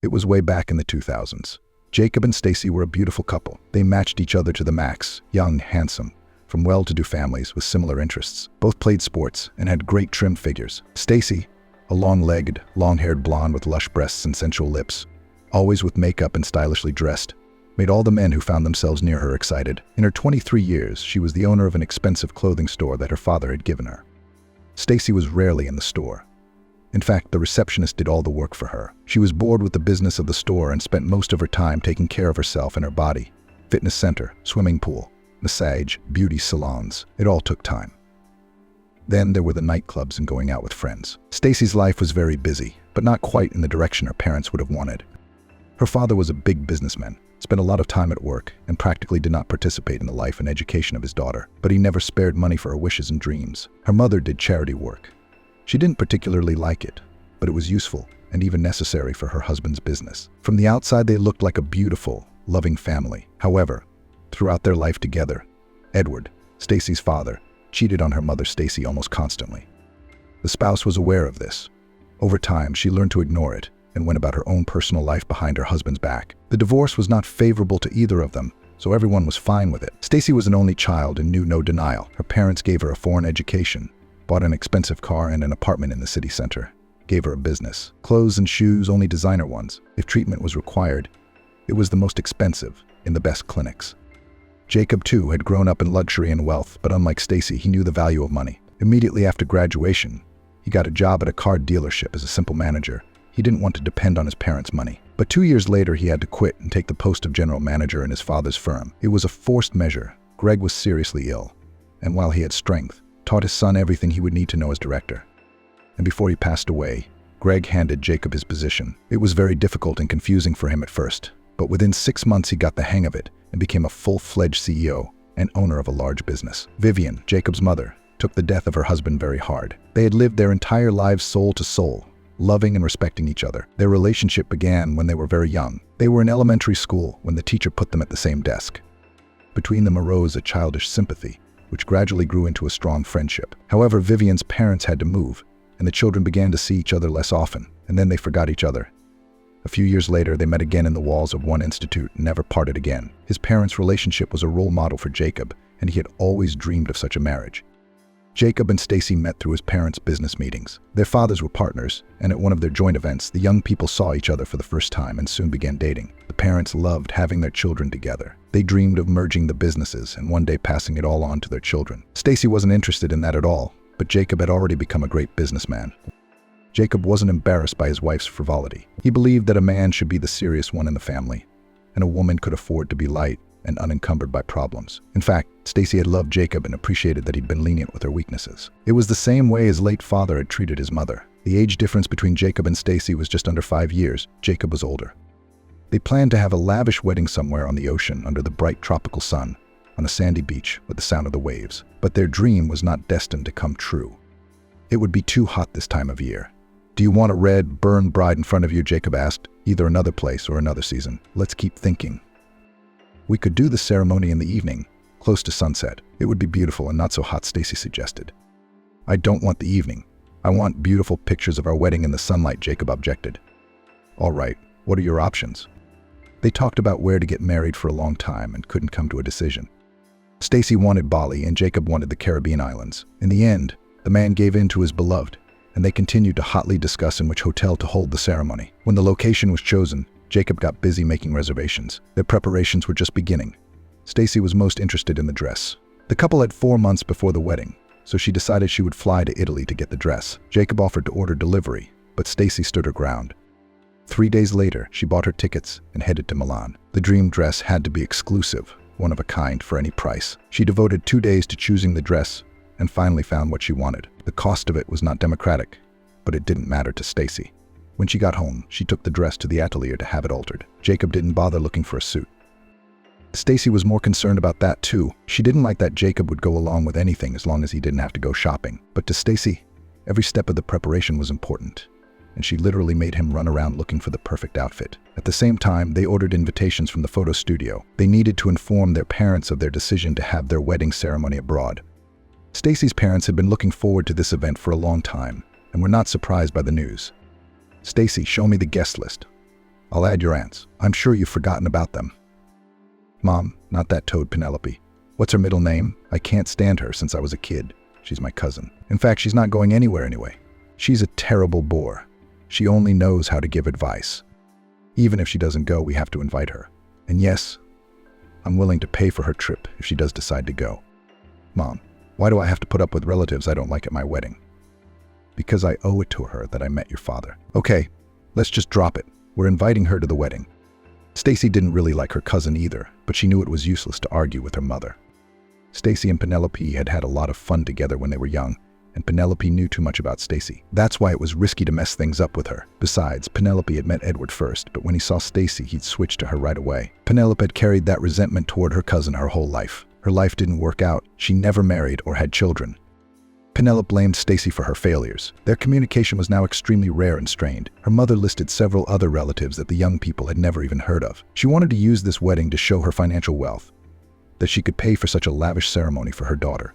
It was way back in the 2000s. Jacob and Stacy were a beautiful couple. They matched each other to the max, young, handsome, from well-to-do families with similar interests. Both played sports and had great trimmed figures. Stacy, a long-legged, long-haired blonde with lush breasts and sensual lips, always with makeup and stylishly dressed, made all the men who found themselves near her excited. In her 23 years, she was the owner of an expensive clothing store that her father had given her. Stacy was rarely in the store. In fact, the receptionist did all the work for her. She was bored with the business of the store and spent most of her time taking care of herself and her body. Fitness center, swimming pool, massage, beauty salons, it all took time. Then there were the nightclubs and going out with friends. Stacy's life was very busy, but not quite in the direction her parents would have wanted. Her father was a big businessman, spent a lot of time at work, and practically did not participate in the life and education of his daughter, but he never spared money for her wishes and dreams. Her mother did charity work. She didn't particularly like it, but it was useful and even necessary for her husband's business. From the outside, they looked like a beautiful, loving family. However, throughout their life together, Edward, Stacy's father, cheated on her mother Stacy almost constantly. The spouse was aware of this. Over time, she learned to ignore it and went about her own personal life behind her husband's back. The divorce was not favorable to either of them, so everyone was fine with it. Stacy was an only child and knew no denial. Her parents gave her a foreign education, bought an expensive car and an apartment in the city center, gave her a business. Clothes and shoes, only designer ones. If treatment was required, it was the most expensive, in the best clinics. Jacob, too, had grown up in luxury and wealth, but unlike Stacy, he knew the value of money. Immediately after graduation, he got a job at a car dealership as a simple manager. He didn't want to depend on his parents' money. But 2 years later, he had to quit and take the post of general manager in his father's firm. It was a forced measure. Greg was seriously ill, and while he had strength, taught his son everything he would need to know as director. And before he passed away, Greg handed Jacob his position. It was very difficult and confusing for him at first, but within 6 months he got the hang of it and became a full-fledged CEO and owner of a large business. Vivian, Jacob's mother, took the death of her husband very hard. They had lived their entire lives soul to soul, loving and respecting each other. Their relationship began when they were very young. They were in elementary school when the teacher put them at the same desk. Between them arose a childish sympathy, which gradually grew into a strong friendship. However, Vivian's parents had to move, and the children began to see each other less often, and then they forgot each other. A few years later, they met again in the walls of one institute and never parted again. His parents' relationship was a role model for Jacob, and he had always dreamed of such a marriage. Jacob and Stacy met through his parents' business meetings. Their fathers were partners, and at one of their joint events, the young people saw each other for the first time and soon began dating. The parents loved having their children together. They dreamed of merging the businesses and one day passing it all on to their children. Stacy wasn't interested in that at all, but Jacob had already become a great businessman. Jacob wasn't embarrassed by his wife's frivolity. He believed that a man should be the serious one in the family, and a woman could afford to be light and unencumbered by problems. In fact, Stacy had loved Jacob and appreciated that he'd been lenient with her weaknesses. It was the same way his late father had treated his mother. The age difference between Jacob and Stacy was just under 5 years. Jacob was older. They planned to have a lavish wedding somewhere on the ocean under the bright tropical sun, on a sandy beach with the sound of the waves. But their dream was not destined to come true. It would be too hot this time of year. "Do you want a red, burned bride in front of you?" Jacob asked. "Either another place or another season. Let's keep thinking. We could do the ceremony in the evening, close to sunset. It would be beautiful and not so hot," Stacy suggested. "I don't want the evening. I want beautiful pictures of our wedding in the sunlight," Jacob objected. "All right, what are your options?" They talked about where to get married for a long time and couldn't come to a decision. Stacy wanted Bali and Jacob wanted the Caribbean islands. In the end, the man gave in to his beloved, and they continued to hotly discuss in which hotel to hold the ceremony. When the location was chosen, Jacob got busy making reservations. Their preparations were just beginning. Stacy was most interested in the dress. The couple had 4 months before the wedding, so she decided she would fly to Italy to get the dress. Jacob offered to order delivery, but Stacy stood her ground. 3 days later, she bought her tickets and headed to Milan. The dream dress had to be exclusive, one of a kind, for any price. She devoted 2 days to choosing the dress and finally found what she wanted. The cost of it was not democratic, but it didn't matter to Stacy. When she got home, she took the dress to the atelier to have it altered. Jacob didn't bother looking for a suit. Stacy was more concerned about that too. She didn't like that Jacob would go along with anything as long as he didn't have to go shopping. But to Stacy, every step of the preparation was important, and she literally made him run around looking for the perfect outfit. At the same time, they ordered invitations from the photo studio. They needed to inform their parents of their decision to have their wedding ceremony abroad. Stacy's parents had been looking forward to this event for a long time and were not surprised by the news. "Stacy, show me the guest list." I'll add your aunts. I'm sure you've forgotten about them. Mom, not that toad Penelope. What's her middle name? I can't stand her since I was a kid. She's my cousin. In fact, she's not going anywhere anyway. She's a terrible bore. She only knows how to give advice. Even if she doesn't go, we have to invite her. And yes, I'm willing to pay for her trip if she does decide to go. Mom, why do I have to put up with relatives I don't like at my wedding? Because I owe it to her that I met your father. Okay, let's just drop it. We're inviting her to the wedding. Stacy didn't really like her cousin either, but she knew it was useless to argue with her mother. Stacy and Penelope had had a lot of fun together when they were young, and Penelope knew too much about Stacy. That's why it was risky to mess things up with her. Besides, Penelope had met Edward first, but when he saw Stacy, he'd switched to her right away. Penelope had carried that resentment toward her cousin her whole life. Her life didn't work out. She never married or had children. Penelope blamed Stacy for her failures. Their communication was now extremely rare and strained. Her mother listed several other relatives that the young people had never even heard of. She wanted to use this wedding to show her financial wealth, that she could pay for such a lavish ceremony for her daughter.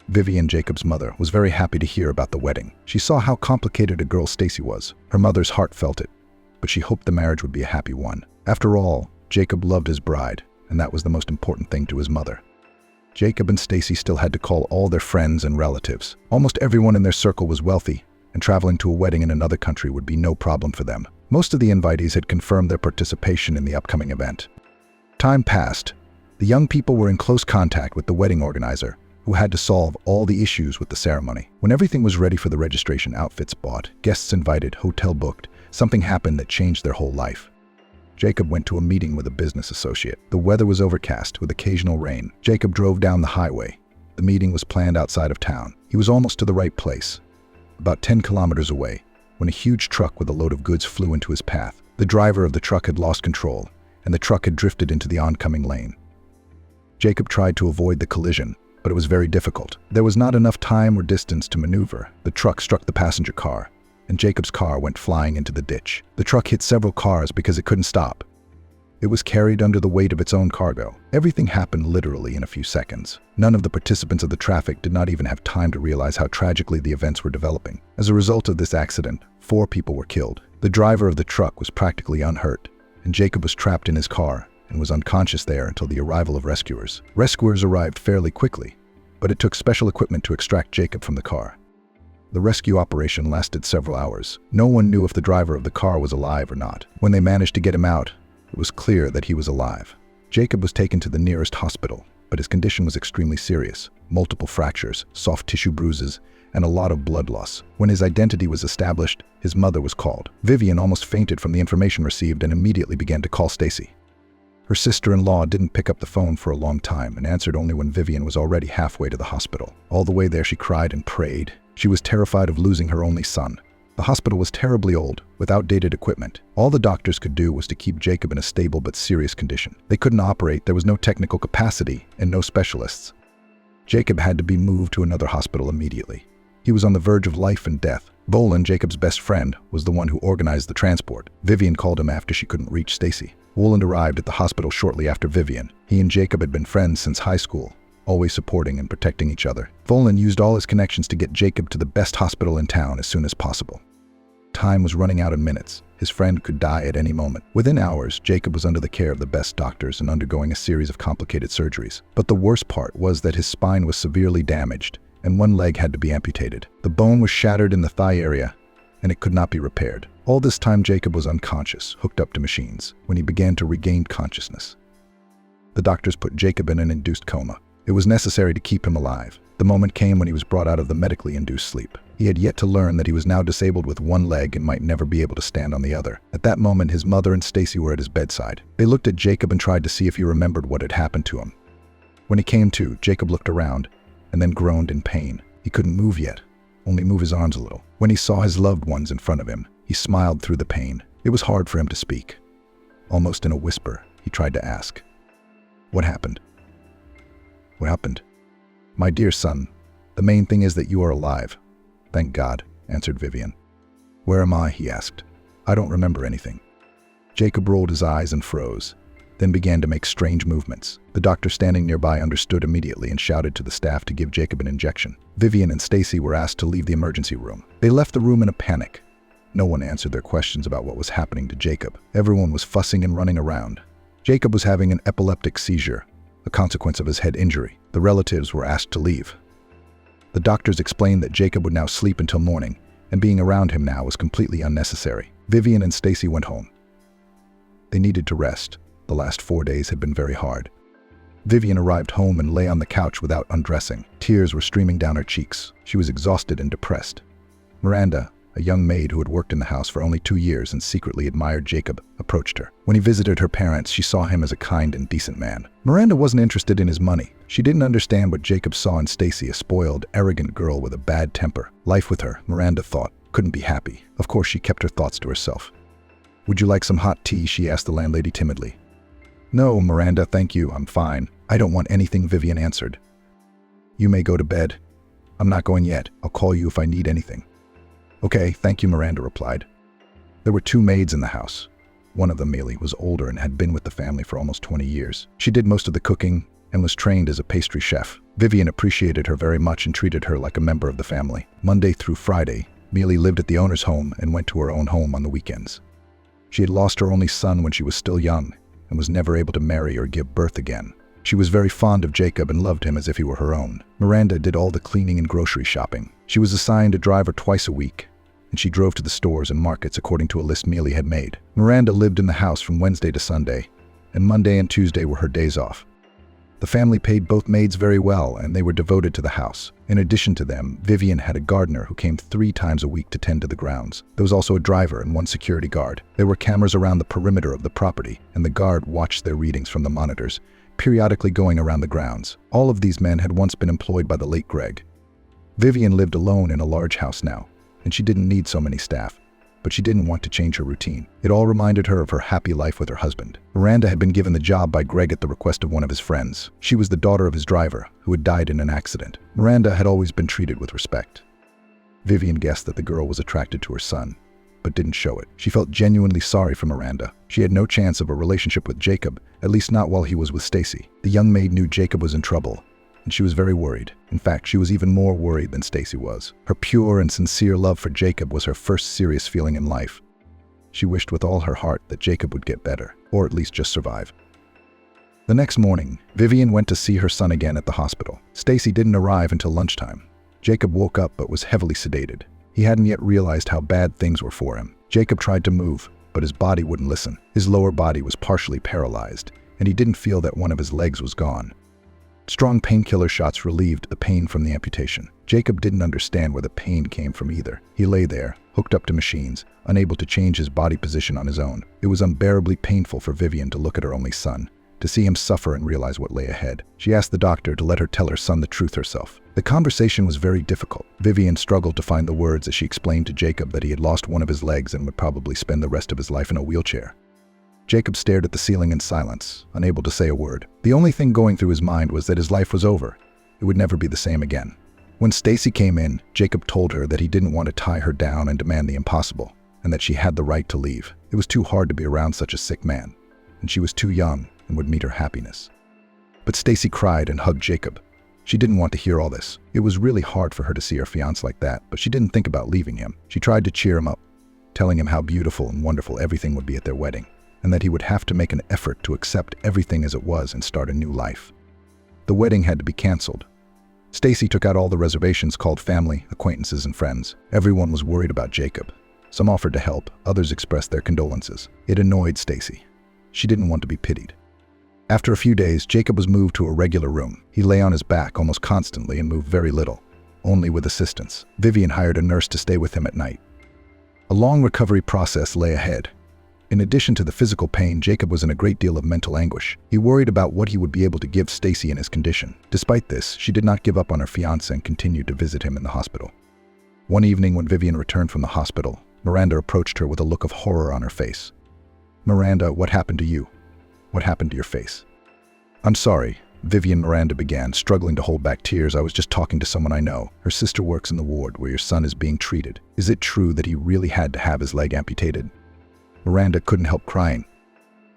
Vivian, Jacob's mother, was very happy to hear about the wedding. She saw how complicated a girl Stacy was. Her mother's heart felt it, but she hoped the marriage would be a happy one. After all, Jacob loved his bride, and that was the most important thing to his mother. Jacob and Stacy still had to call all their friends and relatives. Almost everyone in their circle was wealthy, and traveling to a wedding in another country would be no problem for them. Most of the invitees had confirmed their participation in the upcoming event. Time passed. The young people were in close contact with the wedding organizer, who had to solve all the issues with the ceremony. When everything was ready for the registration, outfits bought, guests invited, hotel booked, something happened that changed their whole life. Jacob went to a meeting with a business associate. The weather was overcast with occasional rain. Jacob drove down the highway. The meeting was planned outside of town. He was almost to the right place, about 10 kilometers away, when a huge truck with a load of goods flew into his path. The driver of the truck had lost control, and the truck had drifted into the oncoming lane. Jacob tried to avoid the collision, but it was very difficult. There was not enough time or distance to maneuver. The truck struck the passenger car, and Jacob's car went flying into the ditch. The truck hit several cars because it couldn't stop. It was carried under the weight of its own cargo. Everything happened literally in a few seconds. None of the participants of the traffic did not even have time to realize how tragically the events were developing. As a result of this accident, 4 people were killed. The driver of the truck was practically unhurt, and Jacob was trapped in his car and was unconscious there until the arrival of rescuers. Rescuers arrived fairly quickly, but it took special equipment to extract Jacob from the car. The rescue operation lasted several hours. No one knew if the driver of the car was alive or not. When they managed to get him out, it was clear that he was alive. Jacob was taken to the nearest hospital, but his condition was extremely serious. Multiple fractures, soft tissue bruises, and a lot of blood loss. When his identity was established, his mother was called. Vivian almost fainted from the information received and immediately began to call Stacy. Her sister-in-law didn't pick up the phone for a long time and answered only when Vivian was already halfway to the hospital. All the way there she cried and prayed. She was terrified of losing her only son. The hospital was terribly old, with outdated equipment. All the doctors could do was to keep Jacob in a stable but serious condition. They couldn't operate, there was no technical capacity, and no specialists. Jacob had to be moved to another hospital immediately. He was on the verge of life and death. Volan, Jacob's best friend, was the one who organized the transport. Vivian called him after she couldn't reach Stacy. Woland arrived at the hospital shortly after Vivian. He and Jacob had been friends since high school, always supporting and protecting each other. Volan used all his connections to get Jacob to the best hospital in town as soon as possible. Time was running out in minutes. His friend could die at any moment. Within hours, Jacob was under the care of the best doctors and undergoing a series of complicated surgeries. But the worst part was that his spine was severely damaged, and one leg had to be amputated. The bone was shattered in the thigh area, and it could not be repaired. All this time, Jacob was unconscious, hooked up to machines, when he began to regain consciousness. The doctors put Jacob in an induced coma. It was necessary to keep him alive. The moment came when he was brought out of the medically induced sleep. He had yet to learn that he was now disabled with one leg and might never be able to stand on the other. At that moment, his mother and Stacy were at his bedside. They looked at Jacob and tried to see if he remembered what had happened to him. When he came to, Jacob looked around and then groaned in pain. He couldn't move yet, only move his arms a little. When he saw his loved ones in front of him, he smiled through the pain. It was hard for him to speak. Almost in a whisper, he tried to ask, "What happened? What happened?" "My dear son, the main thing is that you are alive." "Thank God," answered Vivian. "Where am I?" he asked. "I don't remember anything." Jacob rolled his eyes and froze, then began to make strange movements. The doctor standing nearby understood immediately and shouted to the staff to give Jacob an injection. Vivian and Stacy were asked to leave the emergency room. They left the room in a panic. No one answered their questions about what was happening to Jacob. Everyone was fussing and running around. Jacob was having an epileptic seizure, a consequence of his head injury. The relatives were asked to leave. The doctors explained that Jacob would now sleep until morning, and being around him now was completely unnecessary. Vivian and Stacy went home. They needed to rest. The last 4 days had been very hard. Vivian arrived home and lay on the couch without undressing. Tears were streaming down her cheeks. She was exhausted and depressed. Miranda, a young maid who had worked in the house for only 2 years and secretly admired Jacob, approached her. When he visited her parents, she saw him as a kind and decent man. Miranda wasn't interested in his money. She didn't understand what Jacob saw in Stacy, a spoiled, arrogant girl with a bad temper. Life with her, Miranda thought, couldn't be happy. Of course, she kept her thoughts to herself. "Would you like some hot tea?" she asked the landlady timidly. "No, Miranda, thank you. I'm fine. I don't want anything," Vivian answered. "You may go to bed." "I'm not going yet. I'll call you if I need anything." "Okay, thank you," Miranda replied. There were 2 maids in the house. One of them, Mealy, was older and had been with the family for almost 20 years. She did most of the cooking and was trained as a pastry chef. Vivian appreciated her very much and treated her like a member of the family. Monday through Friday, Mealy lived at the owner's home and went to her own home on the weekends. She had lost her only son when she was still young and was never able to marry or give birth again. She was very fond of Jacob and loved him as if he were her own. Miranda did all the cleaning and grocery shopping. She was assigned a driver twice a week, and she drove to the stores and markets according to a list Mealy had made. Miranda lived in the house from Wednesday to Sunday, and Monday and Tuesday were her days off. The family paid both maids very well, and they were devoted to the house. In addition to them, Vivian had a gardener who came 3 times a week to tend to the grounds. There was also a driver and 1 security guard. There were cameras around the perimeter of the property, and the guard watched their readings from the monitors, periodically going around the grounds. All of these men had once been employed by the late Greg. Vivian lived alone in a large house now, and she didn't need so many staff, but she didn't want to change her routine. It all reminded her of her happy life with her husband. Miranda had been given the job by Greg at the request of one of his friends. She was the daughter of his driver, who had died in an accident. Miranda had always been treated with respect. Vivian guessed that the girl was attracted to her son, but didn't show it. She felt genuinely sorry for Miranda. She had no chance of a relationship with Jacob, at least not while he was with Stacy. The young maid knew Jacob was in trouble, and she was very worried. In fact, she was even more worried than Stacy was. Her pure and sincere love for Jacob was her first serious feeling in life. She wished with all her heart that Jacob would get better, or at least just survive. The next morning, Vivian went to see her son again at the hospital. Stacy didn't arrive until lunchtime. Jacob woke up but was heavily sedated. He hadn't yet realized how bad things were for him. Jacob tried to move, but his body wouldn't listen. His lower body was partially paralyzed, and he didn't feel that one of his legs was gone. Strong painkiller shots relieved the pain from the amputation. Jacob didn't understand where the pain came from either. He lay there, hooked up to machines, unable to change his body position on his own. It was unbearably painful for Vivian to look at her only son, to see him suffer and realize what lay ahead. She asked the doctor to let her tell her son the truth herself. The conversation was very difficult. Vivian struggled to find the words as she explained to Jacob that he had lost one of his legs and would probably spend the rest of his life in a wheelchair. Jacob stared at the ceiling in silence, unable to say a word. The only thing going through his mind was that his life was over. It would never be the same again. When Stacy came in, Jacob told her that he didn't want to tie her down and demand the impossible, and that she had the right to leave. It was too hard to be around such a sick man, and she was too young and would meet her happiness. But Stacy cried and hugged Jacob. She didn't want to hear all this. It was really hard for her to see her fiancé like that, but she didn't think about leaving him. She tried to cheer him up, telling him how beautiful and wonderful everything would be at their wedding, and that he would have to make an effort to accept everything as it was and start a new life. The wedding had to be canceled. Stacy took out all the reservations, called family, acquaintances, and friends. Everyone was worried about Jacob. Some offered to help, others expressed their condolences. It annoyed Stacy. She didn't want to be pitied. After a few days, Jacob was moved to a regular room. He lay on his back almost constantly and moved very little, only with assistance. Vivian hired a nurse to stay with him at night. A long recovery process lay ahead. In addition to the physical pain, Jacob was in a great deal of mental anguish. He worried about what he would be able to give Stacy in his condition. Despite this, she did not give up on her fiancé and continued to visit him in the hospital. One evening when Vivian returned from the hospital, Miranda approached her with a look of horror on her face. "Miranda, what happened to you? What happened to your face?" "I'm sorry," Miranda began, struggling to hold back tears. "I was just talking to someone I know. Her sister works in the ward where your son is being treated. Is it true that he really had to have his leg amputated?" Miranda couldn't help crying.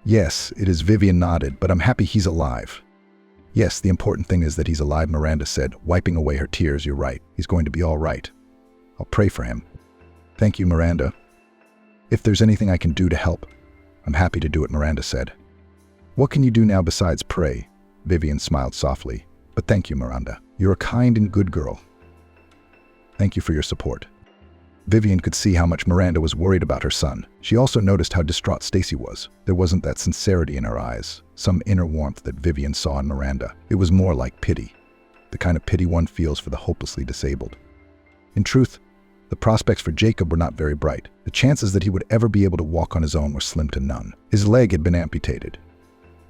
"Yes, it is," Vivian nodded, "but I'm happy he's alive." "Yes, the important thing is that he's alive," Miranda said, wiping away her tears. "You're right. He's going to be all right. I'll pray for him." "Thank you, Miranda." If there's anything I can do to help, I'm happy to do it, Miranda said. What can you do now besides pray? Vivian smiled softly. But thank you, Miranda. You're a kind and good girl. Thank you for your support. Vivian could see how much Miranda was worried about her son. She also noticed how distraught Stacy was. There wasn't that sincerity in her eyes, some inner warmth that Vivian saw in Miranda. It was more like pity, the kind of pity one feels for the hopelessly disabled. In truth, the prospects for Jacob were not very bright. The chances that he would ever be able to walk on his own were slim to none. His leg had been amputated.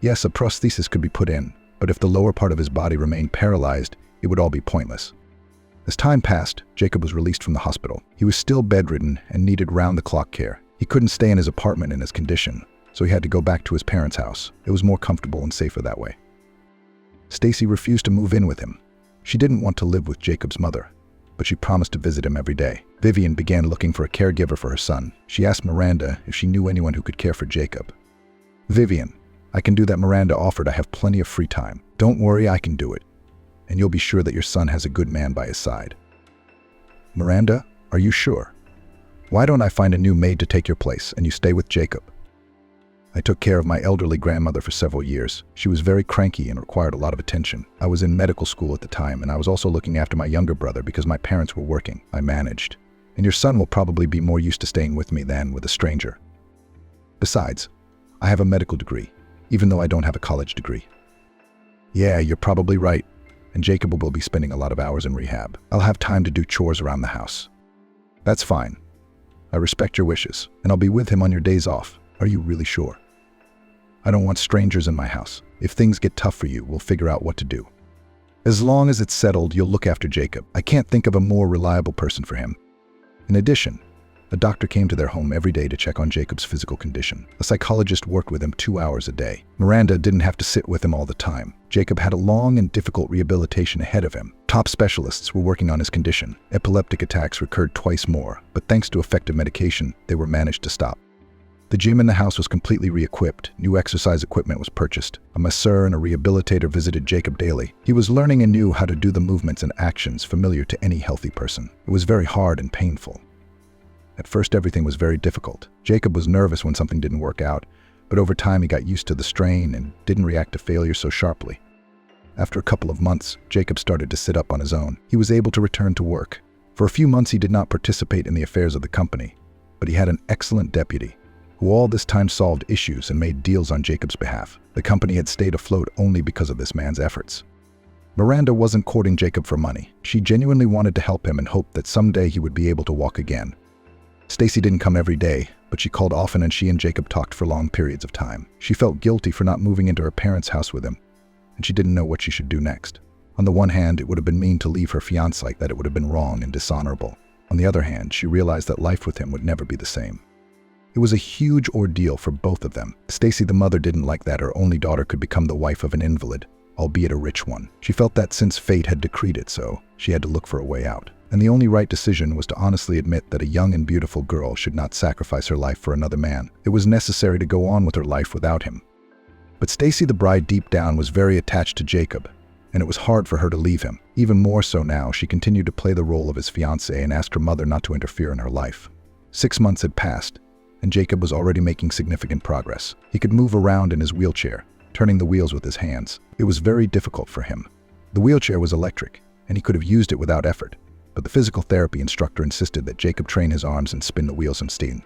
Yes, a prosthesis could be put in, but if the lower part of his body remained paralyzed, it would all be pointless. As time passed, Jacob was released from the hospital. He was still bedridden and needed round-the-clock care. He couldn't stay in his apartment in his condition, so he had to go back to his parents' house. It was more comfortable and safer that way. Stacy refused to move in with him. She didn't want to live with Jacob's mother, but she promised to visit him every day. Vivian began looking for a caregiver for her son. She asked Miranda if she knew anyone who could care for Jacob. Vivian, I can do that, Miranda offered. I have plenty of free time. Don't worry, I can do it. And you'll be sure that your son has a good man by his side. Miranda, are you sure? Why don't I find a new maid to take your place and you stay with Jacob? I took care of my elderly grandmother for several years. She was very cranky and required a lot of attention. I was in medical school at the time, and I was also looking after my younger brother because my parents were working. I managed. And your son will probably be more used to staying with me than with a stranger. Besides, I have a medical degree, even though I don't have a college degree. Yeah, you're probably right. And Jacob will be spending a lot of hours in rehab. I'll have time to do chores around the house. That's fine. I respect your wishes, and I'll be with him on your days off. Are you really sure? I don't want strangers in my house. If things get tough for you, we'll figure out what to do. As long as it's settled, you'll look after Jacob. I can't think of a more reliable person for him. In addition, a doctor came to their home every day to check on Jacob's physical condition. A psychologist worked with him 2 hours a day. Miranda didn't have to sit with him all the time. Jacob had a long and difficult rehabilitation ahead of him. Top specialists were working on his condition. Epileptic attacks recurred twice more, but thanks to effective medication, they were managed to stop. The gym in the house was completely re-equipped. New exercise equipment was purchased. A masseur and a rehabilitator visited Jacob daily. He was learning anew how to do the movements and actions familiar to any healthy person. It was very hard and painful. At first, everything was very difficult. Jacob was nervous when something didn't work out, but over time he got used to the strain and didn't react to failure so sharply. After a couple of months, Jacob started to sit up on his own. He was able to return to work. For a few months he did not participate in the affairs of the company, but he had an excellent deputy, who all this time solved issues and made deals on Jacob's behalf. The company had stayed afloat only because of this man's efforts. Miranda wasn't courting Jacob for money. She genuinely wanted to help him and hoped that someday he would be able to walk again. Stacy didn't come every day, but she called often and she and Jacob talked for long periods of time. She felt guilty for not moving into her parents' house with him, and she didn't know what she should do next. On the one hand, it would have been mean to leave her fiancé like that. It would have been wrong and dishonorable. On the other hand, she realized that life with him would never be the same. It was a huge ordeal for both of them. Stacy, the mother, didn't like that her only daughter could become the wife of an invalid, albeit a rich one. She felt that since fate had decreed it so, she had to look for a way out. And the only right decision was to honestly admit that a young and beautiful girl should not sacrifice her life for another man. It was necessary to go on with her life without him. But Stacy, the bride, deep down was very attached to Jacob, and it was hard for her to leave him. Even more so now, she continued to play the role of his fiancé and asked her mother not to interfere in her life. 6 months had passed, and Jacob was already making significant progress. He could move around in his wheelchair, turning the wheels with his hands. It was very difficult for him. The wheelchair was electric, and he could have used it without effort, but the physical therapy instructor insisted that Jacob train his arms and spin the wheels himself.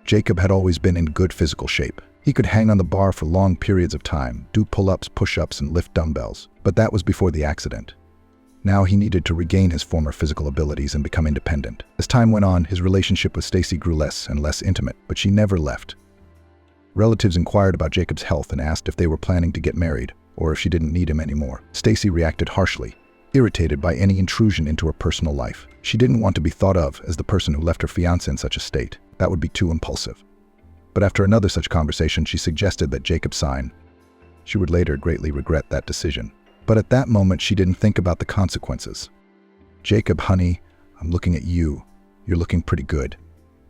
Jacob had always been in good physical shape. He could hang on the bar for long periods of time, do pull-ups, push-ups, and lift dumbbells, but that was before the accident. Now he needed to regain his former physical abilities and become independent. As time went on, his relationship with Stacy grew less and less intimate, but she never left. Relatives inquired about Jacob's health and asked if they were planning to get married, or if she didn't need him anymore. Stacy reacted harshly, irritated by any intrusion into her personal life. She didn't want to be thought of as the person who left her fiancé in such a state. That would be too impulsive. But after another such conversation, she suggested that Jacob sign. She would later greatly regret that decision. But at that moment, she didn't think about the consequences. Jacob, honey, I'm looking at you. You're looking pretty good,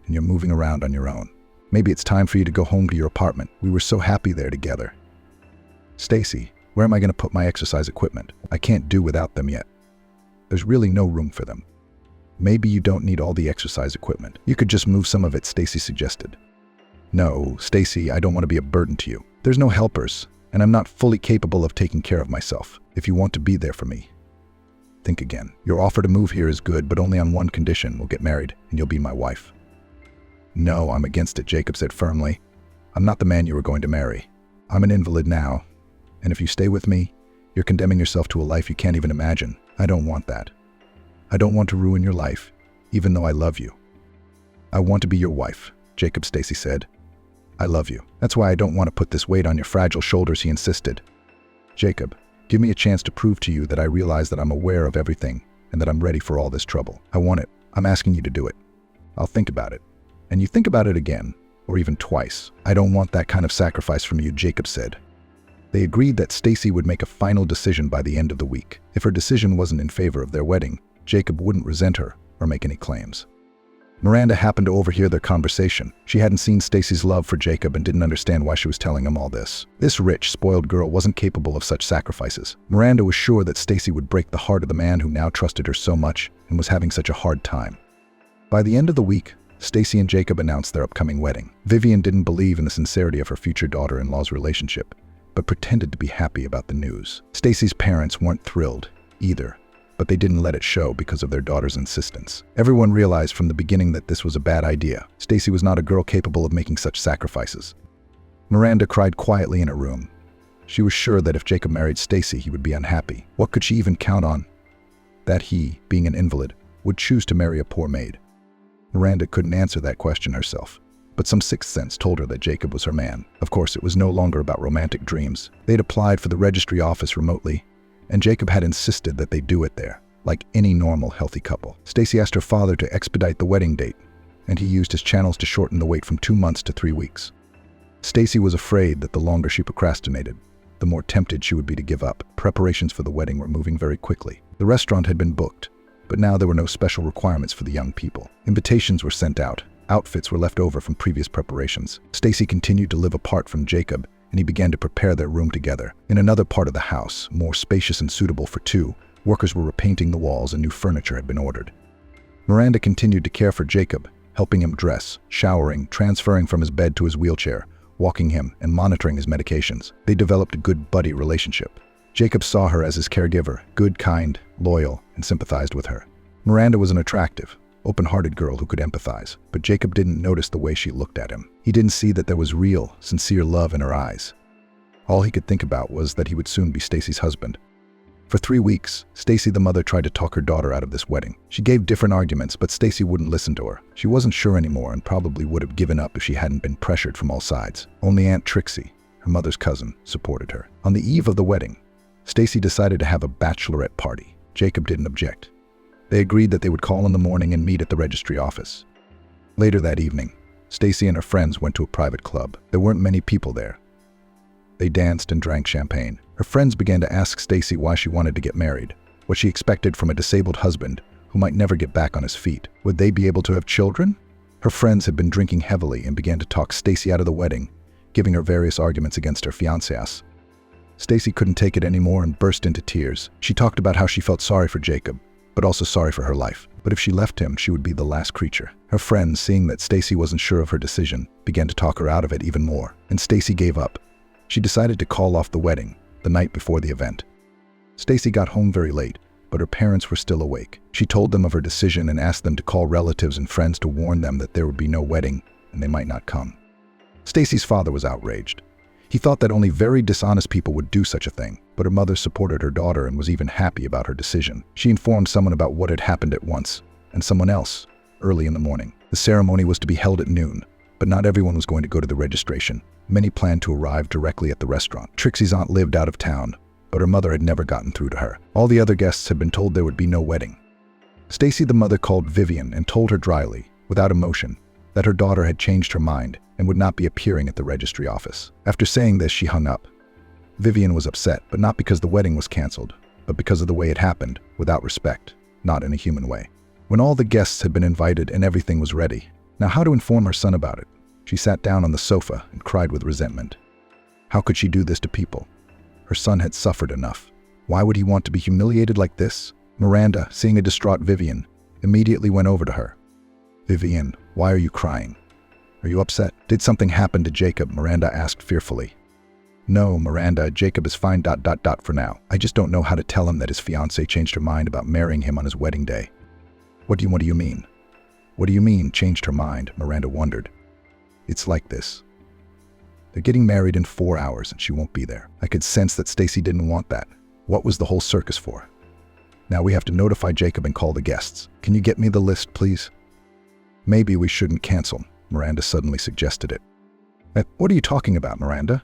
and you're moving around on your own. Maybe it's time for you to go home to your apartment. We were so happy there together. Stacy, where am I going to put my exercise equipment? I can't do without them yet. There's really no room for them. Maybe you don't need all the exercise equipment. You could just move some of it, Stacy suggested. No, Stacy, I don't want to be a burden to you. There's no helpers, and I'm not fully capable of taking care of myself. If you want to be there for me, think again. Your offer to move here is good, but only on one condition. We'll get married, and you'll be my wife. No, I'm against it, Jacob said firmly. I'm not the man you were going to marry. I'm an invalid now, and if you stay with me, you're condemning yourself to a life you can't even imagine. I don't want that. I don't want to ruin your life, even though I love you. I want to be your wife, Jacob, Stacy said. I love you. That's why I don't want to put this weight on your fragile shoulders, he insisted. Jacob, give me a chance to prove to you that I realize that I'm aware of everything and that I'm ready for all this trouble. I want it. I'm asking you to do it. I'll think about it. And you think about it again, or even twice. I don't want that kind of sacrifice from you, Jacob said. They agreed that Stacy would make a final decision by the end of the week. If her decision wasn't in favor of their wedding, Jacob wouldn't resent her or make any claims. Miranda happened to overhear their conversation. She hadn't seen Stacy's love for Jacob and didn't understand why she was telling him all this. This rich, spoiled girl wasn't capable of such sacrifices. Miranda was sure that Stacy would break the heart of the man who now trusted her so much and was having such a hard time. By the end of the week, Stacy and Jacob announced their upcoming wedding. Vivian didn't believe in the sincerity of her future daughter-in-law's relationship, but pretended to be happy about the news. Stacy's parents weren't thrilled either, but they didn't let it show because of their daughter's insistence. Everyone realized from the beginning that this was a bad idea. Stacy was not a girl capable of making such sacrifices. Miranda cried quietly in her room. She was sure that if Jacob married Stacy, he would be unhappy. What could she even count on? That he, being an invalid, would choose to marry a poor maid. Miranda couldn't answer that question herself, but some sixth sense told her that Jacob was her man. Of course, it was no longer about romantic dreams. They'd applied for the registry office remotely, and Jacob had insisted that they do it there, like any normal, healthy couple. Stacy asked her father to expedite the wedding date, and he used his channels to shorten the wait from 2 months to 3 weeks. Stacy was afraid that the longer she procrastinated, the more tempted she would be to give up. Preparations for the wedding were moving very quickly. The restaurant had been booked, but now there were no special requirements for the young people. Invitations were sent out. Outfits were left over from previous preparations. Stacy continued to live apart from Jacob, and he began to prepare their room together. In another part of the house, more spacious and suitable for two, workers were repainting the walls and new furniture had been ordered. Miranda continued to care for Jacob, helping him dress, showering, transferring from his bed to his wheelchair, walking him, and monitoring his medications. They developed a good buddy relationship. Jacob saw her as his caregiver, good, kind, loyal, and sympathized with her. Miranda was an attractive, open-hearted girl who could empathize, but Jacob didn't notice the way she looked at him. He didn't see that there was real, sincere love in her eyes. All he could think about was that he would soon be Stacy's husband. For 3 weeks, Stacy the mother tried to talk her daughter out of this wedding. She gave different arguments, but Stacy wouldn't listen to her. She wasn't sure anymore and probably would have given up if she hadn't been pressured from all sides. Only Aunt Trixie, her mother's cousin, supported her. On the eve of the wedding, Stacy decided to have a bachelorette party. Jacob didn't object. They agreed that they would call in the morning and meet at the registry office. Later that evening, Stacy and her friends went to a private club. There weren't many people there. They danced and drank champagne. Her friends began to ask Stacy why she wanted to get married, what she expected from a disabled husband who might never get back on his feet. Would they be able to have children? Her friends had been drinking heavily and began to talk Stacy out of the wedding, giving her various arguments against her fiancé. Stacy couldn't take it anymore and burst into tears. She talked about how she felt sorry for Jacob, but also sorry for her life. But if she left him, she would be the last creature. Her friends, seeing that Stacy wasn't sure of her decision, began to talk her out of it even more, and Stacy gave up. She decided to call off the wedding the night before the event. Stacy got home very late, but her parents were still awake. She told them of her decision and asked them to call relatives and friends to warn them that there would be no wedding and they might not come. Stacy's father was outraged. He thought that only very dishonest people would do such a thing, but her mother supported her daughter and was even happy about her decision. She informed someone about what had happened at once, and someone else, early in the morning. The ceremony was to be held at noon, but not everyone was going to go to the registration. Many planned to arrive directly at the restaurant. Trixie's aunt lived out of town, but her mother had never gotten through to her. All the other guests had been told there would be no wedding. Stacy the mother called Vivian and told her dryly, without emotion, that her daughter had changed her mind and would not be appearing at the registry office. After saying this, she hung up. Vivian was upset, but not because the wedding was canceled, but because of the way it happened, without respect, not in a human way. When all the guests had been invited and everything was ready, now how to inform her son about it? She sat down on the sofa and cried with resentment. How could she do this to people? Her son had suffered enough. Why would he want to be humiliated like this? Miranda, seeing a distraught Vivian, immediately went over to her. "Vivian, why are you crying? Are you upset? Did something happen to Jacob?" Miranda asked fearfully. "No, Miranda, Jacob is fine for now. I just don't know how to tell him that his fiancée changed her mind about marrying him on his wedding day." What do you mean? What do you mean, changed her mind?" Miranda wondered. "It's like this. They're getting married in 4 hours and she won't be there. I could sense that Stacy didn't want that. What was the whole circus for? Now we have to notify Jacob and call the guests. Can you get me the list, please?" "Maybe we shouldn't cancel," Miranda suddenly suggested it. What are you talking about, Miranda?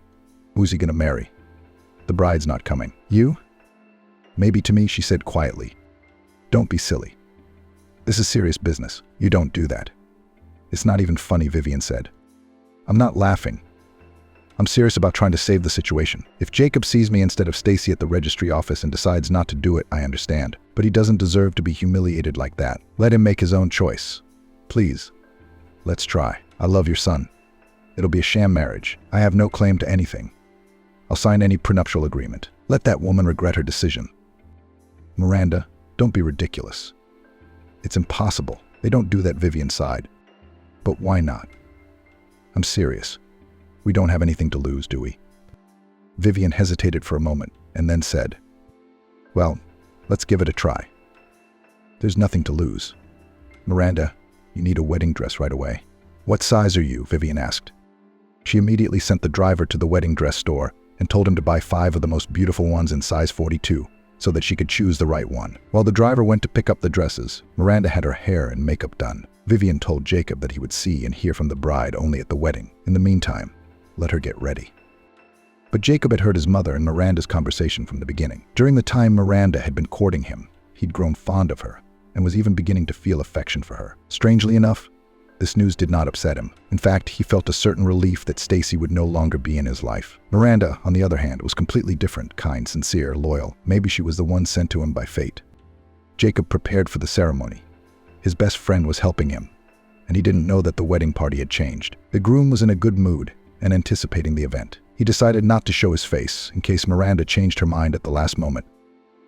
Who's he gonna marry? The bride's not coming. You?" "Maybe to me," she said quietly. "Don't be silly. This is serious business. You don't do that." "It's not even funny," Vivian said. "I'm not laughing. I'm serious about trying to save the situation. If Jacob sees me instead of Stacy at the registry office and decides not to do it, I understand. But he doesn't deserve to be humiliated like that. Let him make his own choice. Please. Let's try. I love your son. It'll be a sham marriage. I have no claim to anything. I'll sign any prenuptial agreement. Let that woman regret her decision." "Miranda, don't be ridiculous. It's impossible. They don't do that," Vivian sighed. "But why not? I'm serious. We don't have anything to lose, do we?" Vivian hesitated for a moment and then said, "Well, let's give it a try. There's nothing to lose. Miranda, you need a wedding dress right away." "What size are you?" Vivian asked. She immediately sent the driver to the wedding dress store and told him to buy 5 of the most beautiful ones in size 42 so that she could choose the right one. While the driver went to pick up the dresses, Miranda had her hair and makeup done. Vivian told Jacob that he would see and hear from the bride only at the wedding. In the meantime, let her get ready. But Jacob had heard his mother and Miranda's conversation from the beginning. During the time Miranda had been courting him, he'd grown fond of her and was even beginning to feel affection for her. Strangely enough, this news did not upset him. In fact, he felt a certain relief that Stacy would no longer be in his life. Miranda, on the other hand, was completely different, kind, sincere, loyal. Maybe she was the one sent to him by fate. Jacob prepared for the ceremony. His best friend was helping him, and he didn't know that the wedding party had changed. The groom was in a good mood and anticipating the event. He decided not to show his face in case Miranda changed her mind at the last moment.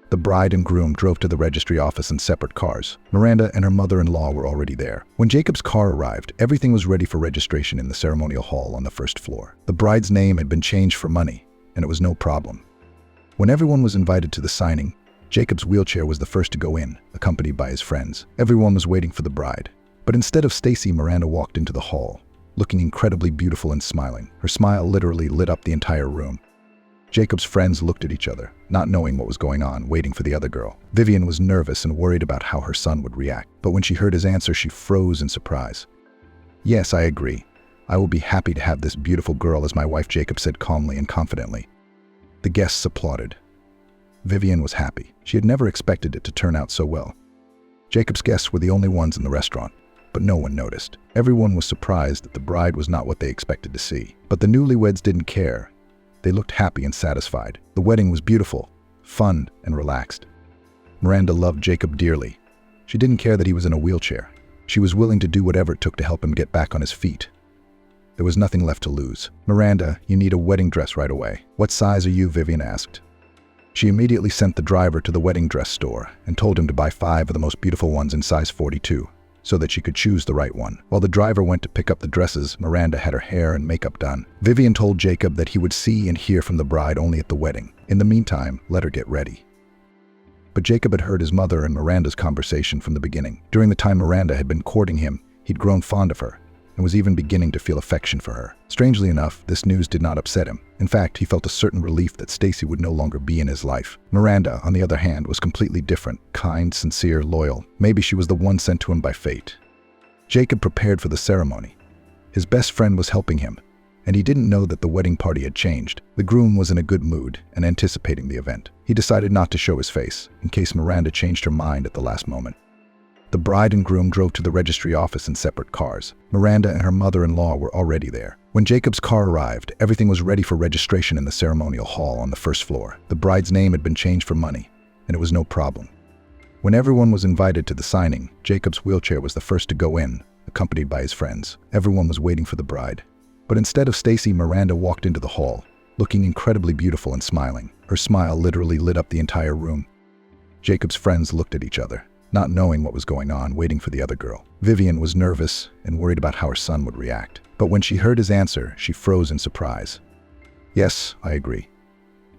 The bride and groom drove to the registry office in separate cars. Miranda and her mother-in-law were already there. When Jacob's car arrived, everything was ready for registration in the ceremonial hall on the first floor. The bride's name had been changed for money, and it was no problem. When everyone was invited to the signing, Jacob's wheelchair was the first to go in, accompanied by his friends. Everyone was waiting for the bride. But instead of Stacy, Miranda walked into the hall, looking incredibly beautiful and smiling. Her smile literally lit up the entire room. Jacob's friends looked at each other, not knowing what was going on, waiting for the other girl. Vivian was nervous and worried about how her son would react, but when she heard his answer, she froze in surprise. "Yes, I agree. I will be happy to have this beautiful girl as my wife," Jacob said calmly and confidently. The guests applauded. Vivian was happy. She had never expected it to turn out so well. Jacob's guests were the only ones in the restaurant, but no one noticed. Everyone was surprised that the bride was not what they expected to see. But the newlyweds didn't care. They looked happy and satisfied. The wedding was beautiful, fun, and relaxed. Miranda loved Jacob dearly. She didn't care that he was in a wheelchair. She was willing to do whatever it took to help him get back on his feet. There was nothing left to lose. "Miranda, you need a wedding dress right away." "What size are you?" Vivian asked. She immediately sent the driver to the wedding dress store and told him to buy 5 of the most beautiful ones in size 42. So that she could choose the right one. While the driver went to pick up the dresses, Miranda had her hair and makeup done. Vivian told Jacob that he would see and hear from the bride only at the wedding. In the meantime, let her get ready. But Jacob had heard his mother and Miranda's conversation from the beginning. During the time Miranda had been courting him, he'd grown fond of her and was even beginning to feel affection for her. Strangely enough, this news did not upset him. In fact, he felt a certain relief that Stacy would no longer be in his life. Miranda, on the other hand, was completely different, kind, sincere, loyal. Maybe she was the one sent to him by fate. Jacob prepared for the ceremony. His best friend was helping him, and he didn't know that the wedding party had changed. The groom was in a good mood and anticipating the event. He decided not to show his face, in case Miranda changed her mind at the last moment. The bride and groom drove to the registry office in separate cars. Miranda and her mother-in-law were already there. When Jacob's car arrived, everything was ready for registration in the ceremonial hall on the first floor. The bride's name had been changed for money, and it was no problem. When everyone was invited to the signing, Jacob's wheelchair was the first to go in, accompanied by his friends. Everyone was waiting for the bride. But instead of Stacy, Miranda walked into the hall, looking incredibly beautiful and smiling. Her smile literally lit up the entire room. Jacob's friends looked at each other. not knowing what was going on, waiting for the other girl. Vivian was nervous and worried about how her son would react. But when she heard his answer, she froze in surprise. "Yes, I agree.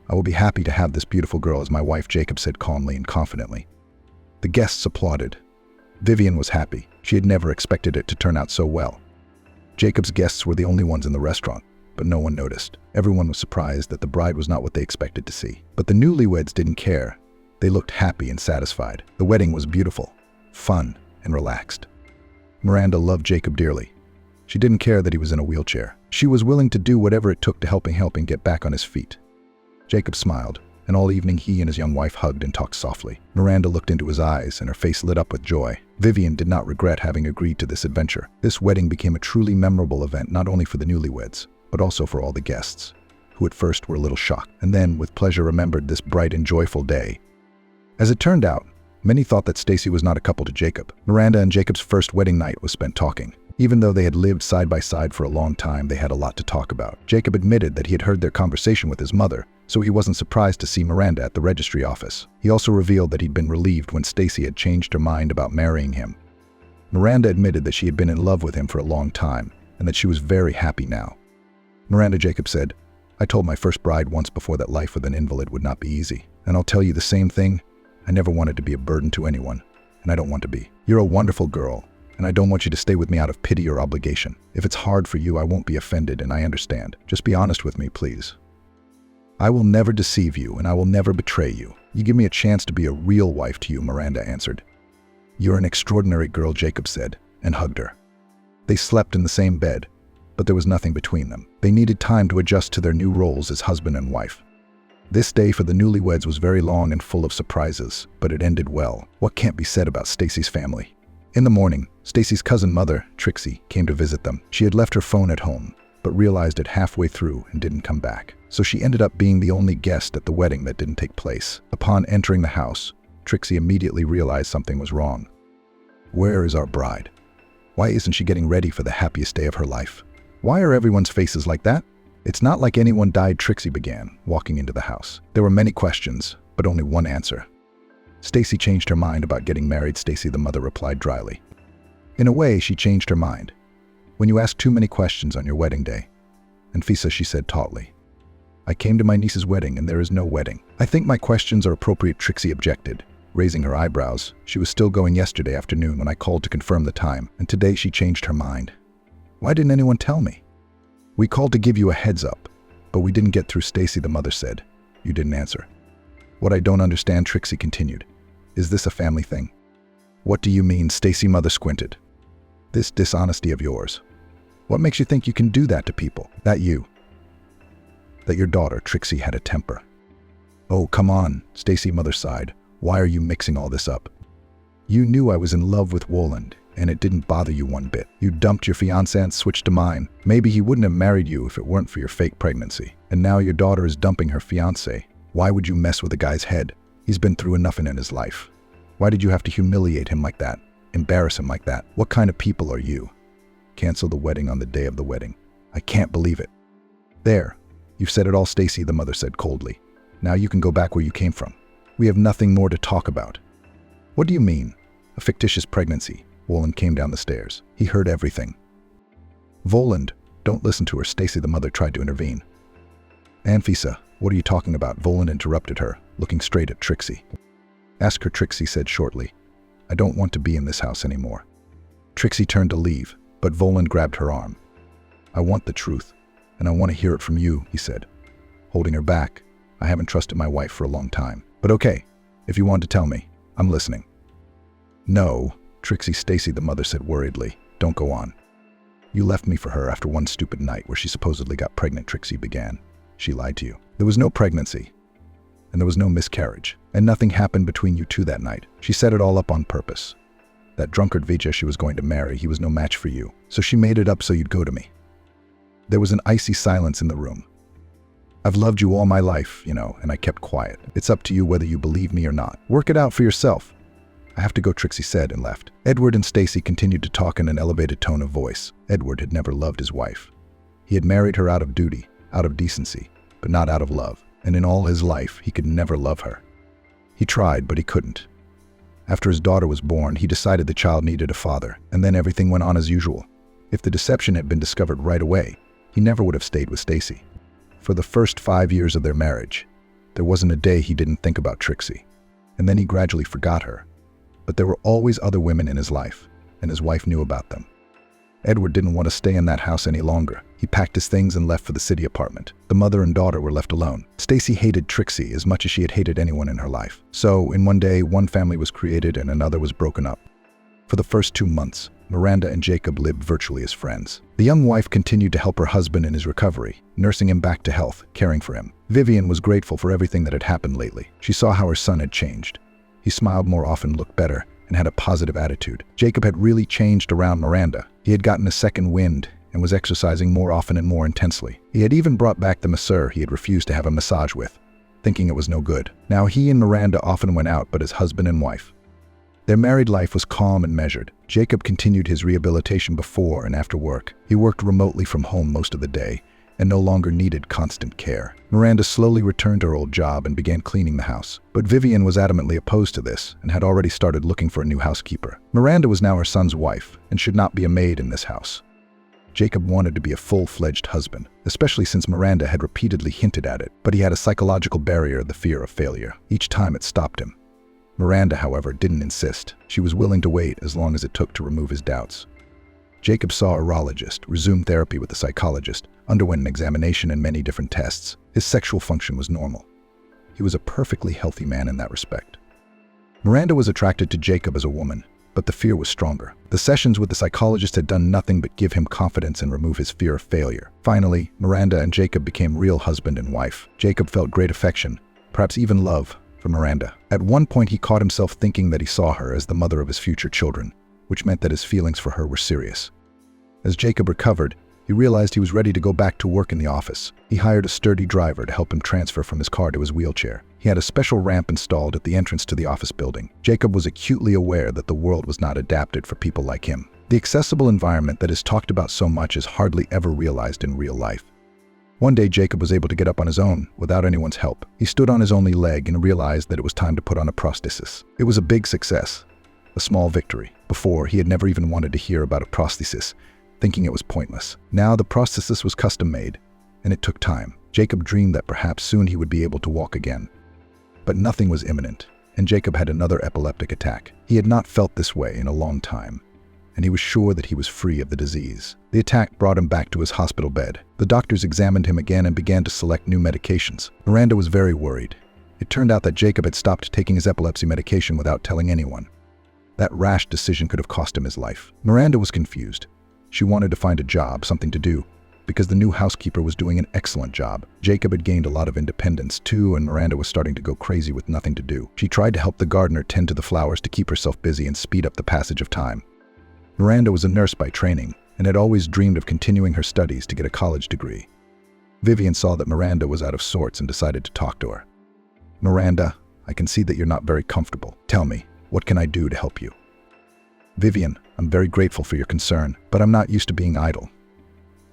I will be happy to have this beautiful girl as my wife," Jacob said calmly and confidently. The guests applauded. Vivian was happy. She had never expected it to turn out so well. Jacob's guests were the only ones in the restaurant, but no one noticed. Everyone was surprised that the bride was not what they expected to see. But the newlyweds didn't care. They looked happy and satisfied. The wedding was beautiful, fun, and relaxed. Miranda loved Jacob dearly. She didn't care that he was in a wheelchair. She was willing to do whatever it took to help him get back on his feet. Jacob smiled, and all evening he and his young wife hugged and talked softly. Miranda looked into his eyes, and her face lit up with joy. Vivian did not regret having agreed to this adventure. This wedding became a truly memorable event, not only for the newlyweds, but also for all the guests, who at first were a little shocked, and then with pleasure remembered this bright and joyful day. As it turned out, many thought that Stacy was not a couple to Jacob. Miranda and Jacob's first wedding night was spent talking. Even though they had lived side by side for a long time, they had a lot to talk about. Jacob admitted that he had heard their conversation with his mother, so he wasn't surprised to see Miranda at the registry office. He also revealed that he'd been relieved when Stacy had changed her mind about marrying him. Miranda admitted that she had been in love with him for a long time, and that she was very happy now. Miranda, Jacob said, "I told my first bride once before that life with an invalid would not be easy. And I'll tell you the same thing, I never wanted to be a burden to anyone, and I don't want to be. You're a wonderful girl, and I don't want you to stay with me out of pity or obligation. If it's hard for you, I won't be offended, and I understand. Just be honest with me, please. I will never deceive you, and I will never betray you. You give me a chance to be a real wife to you," Miranda answered. "You're an extraordinary girl," Jacob said, and hugged her. They slept in the same bed, but there was nothing between them. They needed time to adjust to their new roles as husband and wife. This day for the newlyweds was very long and full of surprises, but it ended well. What can't be said about Stacy's family? In the morning, Stacy's cousin mother, Trixie, came to visit them. She had left her phone at home, but realized it halfway through and didn't come back. So she ended up being the only guest at the wedding that didn't take place. Upon entering the house, Trixie immediately realized something was wrong. Where is our bride? Why isn't she getting ready for the happiest day of her life? Why are everyone's faces like that? It's not like anyone died, Trixie began, walking into the house. There were many questions, but only one answer. Stacy changed her mind about getting married, Stacy, the mother replied dryly. In a way, she changed her mind. When you ask too many questions on your wedding day. Anfisa, she said tautly. I came to my niece's wedding and there is no wedding. I think my questions are appropriate, Trixie objected, raising her eyebrows. She was still going yesterday afternoon when I called to confirm the time, and today she changed her mind. Why didn't anyone tell me? We called to give you a heads up, but we didn't get through, Stacy, the mother said. You didn't answer. What I don't understand, Trixie continued. Is this a family thing? What do you mean? Stacy, mother squinted. This dishonesty of yours. What makes you think you can do that to people? That your daughter, Trixie, had a temper. Oh, come on, Stacy, mother sighed. Why are you mixing all this up? You knew I was in love with Woland, and it didn't bother you one bit. You dumped your fiancé and switched to mine. Maybe he wouldn't have married you if it weren't for your fake pregnancy. And now your daughter is dumping her fiancé. Why would you mess with a guy's head? He's been through enough in his life. Why did you have to humiliate him like that? Embarrass him like that? What kind of people are you? Cancel the wedding on the day of the wedding. I can't believe it. There. You've said it all, Stacy, the mother said coldly. Now you can go back where you came from. We have nothing more to talk about. What do you mean? A fictitious pregnancy. Woland came down the stairs. He heard everything. Voland, don't listen to her, Stacy, the mother tried to intervene. Anfisa, what are you talking about? Voland interrupted her, looking straight at Trixie. Ask her, Trixie said shortly. I don't want to be in this house anymore. Trixie turned to leave, but Voland grabbed her arm. I want the truth, and I want to hear it from you, he said, holding her back. I haven't trusted my wife for a long time. But okay, if you want to tell me, I'm listening. No, Trixie, Stacy, the mother said worriedly. Don't go on. You left me for her after one stupid night where she supposedly got pregnant, Trixie began. She lied to you. There was no pregnancy, and there was no miscarriage, and nothing happened between you two that night. She set it all up on purpose. That drunkard Vijay she was going to marry, he was no match for you, so she made it up so you'd go to me. There was an icy silence in the room. I've loved you all my life, and I kept quiet. It's up to you whether you believe me or not. Work it out for yourself. I have to go, Trixie said and left. Edward and Stacy continued to talk in an elevated tone of voice. Edward had never loved his wife. He had married her out of duty, out of decency, but not out of love. And in all his life, he could never love her. He tried, but he couldn't. After his daughter was born, he decided the child needed a father, and then everything went on as usual. If the deception had been discovered right away, he never would have stayed with Stacy. For the first 5 years of their marriage, there wasn't a day he didn't think about Trixie. And then he gradually forgot her. But there were always other women in his life, and his wife knew about them. Edward didn't want to stay in that house any longer. He packed his things and left for the city apartment. The mother and daughter were left alone. Stacy hated Trixie as much as she had hated anyone in her life. So, in one day, one family was created and another was broken up. For the first 2 months, Miranda and Jacob lived virtually as friends. The young wife continued to help her husband in his recovery, nursing him back to health, caring for him. Vivian was grateful for everything that had happened lately. She saw how her son had changed. He smiled more often, looked better, and had a positive attitude. Jacob had really changed around Miranda. He had gotten a second wind and was exercising more often and more intensely. He had even brought back the masseur he had refused to have a massage with, thinking it was no good. Now he and Miranda often went out, but as husband and wife. Their married life was calm and measured. Jacob continued his rehabilitation before and after work. He worked remotely from home most of the day and no longer needed constant care. Miranda slowly returned to her old job and began cleaning the house. But Vivian was adamantly opposed to this and had already started looking for a new housekeeper. Miranda was now her son's wife and should not be a maid in this house. Jacob wanted to be a full-fledged husband, especially since Miranda had repeatedly hinted at it, but he had a psychological barrier, the fear of failure. Each time it stopped him. Miranda, however, didn't insist. She was willing to wait as long as it took to remove his doubts. Jacob saw a urologist, resumed therapy with a psychologist, underwent an examination and many different tests. His sexual function was normal. He was a perfectly healthy man in that respect. Miranda was attracted to Jacob as a woman, but the fear was stronger. The sessions with the psychologist had done nothing but give him confidence and remove his fear of failure. Finally, Miranda and Jacob became real husband and wife. Jacob felt great affection, perhaps even love, for Miranda. At one point, he caught himself thinking that he saw her as the mother of his future children, which meant that his feelings for her were serious. As Jacob recovered, he realized he was ready to go back to work in the office. He hired a sturdy driver to help him transfer from his car to his wheelchair. He had a special ramp installed at the entrance to the office building. Jacob was acutely aware that the world was not adapted for people like him. The accessible environment that is talked about so much is hardly ever realized in real life. One day, Jacob was able to get up on his own, without anyone's help. He stood on his only leg and realized that it was time to put on a prosthesis. It was a big success, a small victory. Before, he had never even wanted to hear about a prosthesis, thinking it was pointless. Now the prosthesis was custom-made, and it took time. Jacob dreamed that perhaps soon he would be able to walk again. But nothing was imminent, and Jacob had another epileptic attack. He had not felt this way in a long time, and he was sure that he was free of the disease. The attack brought him back to his hospital bed. The doctors examined him again and began to select new medications. Miranda was very worried. It turned out that Jacob had stopped taking his epilepsy medication without telling anyone. That rash decision could have cost him his life. Miranda was confused. She wanted to find a job, something to do, because the new housekeeper was doing an excellent job. Jacob had gained a lot of independence too, and Miranda was starting to go crazy with nothing to do. She tried to help the gardener tend to the flowers to keep herself busy and speed up the passage of time. Miranda was a nurse by training and had always dreamed of continuing her studies to get a college degree. Vivian saw that Miranda was out of sorts and decided to talk to her. "Miranda, I can see that you're not very comfortable. Tell me, what can I do to help you?" "Vivian, I'm very grateful for your concern, but I'm not used to being idle.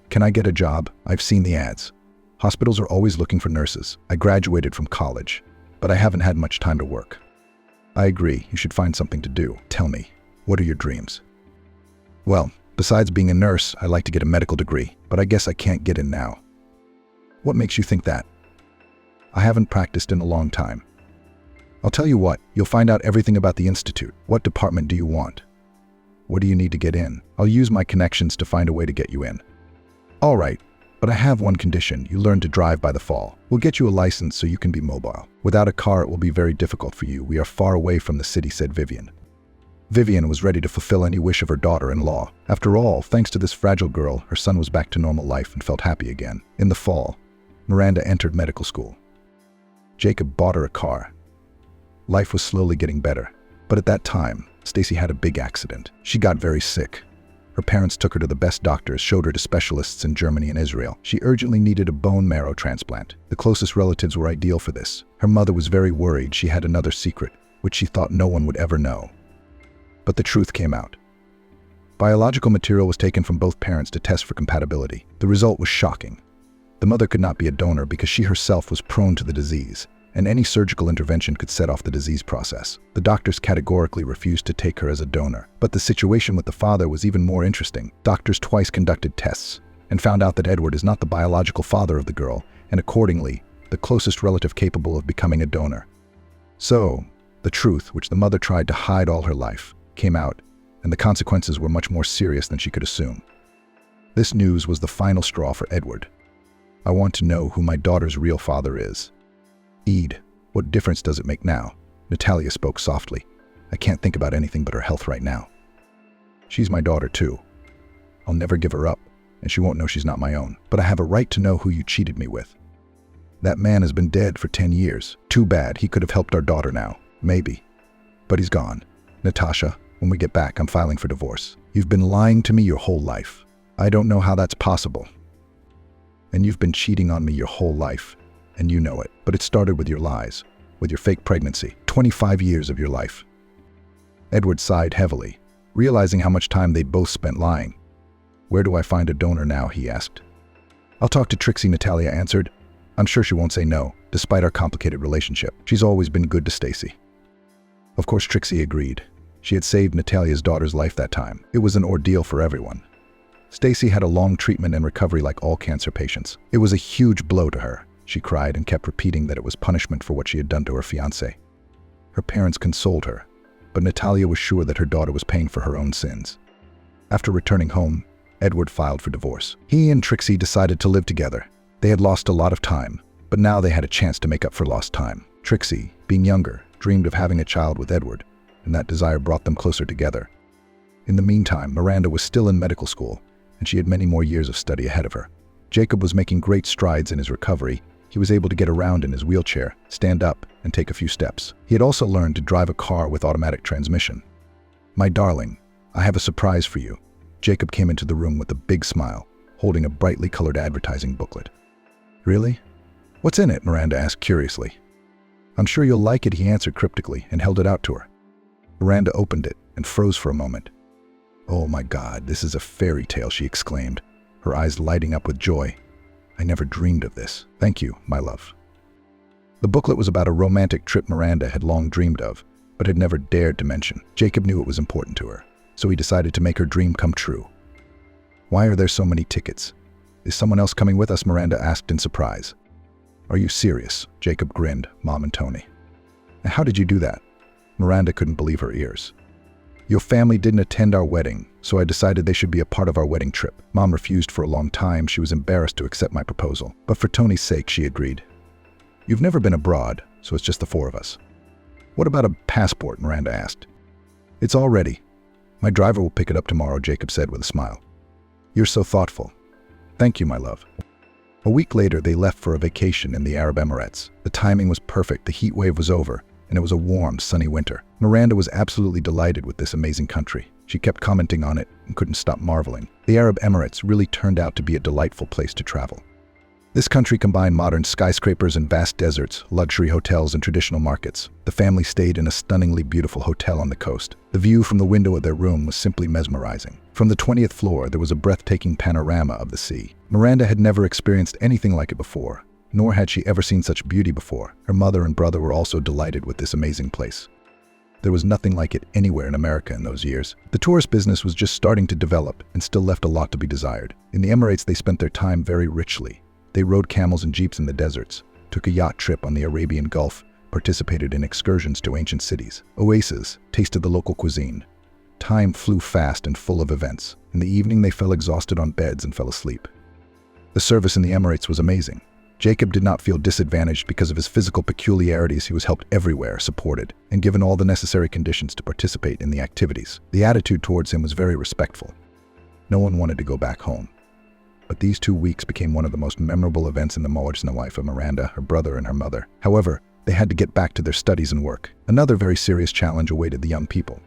Can I get a job? I've seen the ads. Hospitals are always looking for nurses. I graduated from college, but I haven't had much time to work." "I agree, you should find something to do. Tell me, what are your dreams?" "Well, besides being a nurse, I'd like to get a medical degree, but I guess I can't get in now." "What makes you think that?" "I haven't practiced in a long time." "I'll tell you what, you'll find out everything about the institute. What department do you want? What do you need to get in? I'll use my connections to find a way to get you in." "All right, but I have one condition. You learn to drive by the fall. We'll get you a license so you can be mobile. Without a car, it will be very difficult for you. We are far away from the city," said Vivian. Vivian was ready to fulfill any wish of her daughter-in-law. After all, thanks to this fragile girl, her son was back to normal life and felt happy again. In the fall, Miranda entered medical school. Jacob bought her a car. Life was slowly getting better, but at that time, Stacy had a big accident. She got very sick. Her parents took her to the best doctors, showed her to specialists in Germany and Israel. She urgently needed a bone marrow transplant. The closest relatives were ideal for this. Her mother was very worried she had another secret, which she thought no one would ever know. But the truth came out. Biological material was taken from both parents to test for compatibility. The result was shocking. The mother could not be a donor because she herself was prone to the disease, and any surgical intervention could set off the disease process. The doctors categorically refused to take her as a donor. But the situation with the father was even more interesting. Doctors twice conducted tests and found out that Edward is not the biological father of the girl, and accordingly, the closest relative capable of becoming a donor. So, the truth, which the mother tried to hide all her life, came out, and the consequences were much more serious than she could assume. This news was the final straw for Edward. I want to know who my daughter's real father is. Eid, what difference does it make now? Natalia spoke softly. I can't think about anything but her health right now. She's my daughter too. I'll never give her up, and she won't know she's not my own. But I have a right to know who you cheated me with. That man has been dead for 10 years. Too bad, he could have helped our daughter now. Maybe. But he's gone. Natasha, when we get back, I'm filing for divorce. You've been lying to me your whole life. I don't know how that's possible. And you've been cheating on me your whole life, and you know it. But it started with your lies, with your fake pregnancy, 25 years of your life. Edward sighed heavily, realizing how much time they'd both spent lying. Where do I find a donor now, he asked. I'll talk to Trixie, Natalia answered. I'm sure she won't say no, despite our complicated relationship. She's always been good to Stacy. Of course, Trixie agreed. She had saved Natalia's daughter's life that time. It was an ordeal for everyone. Stacy had a long treatment and recovery like all cancer patients. It was a huge blow to her. She cried and kept repeating that it was punishment for what she had done to her fiancé. Her parents consoled her, but Natalia was sure that her daughter was paying for her own sins. After returning home, Edward filed for divorce. He and Trixie decided to live together. They had lost a lot of time, but now they had a chance to make up for lost time. Trixie, being younger, dreamed of having a child with Edward, and that desire brought them closer together. In the meantime, Miranda was still in medical school, and she had many more years of study ahead of her. Jacob was making great strides in his recovery. He was able to get around in his wheelchair, stand up, and take a few steps. He had also learned to drive a car with automatic transmission. My darling, I have a surprise for you. Jacob came into the room with a big smile, holding a brightly colored advertising booklet. Really? What's in it? Miranda asked curiously. I'm sure you'll like it, he answered cryptically and held it out to her. Miranda opened it and froze for a moment. Oh my God, this is a fairy tale, she exclaimed, her eyes lighting up with joy. I never dreamed of this. Thank you, my love. The booklet was about a romantic trip Miranda had long dreamed of, but had never dared to mention. Jacob knew it was important to her, so he decided to make her dream come true. Why are there so many tickets? Is someone else coming with us? Miranda asked in surprise. Are you serious? Jacob grinned, Mom and Tony. How did you do that? Miranda couldn't believe her ears. Your family didn't attend our wedding, so I decided they should be a part of our wedding trip. Mom refused for a long time. She was embarrassed to accept my proposal. But for Tony's sake, she agreed. You've never been abroad, so it's just the four of us. What about a passport? Miranda asked. It's all ready. My driver will pick it up tomorrow, Jacob said with a smile. You're so thoughtful. Thank you, my love. A week later, they left for a vacation in the Arab Emirates. The timing was perfect. The heat wave was over, and it was a warm, sunny winter. Miranda was absolutely delighted with this amazing country. She kept commenting on it and couldn't stop marveling. The Arab Emirates really turned out to be a delightful place to travel. This country combined modern skyscrapers and vast deserts, luxury hotels and traditional markets. The family stayed in a stunningly beautiful hotel on the coast. The view from the window of their room was simply mesmerizing. From the 20th floor, there was a breathtaking panorama of the sea. Miranda had never experienced anything like it before, nor had she ever seen such beauty before. Her mother and brother were also delighted with this amazing place. There was nothing like it anywhere in America in those years. The tourist business was just starting to develop and still left a lot to be desired. In the Emirates, they spent their time very richly. They rode camels and jeeps in the deserts, took a yacht trip on the Arabian Gulf, participated in excursions to ancient cities, oases, tasted the local cuisine. Time flew fast and full of events. In the evening, they fell exhausted on beds and fell asleep. The service in the Emirates was amazing. Jacob did not feel disadvantaged because of his physical peculiarities. He was helped everywhere, supported, and given all the necessary conditions to participate in the activities. The attitude towards him was very respectful. No one wanted to go back home. But these 2 weeks became one of the most memorable events in the marriage and the life of Miranda, her brother, and her mother. However, they had to get back to their studies and work. Another very serious challenge awaited the young people.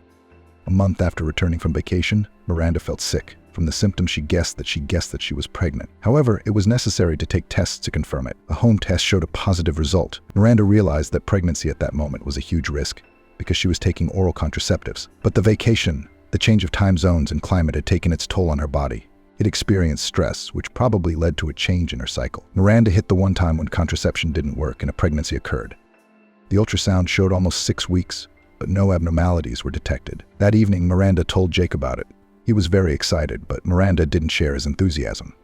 A month after returning from vacation, Miranda felt sick. From the symptoms, she guessed that she was pregnant. However, it was necessary to take tests to confirm it. A home test showed a positive result. Miranda realized that pregnancy at that moment was a huge risk because she was taking oral contraceptives. But the vacation, the change of time zones and climate had taken its toll on her body. It experienced stress, which probably led to a change in her cycle. Miranda hit the one time when contraception didn't work and a pregnancy occurred. The ultrasound showed almost 6 weeks, but no abnormalities were detected. That evening, Miranda told Jake about it. He was very excited, but Miranda didn't share his enthusiasm.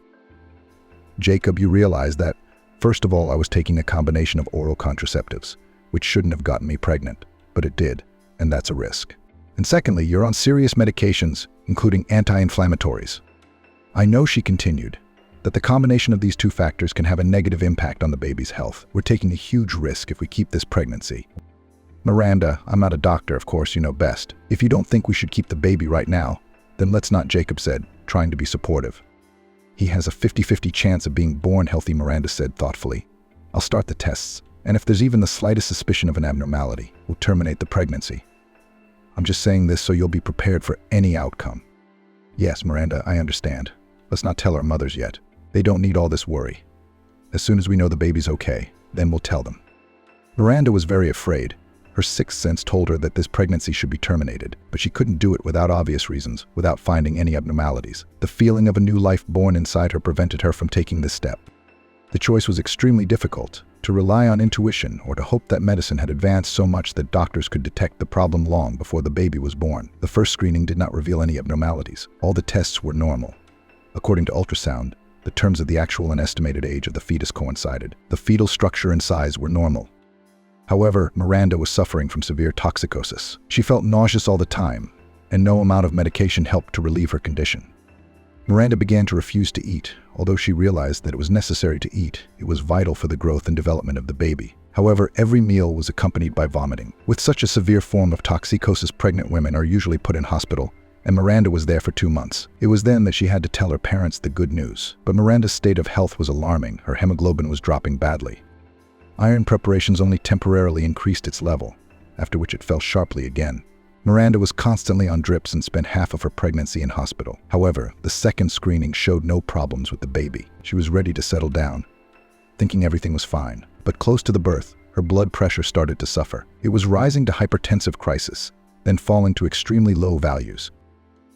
"Jacob, you realize that, first of all, I was taking a combination of oral contraceptives, which shouldn't have gotten me pregnant, but it did, and that's a risk. And secondly, you're on serious medications, including anti-inflammatories." "I know," she continued, "that the combination of these two factors can have a negative impact on the baby's health. We're taking a huge risk if we keep this pregnancy." "Miranda, I'm not a doctor, of course, you know best. If you don't think we should keep the baby right now, then let's not," Jacob said, trying to be supportive. "He has a 50-50 chance of being born healthy," Miranda said thoughtfully. "I'll start the tests, and if there's even the slightest suspicion of an abnormality, we'll terminate the pregnancy. I'm just saying this so you'll be prepared for any outcome." "Yes, Miranda, I understand. Let's not tell our mothers yet. They don't need all this worry. As soon as we know the baby's okay, then we'll tell them." Miranda was very afraid. Her sixth sense told her that this pregnancy should be terminated, but she couldn't do it without obvious reasons, without finding any abnormalities. The feeling of a new life born inside her prevented her from taking this step. The choice was extremely difficult, to rely on intuition or to hope that medicine had advanced so much that doctors could detect the problem long before the baby was born. The first screening did not reveal any abnormalities. All the tests were normal. According to ultrasound, the terms of the actual and estimated age of the fetus coincided. The fetal structure and size were normal. However, Miranda was suffering from severe toxicosis. She felt nauseous all the time, and no amount of medication helped to relieve her condition. Miranda began to refuse to eat. Although she realized that it was necessary to eat, it was vital for the growth and development of the baby. However, every meal was accompanied by vomiting. With such a severe form of toxicosis, pregnant women are usually put in hospital, and Miranda was there for 2 months. It was then that she had to tell her parents the good news. But Miranda's state of health was alarming. Her hemoglobin was dropping badly. Iron preparations only temporarily increased its level, after which it fell sharply again. Miranda was constantly on drips and spent half of her pregnancy in hospital. However, the second screening showed no problems with the baby. She was ready to settle down, thinking everything was fine. But close to the birth, her blood pressure started to suffer. It was rising to hypertensive crisis, then falling to extremely low values.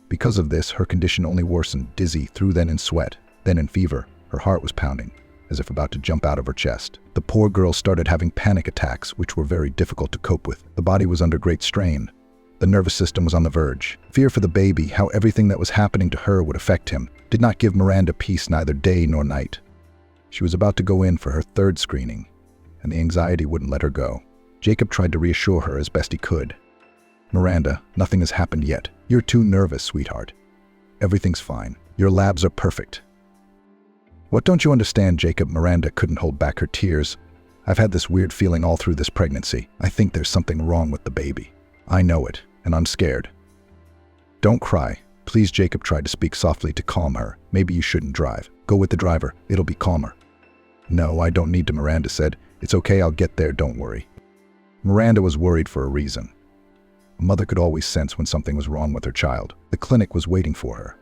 Because of this, her condition only worsened, dizzy, through then in sweat, then in fever. Her heart was pounding, as if about to jump out of her chest. The poor girl started having panic attacks, which were very difficult to cope with. The body was under great strain. The nervous system was on the verge. Fear for the baby, how everything that was happening to her would affect him, did not give Miranda peace neither day nor night. She was about to go in for her third screening, and the anxiety wouldn't let her go. Jacob tried to reassure her as best he could. "Miranda, nothing has happened yet. You're too nervous, sweetheart. Everything's fine. Your labs are perfect." "What don't you understand, Jacob?" Miranda couldn't hold back her tears. "I've had this weird feeling all through this pregnancy. I think there's something wrong with the baby. I know it, and I'm scared." "Don't cry. Please," Jacob tried to speak softly to calm her. "Maybe you shouldn't drive. Go with the driver. It'll be calmer." "No, I don't need to," Miranda said. "It's okay, I'll get there, don't worry." Miranda was worried for a reason. A mother could always sense when something was wrong with her child. The clinic was waiting for her.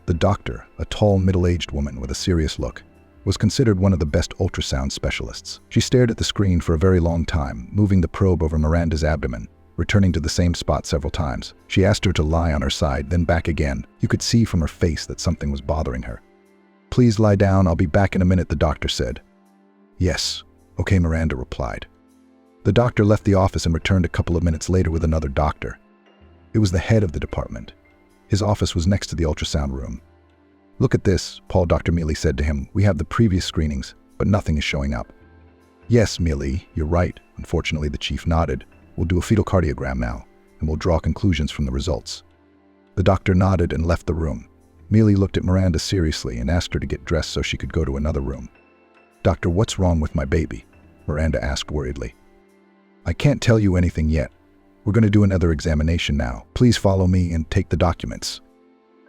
The doctor, a tall, middle-aged woman with a serious look, was considered one of the best ultrasound specialists. She stared at the screen for a very long time, moving the probe over Miranda's abdomen, returning to the same spot several times. She asked her to lie on her side, then back again. You could see from her face that something was bothering her. "Please lie down, I'll be back in a minute," the doctor said. "Yes, okay," Miranda replied. The doctor left the office and returned a couple of minutes later with another doctor. It was the head of the department. His office was next to the ultrasound room. "Look at this," Dr. Mealy said to him. "We have the previous screenings, but nothing is showing up." "Yes, Mealy, you're right." Unfortunately, the chief nodded. "We'll do a fetal cardiogram now, and we'll draw conclusions from the results." The doctor nodded and left the room. Mealy looked at Miranda seriously and asked her to get dressed so she could go to another room. "Doctor, what's wrong with my baby?" Miranda asked worriedly. "I can't tell you anything yet. We're going to do another examination now. Please follow me and take the documents."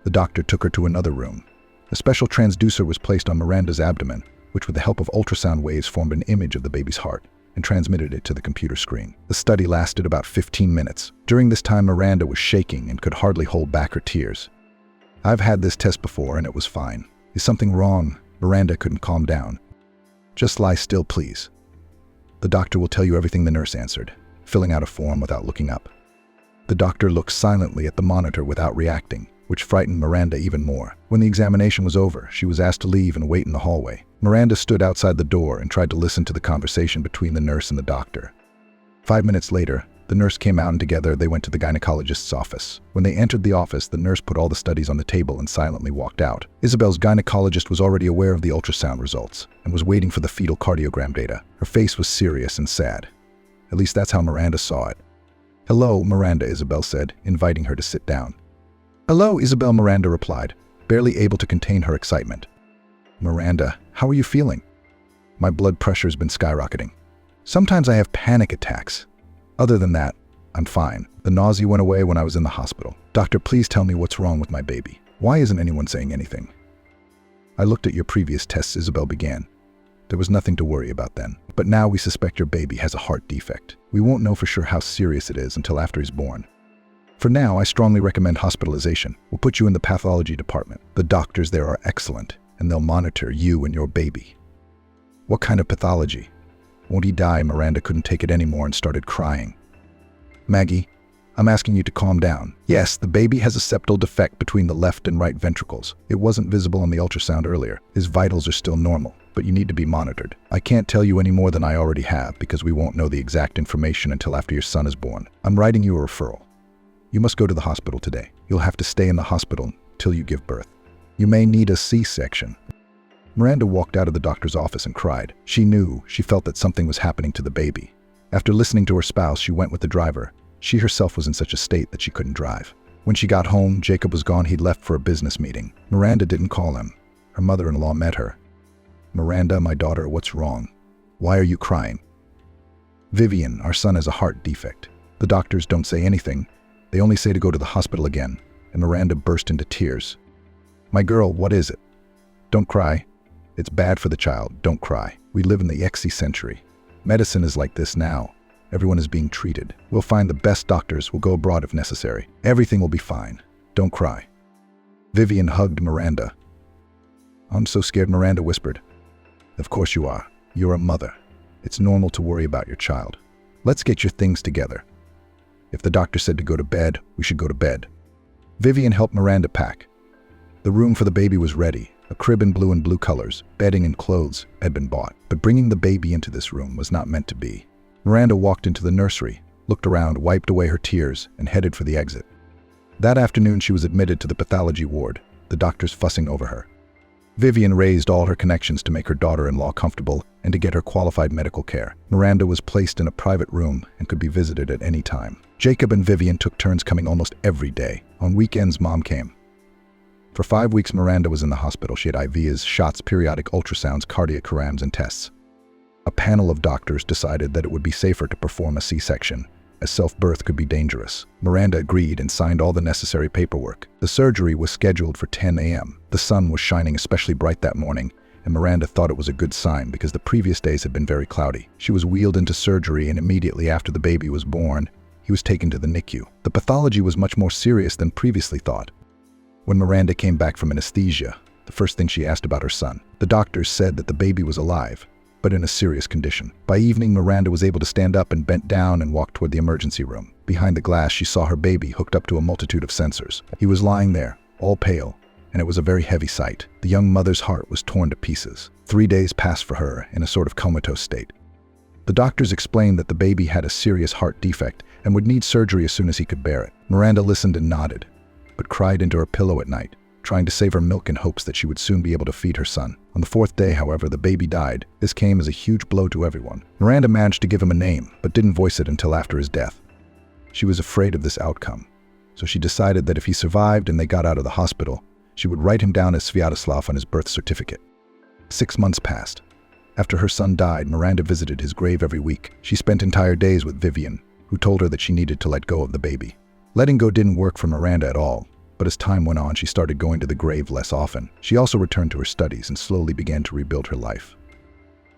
The doctor took her to another room. A special transducer was placed on Miranda's abdomen, which with the help of ultrasound waves formed an image of the baby's heart and transmitted it to the computer screen. The study lasted about 15 minutes. During this time, Miranda was shaking and could hardly hold back her tears. "I've had this test before and it was fine. Is something wrong?" Miranda couldn't calm down. "Just lie still, please. The doctor will tell you everything," the nurse answered, filling out a form without looking up. The doctor looked silently at the monitor without reacting, which frightened Miranda even more. When the examination was over, she was asked to leave and wait in the hallway. Miranda stood outside the door and tried to listen to the conversation between the nurse and the doctor. 5 minutes later, the nurse came out and together they went to the gynecologist's office. When they entered the office, the nurse put all the studies on the table and silently walked out. Isabel's gynecologist was already aware of the ultrasound results and was waiting for the fetal cardiogram data. Her face was serious and sad. At least that's how Miranda saw it. "Hello, Miranda," Isabel said, inviting her to sit down. "Hello, Isabel," Miranda replied, barely able to contain her excitement. "Miranda, how are you feeling?" "My blood pressure's been skyrocketing. Sometimes I have panic attacks. Other than that, I'm fine. The nausea went away when I was in the hospital. Doctor, please tell me what's wrong with my baby. Why isn't anyone saying anything?" "I looked at your previous tests," Isabel began. "There was nothing to worry about then. But now we suspect your baby has a heart defect. We won't know for sure how serious it is until after he's born. For now, I strongly recommend hospitalization. We'll put you in the pathology department. The doctors there are excellent, and they'll monitor you and your baby." "What kind of pathology? Won't he die?" Miranda couldn't take it anymore and started crying. "Maggie, I'm asking you to calm down. Yes, the baby has a septal defect between the left and right ventricles. It wasn't visible on the ultrasound earlier. His vitals are still normal, but you need to be monitored. I can't tell you any more than I already have because we won't know the exact information until after your son is born. I'm writing you a referral. You must go to the hospital today. You'll have to stay in the hospital till you give birth. You may need a C-section." Miranda walked out of the doctor's office and cried. She felt that something was happening to the baby. After listening to her spouse, she went with the driver. She herself was in such a state that she couldn't drive. When she got home, Jacob was gone. He'd left for a business meeting. Miranda didn't call him. Her mother-in-law met her. "Miranda, my daughter, what's wrong? Why are you crying?" "Vivian, our son has a heart defect. The doctors don't say anything. They only say to go to the hospital again," and Miranda burst into tears. "My girl, what is it? Don't cry. It's bad for the child. Don't cry. We live in the XC century. Medicine is like this now. Everyone is being treated. We'll find the best doctors. We'll go abroad if necessary. Everything will be fine. Don't cry." Vivian hugged Miranda. "I'm so scared," Miranda whispered. "Of course you are. You're a mother. It's normal to worry about your child. Let's get your things together. If the doctor said to go to bed, we should go to bed." Vivian helped Miranda pack. The room for the baby was ready. A crib in blue colors, bedding and clothes had been bought. But bringing the baby into this room was not meant to be. Miranda walked into the nursery, looked around, wiped away her tears, and headed for the exit. That afternoon, she was admitted to the pathology ward, the doctors fussing over her. Vivian raised all her connections to make her daughter-in-law comfortable and to get her qualified medical care. Miranda was placed in a private room and could be visited at any time. Jacob and Vivian took turns coming almost every day. On weekends, Mom came. For 5 weeks, Miranda was in the hospital. She had IVs, shots, periodic ultrasounds, cardiograms, and tests. A panel of doctors decided that it would be safer to perform a C-section, as self-birth could be dangerous. Miranda agreed and signed all the necessary paperwork. The surgery was scheduled for 10 a.m. The sun was shining especially bright that morning, and Miranda thought it was a good sign because the previous days had been very cloudy. She was wheeled into surgery, and immediately after the baby was born, he was taken to the NICU. The pathology was much more serious than previously thought. When Miranda came back from anesthesia, the first thing she asked about her son. The doctors said that the baby was alive, but in a serious condition. By evening, Miranda was able to stand up and bent down and walked toward the emergency room. Behind the glass, she saw her baby hooked up to a multitude of sensors. He was lying there, all pale, and it was a very heavy sight. The young mother's heart was torn to pieces. 3 days passed for her in a sort of comatose state. The doctors explained that the baby had a serious heart defect and would need surgery as soon as he could bear it. Miranda listened and nodded, but cried into her pillow at night, trying to save her milk in hopes that she would soon be able to feed her son. On the 4th day, however, the baby died. This came as a huge blow to everyone. Miranda managed to give him a name, but didn't voice it until after his death. She was afraid of this outcome, so she decided that if he survived and they got out of the hospital, she would write him down as Sviatoslav on his birth certificate. 6 months passed. After her son died, Miranda visited his grave every week. She spent entire days with Vivian, who told her that she needed to let go of the baby. Letting go didn't work for Miranda at all, but as time went on, she started going to the grave less often. She also returned to her studies and slowly began to rebuild her life.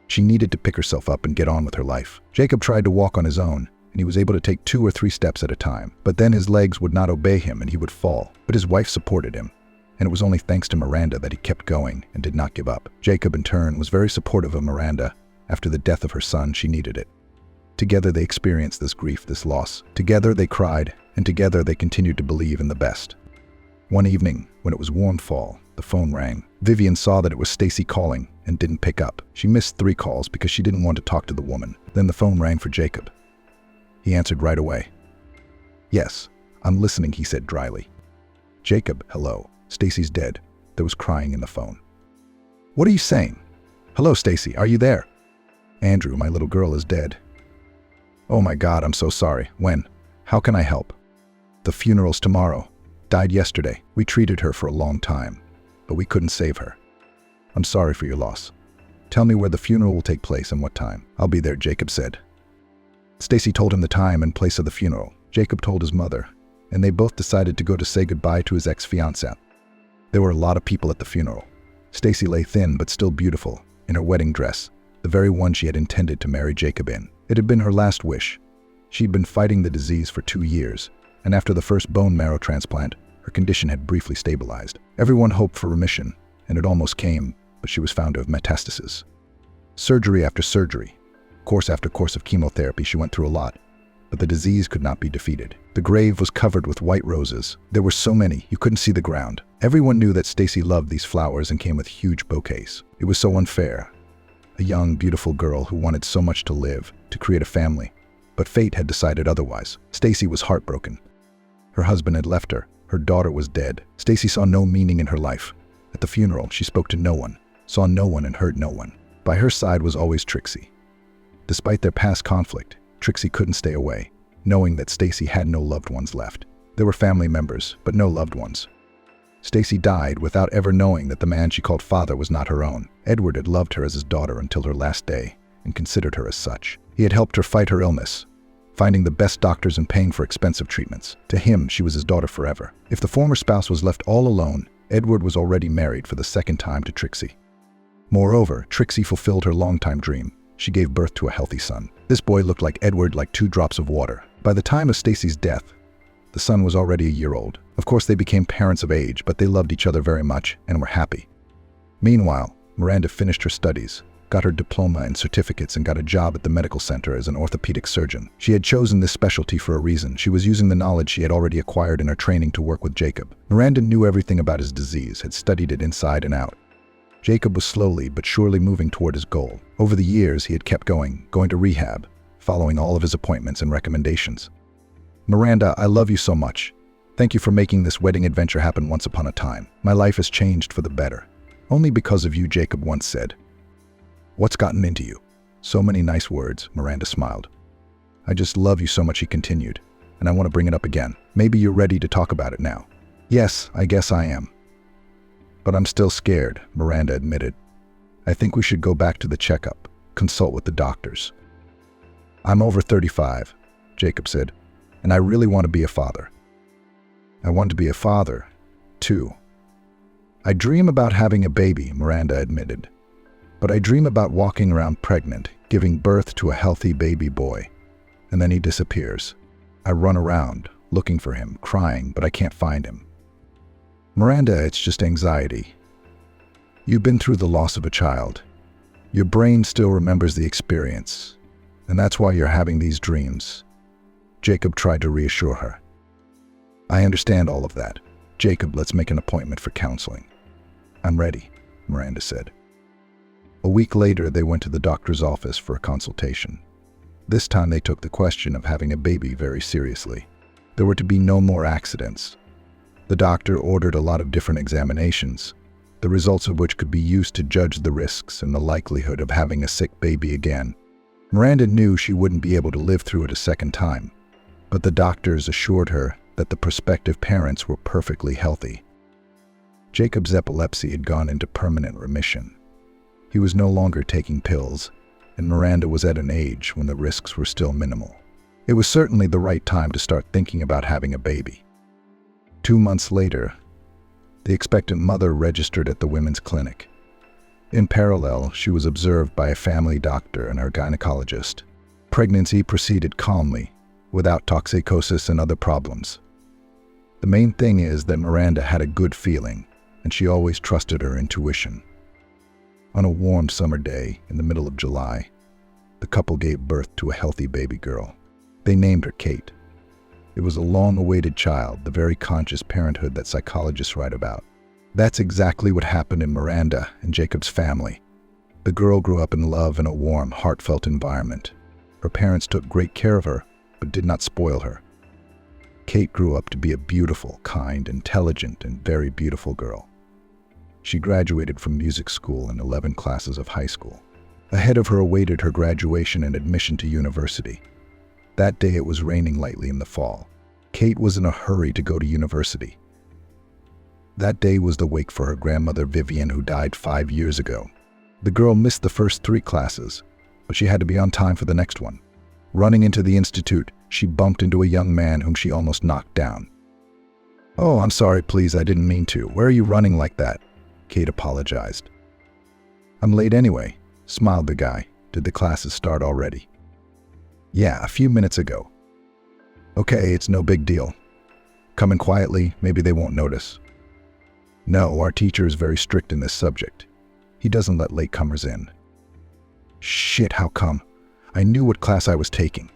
She needed to pick herself up and get on with her life. Jacob tried to walk on his own, and he was able to take 2 or 3 steps at a time. But then his legs would not obey him and he would fall. But his wife supported him, and it was only thanks to Miranda that he kept going and did not give up. Jacob, in turn, was very supportive of Miranda. After the death of her son, she needed it. Together they experienced this grief, this loss. Together they cried, and together they continued to believe in the best. One evening, when it was warm fall, the phone rang. Vivian saw that it was Stacy calling and didn't pick up. She missed 3 calls because she didn't want to talk to the woman. Then the phone rang for Jacob. He answered right away. "Yes, I'm listening," he said dryly. "Jacob, hello. Stacy's dead." There was crying in the phone. "What are you saying?" "Hello, Stacy, are you there?" "Andrew, my little girl is dead." "Oh my God, I'm so sorry. When? How can I help?" "The funeral's tomorrow. Died yesterday. We treated her for a long time, but we couldn't save her. I'm sorry for your loss. Tell me where the funeral will take place and what time." "I'll be there," Jacob said. Stacy told him the time and place of the funeral. Jacob told his mother, and they both decided to go to say goodbye to his ex-fiancée. There were a lot of people at the funeral. Stacy lay thin but still beautiful, in her wedding dress, the very one she had intended to marry Jacob in. It had been her last wish. She'd been fighting the disease for 2 years, and after the first bone marrow transplant, her condition had briefly stabilized. Everyone hoped for remission, and it almost came, but she was found to have metastases. Surgery after surgery, course after course of chemotherapy, she went through a lot, but the disease could not be defeated. The grave was covered with white roses. There were so many, you couldn't see the ground. Everyone knew that Stacy loved these flowers and came with huge bouquets. It was so unfair. A young, beautiful girl who wanted so much to live, to create a family. But fate had decided otherwise. Stacy was heartbroken. Her husband had left her. Her daughter was dead. Stacy saw no meaning in her life. At the funeral, she spoke to no one, saw no one and heard no one. By her side was always Trixie. Despite their past conflict, Trixie couldn't stay away, knowing that Stacy had no loved ones left. There were family members, but no loved ones. Stacy died without ever knowing that the man she called father was not her own. Edward had loved her as his daughter until her last day, and considered her as such. He had helped her fight her illness, finding the best doctors and paying for expensive treatments. To him, she was his daughter forever. If the former spouse was left all alone, Edward was already married for the second time to Trixie. Moreover, Trixie fulfilled her longtime dream. She gave birth to a healthy son. This boy looked like Edward, like 2 drops of water. By the time of Stacy's death, the son was already a year old. Of course, they became parents of age, but they loved each other very much and were happy. Meanwhile, Miranda finished her studies, got her diploma and certificates, and got a job at the medical center as an orthopedic surgeon. She had chosen this specialty for a reason. She was using the knowledge she had already acquired in her training to work with Jacob. Miranda knew everything about his disease, had studied it inside and out. Jacob was slowly but surely moving toward his goal. Over the years, he had kept going to rehab, following all of his appointments and recommendations. "Miranda, I love you so much. Thank you for making this wedding adventure happen once upon a time. My life has changed for the better. Only because of you," Jacob once said. "What's gotten into you?" "So many nice words," Miranda smiled. "I just love you so much," he continued, "and I want to bring it up again. Maybe you're ready to talk about it now." "Yes, I guess I am. But I'm still scared," Miranda admitted. "I think we should go back to the checkup, consult with the doctors." "I'm over 35, Jacob said, "and I really want to be a father." "I want to be a father, too. I dream about having a baby," Miranda admitted. "But I dream about walking around pregnant, giving birth to a healthy baby boy, and then he disappears. I run around, looking for him, crying, but I can't find him." "Miranda, it's just anxiety. You've been through the loss of a child. Your brain still remembers the experience, and that's why you're having these dreams." Jacob tried to reassure her. "I understand all of that. Jacob, let's make an appointment for counseling." "I'm ready," Miranda said. A week later, they went to the doctor's office for a consultation. This time they took the question of having a baby very seriously. There were to be no more accidents. The doctor ordered a lot of different examinations, the results of which could be used to judge the risks and the likelihood of having a sick baby again. Miranda knew she wouldn't be able to live through it a second time, but the doctors assured her that the prospective parents were perfectly healthy. Jacob's epilepsy had gone into permanent remission. He was no longer taking pills, and Miranda was at an age when the risks were still minimal. It was certainly the right time to start thinking about having a baby. 2 months later, the expectant mother registered at the women's clinic. In parallel, she was observed by a family doctor and her gynecologist. Pregnancy proceeded calmly, without toxicosis and other problems. The main thing is that Miranda had a good feeling, and she always trusted her intuition. On a warm summer day in the middle of July, the couple gave birth to a healthy baby girl. They named her Kate. It was a long-awaited child, the very conscious parenthood that psychologists write about. That's exactly what happened in Miranda and Jacob's family. The girl grew up in love in a warm, heartfelt environment. Her parents took great care of her, but did not spoil her. Kate grew up to be a beautiful, kind, intelligent, and very beautiful girl. She graduated from music school in 11 classes of high school. Ahead of her awaited her graduation and admission to university. That day it was raining lightly in the fall. Kate was in a hurry to go to university. That day was the wake for her grandmother Vivian, who died 5 years ago. The girl missed the first 3 classes, but she had to be on time for the next one. Running into the institute, she bumped into a young man whom she almost knocked down. "Oh, I'm sorry, please, I didn't mean to. Where are you running like that?" Kate apologized. "I'm late anyway," smiled the guy. "Did the classes start already?" "Yeah, a few minutes ago." "Okay, it's no big deal. Come in quietly, maybe they won't notice." "No, our teacher is very strict in this subject. He doesn't let latecomers in." "Shit, how come? I knew what class I was taking."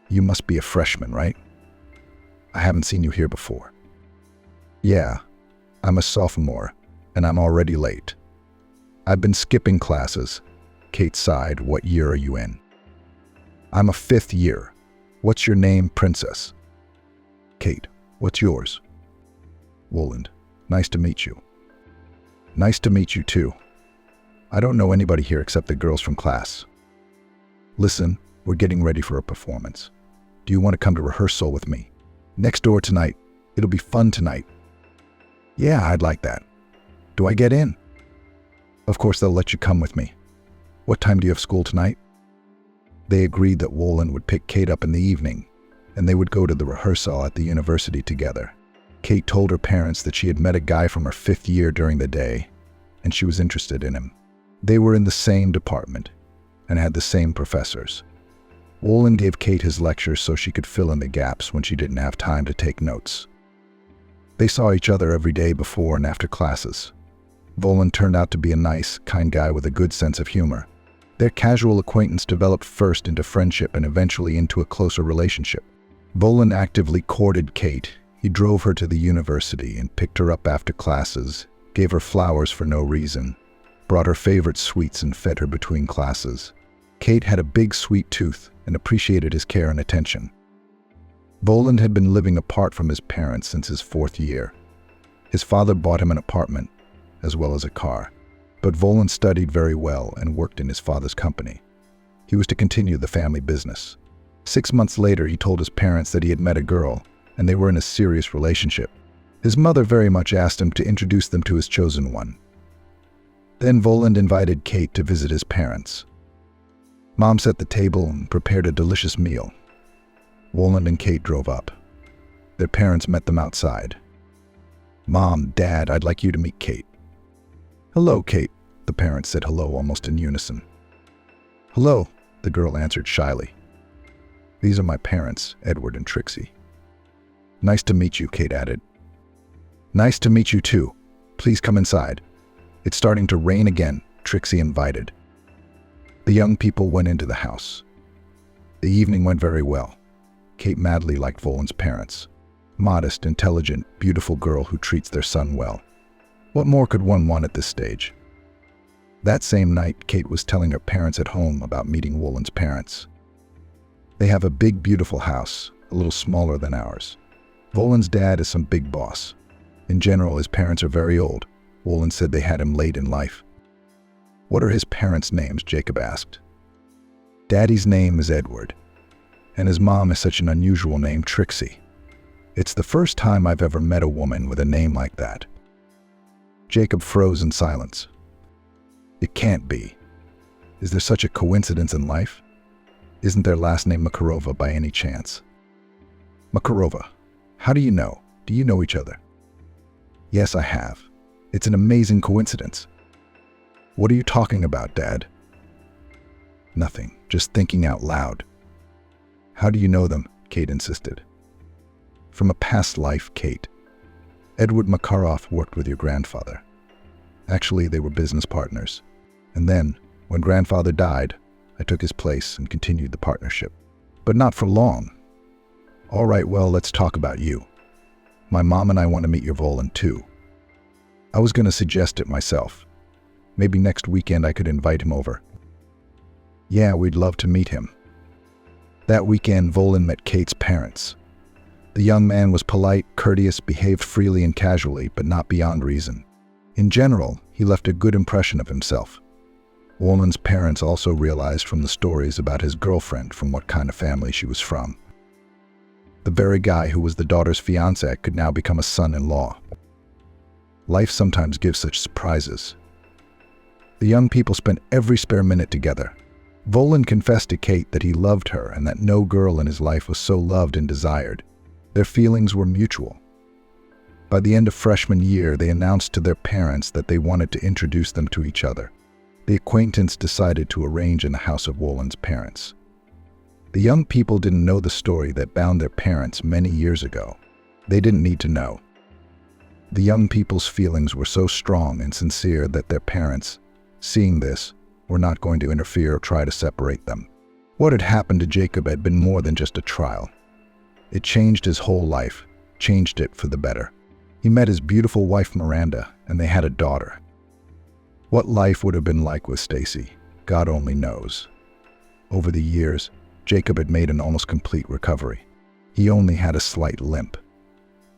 "You must be a freshman, right? I haven't seen you here before." "Yeah, I'm a sophomore, and I'm already late. I've been skipping classes." Kate sighed. "What year are you in?" "I'm a 5th year. What's your name, princess?" "Kate. What's yours?" "Woland. Nice to meet you." "Nice to meet you too. I don't know anybody here except the girls from class." "Listen, we're getting ready for a performance. Do you want to come to rehearsal with me? Next door tonight. It'll be fun tonight." "Yeah, I'd like that. Do I get in?" "Of course they'll let you come with me. What time do you have school tonight?" They agreed that Woland would pick Kate up in the evening, and they would go to the rehearsal at the university together. Kate told her parents that she had met a guy from her 5th year during the day, and she was interested in him. They were in the same department and had the same professors. Woland gave Kate his lectures so she could fill in the gaps when she didn't have time to take notes. They saw each other every day before and after classes. Woland turned out to be a nice, kind guy with a good sense of humor. Their casual acquaintance developed first into friendship and eventually into a closer relationship. Woland actively courted Kate. He drove her to the university and picked her up after classes, gave her flowers for no reason, brought her favorite sweets and fed her between classes. Kate had a big sweet tooth and appreciated his care and attention. Woland had been living apart from his parents since his 4th year. His father bought him an apartment, as well as a car. But Woland studied very well and worked in his father's company. He was to continue the family business. 6 months later, he told his parents that he had met a girl, and they were in a serious relationship. His mother very much asked him to introduce them to his chosen one. Then Woland invited Kate to visit his parents. Mom set the table and prepared a delicious meal. Woland and Kate drove up. Their parents met them outside. "Mom, Dad, I'd like you to meet Kate." "Hello, Kate." The parents said hello almost in unison. "Hello," the girl answered shyly. "These are my parents, Edward and Trixie." "Nice to meet you," Kate added. "Nice to meet you too. Please come inside. It's starting to rain again," Trixie invited. The young people went into the house. The evening went very well. Kate madly liked Woland's parents. Modest, intelligent, beautiful girl who treats their son well. What more could one want at this stage? That same night, Kate was telling her parents at home about meeting Woland's parents. They have a big, beautiful house, a little smaller than ours. Woland's dad is some big boss. In general, his parents are very old. Woland said they had him late in life. "What are his parents' names?" Jacob asked. "Daddy's name is Edward, and his mom is such an unusual name, Trixie. It's the first time I've ever met a woman with a name like that." Jacob froze in silence. "It can't be. Is there such a coincidence in life? Isn't their last name Makarova by any chance?" "Makarova? How do you know? Do you know each other?" "Yes, I have. It's an amazing coincidence." "What are you talking about, Dad?" "Nothing, just thinking out loud." "How do you know them?" Kate insisted. "From a past life, Kate. Edward Makarov worked with your grandfather. Actually, they were business partners. And then, when grandfather died, I took his place and continued the partnership. But not for long." "All right, well, let's talk about you. My mom and I want to meet your Woland too. I was going to suggest it myself. Maybe next weekend I could invite him over." "Yeah, we'd love to meet him." That weekend, Volin met Kate's parents. The young man was polite, courteous, behaved freely and casually, but not beyond reason. In general, he left a good impression of himself. Wolin's parents also realized from the stories about his girlfriend from what kind of family she was from. The very guy who was the daughter's fiancé could now become a son-in-law. Life sometimes gives such surprises. The young people spent every spare minute together. Volin confessed to Kate that he loved her and that no girl in his life was so loved and desired. Their feelings were mutual. By the end of freshman year, they announced to their parents that they wanted to introduce them to each other. The acquaintance decided to arrange in the house of Wolin's parents. The young people didn't know the story that bound their parents many years ago. They didn't need to know. The young people's feelings were so strong and sincere that their parents, seeing this, were not going to interfere or try to separate them. What had happened to Jacob had been more than just a trial. It changed his whole life, changed it for the better. He met his beautiful wife Miranda, and they had a daughter. What life would have been like with Stacy, God only knows. Over the years, Jacob had made an almost complete recovery. He only had a slight limp.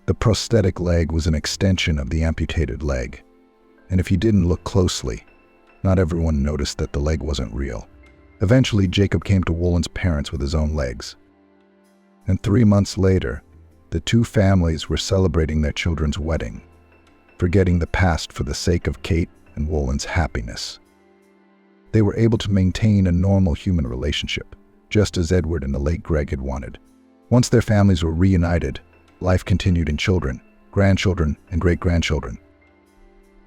The prosthetic leg was an extension of the amputated leg, and if you didn't look closely, not everyone noticed that the leg wasn't real. Eventually, Jacob came to Wolin's parents with his own legs. And 3 months later, the two families were celebrating their children's wedding, forgetting the past for the sake of Kate and Wolin's happiness. They were able to maintain a normal human relationship, just as Edward and the late Greg had wanted. Once their families were reunited, life continued in children, grandchildren, and great-grandchildren.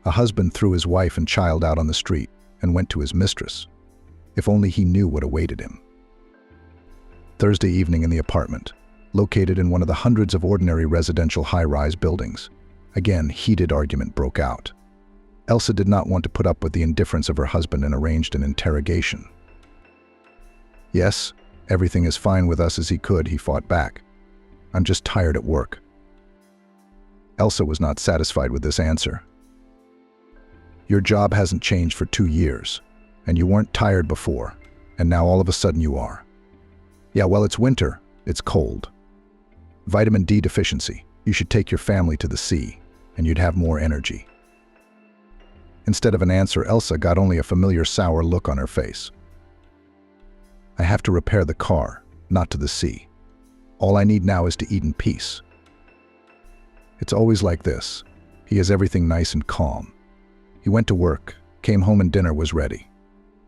A husband threw his wife and child out on the street and went to his mistress. If only he knew what awaited him. Thursday evening in the apartment, located in one of the hundreds of ordinary residential high-rise buildings, again heated argument broke out. Elsa did not want to put up with the indifference of her husband and arranged an interrogation. "Yes, everything is fine with us," as he could, he fought back. "I'm just tired at work." Elsa was not satisfied with this answer. "Your job hasn't changed for 2 years, and you weren't tired before, and now all of a sudden you are." "Yeah, well, it's winter, it's cold. Vitamin D deficiency. You should take your family to the sea, and you'd have more energy." Instead of an answer, Elsa got only a familiar sour look on her face. "I have to repair the car, not to the sea. All I need now is to eat in peace." It's always like this. He has everything nice and calm. He went to work, came home and dinner was ready.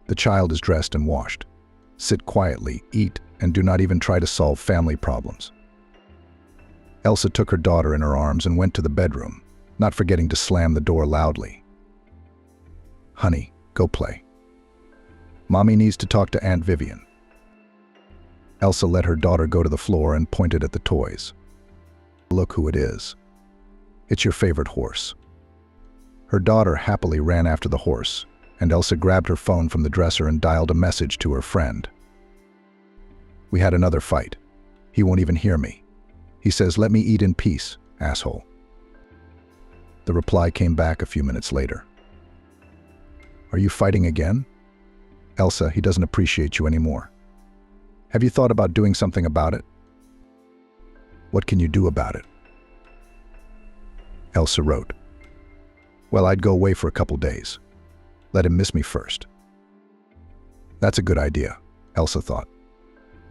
The child is dressed and washed. Sit quietly, eat, and do not even try to solve family problems. Elsa took her daughter in her arms and went to the bedroom, not forgetting to slam the door loudly. "Honey, go play. Mommy needs to talk to Aunt Vivian." Elsa let her daughter go to the floor and pointed at the toys. "Look who it is. It's your favorite horse." Her daughter happily ran after the horse, and Elsa grabbed her phone from the dresser and dialed a message to her friend. "We had another fight. He won't even hear me. He says, 'Let me eat in peace, asshole.'" The reply came back a few minutes later. "Are you fighting again? Elsa, he doesn't appreciate you anymore. Have you thought about doing something about it? What can you do about it?" Elsa wrote, "Well, I'd go away for a couple days. Let him miss me first." That's a good idea, Elsa thought.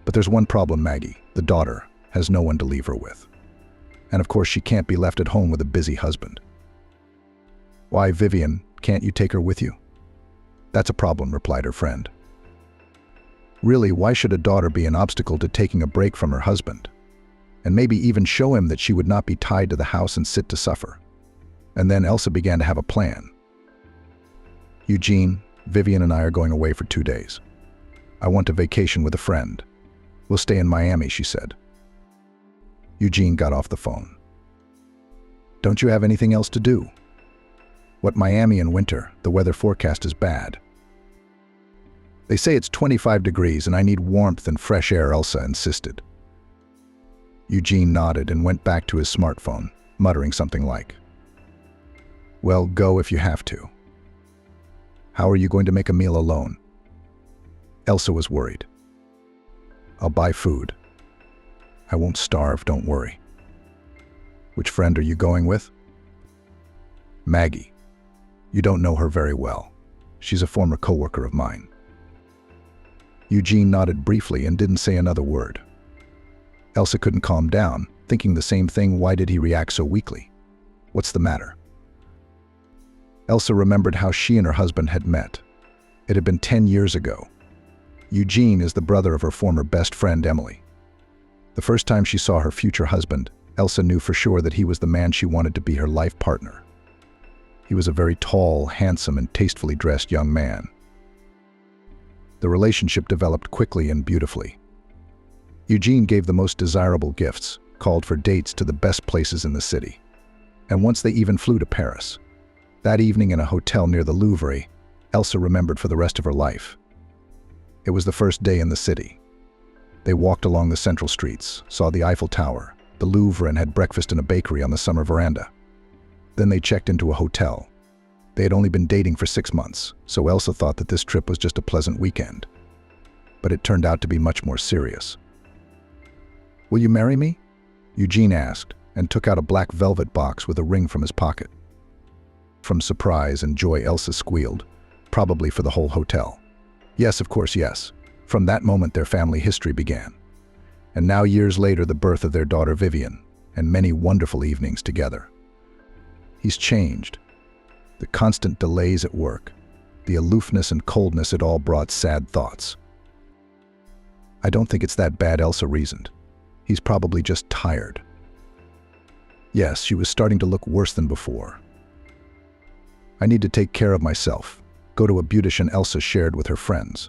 But there's one problem, Maggie, the daughter, has no one to leave her with. And of course she can't be left at home with a busy husband. "Why, Vivian, can't you take her with you?" "That's a problem," replied her friend. "Really, why should a daughter be an obstacle to taking a break from her husband? And maybe even show him that she would not be tied to the house and sit to suffer." And then Elsa began to have a plan. "Eugene, Vivian and I are going away for 2 days. I want a vacation with a friend. We'll stay in Miami," she said. Eugene got off the phone. "Don't you have anything else to do?" "What, Miami in winter? The weather forecast is bad." "They say it's 25 degrees and I need warmth and fresh air," Elsa insisted. Eugene nodded and went back to his smartphone, muttering something like, "Well, go if you have to. How are you going to make a meal alone?" Elsa was worried. I'll buy food. I won't starve, don't worry. Which friend are you going with? Maggie. You don't know her very well. She's a former coworker of mine. Eugene nodded briefly and didn't say another word. Elsa couldn't calm down, thinking the same thing. Why did he react so weakly? What's the matter? Elsa remembered how she and her husband had met. It had been 10 years ago. Eugene is the brother of her former best friend, Emily. The first time she saw her future husband, Elsa knew for sure that he was the man she wanted to be her life partner. He was a very tall, handsome, and tastefully dressed young man. The relationship developed quickly and beautifully. Eugene gave the most desirable gifts, called for dates to the best places in the city. And once they even flew to Paris. That evening in a hotel near the Louvre, Elsa remembered for the rest of her life. It was the first day in the city. They walked along the central streets, saw the Eiffel Tower, the Louvre, and had breakfast in a bakery on the summer veranda. Then they checked into a hotel. They had only been dating for 6 months, so Elsa thought that this trip was just a pleasant weekend. But it turned out to be much more serious. "Will you marry me?" Eugene asked, and took out a black velvet box with a ring from his pocket. From surprise and joy, Elsa squealed, probably for the whole hotel. Yes, of course, yes. From that moment, their family history began. And now, years later, the birth of their daughter Vivian, and many wonderful evenings together. He's changed. The constant delays at work, the aloofness and coldness, it all brought sad thoughts. "I don't think it's that bad," Elsa reasoned. "He's probably just tired." Yes, she was starting to look worse than before. "I need to take care of myself, go to a beautician," Elsa shared with her friends.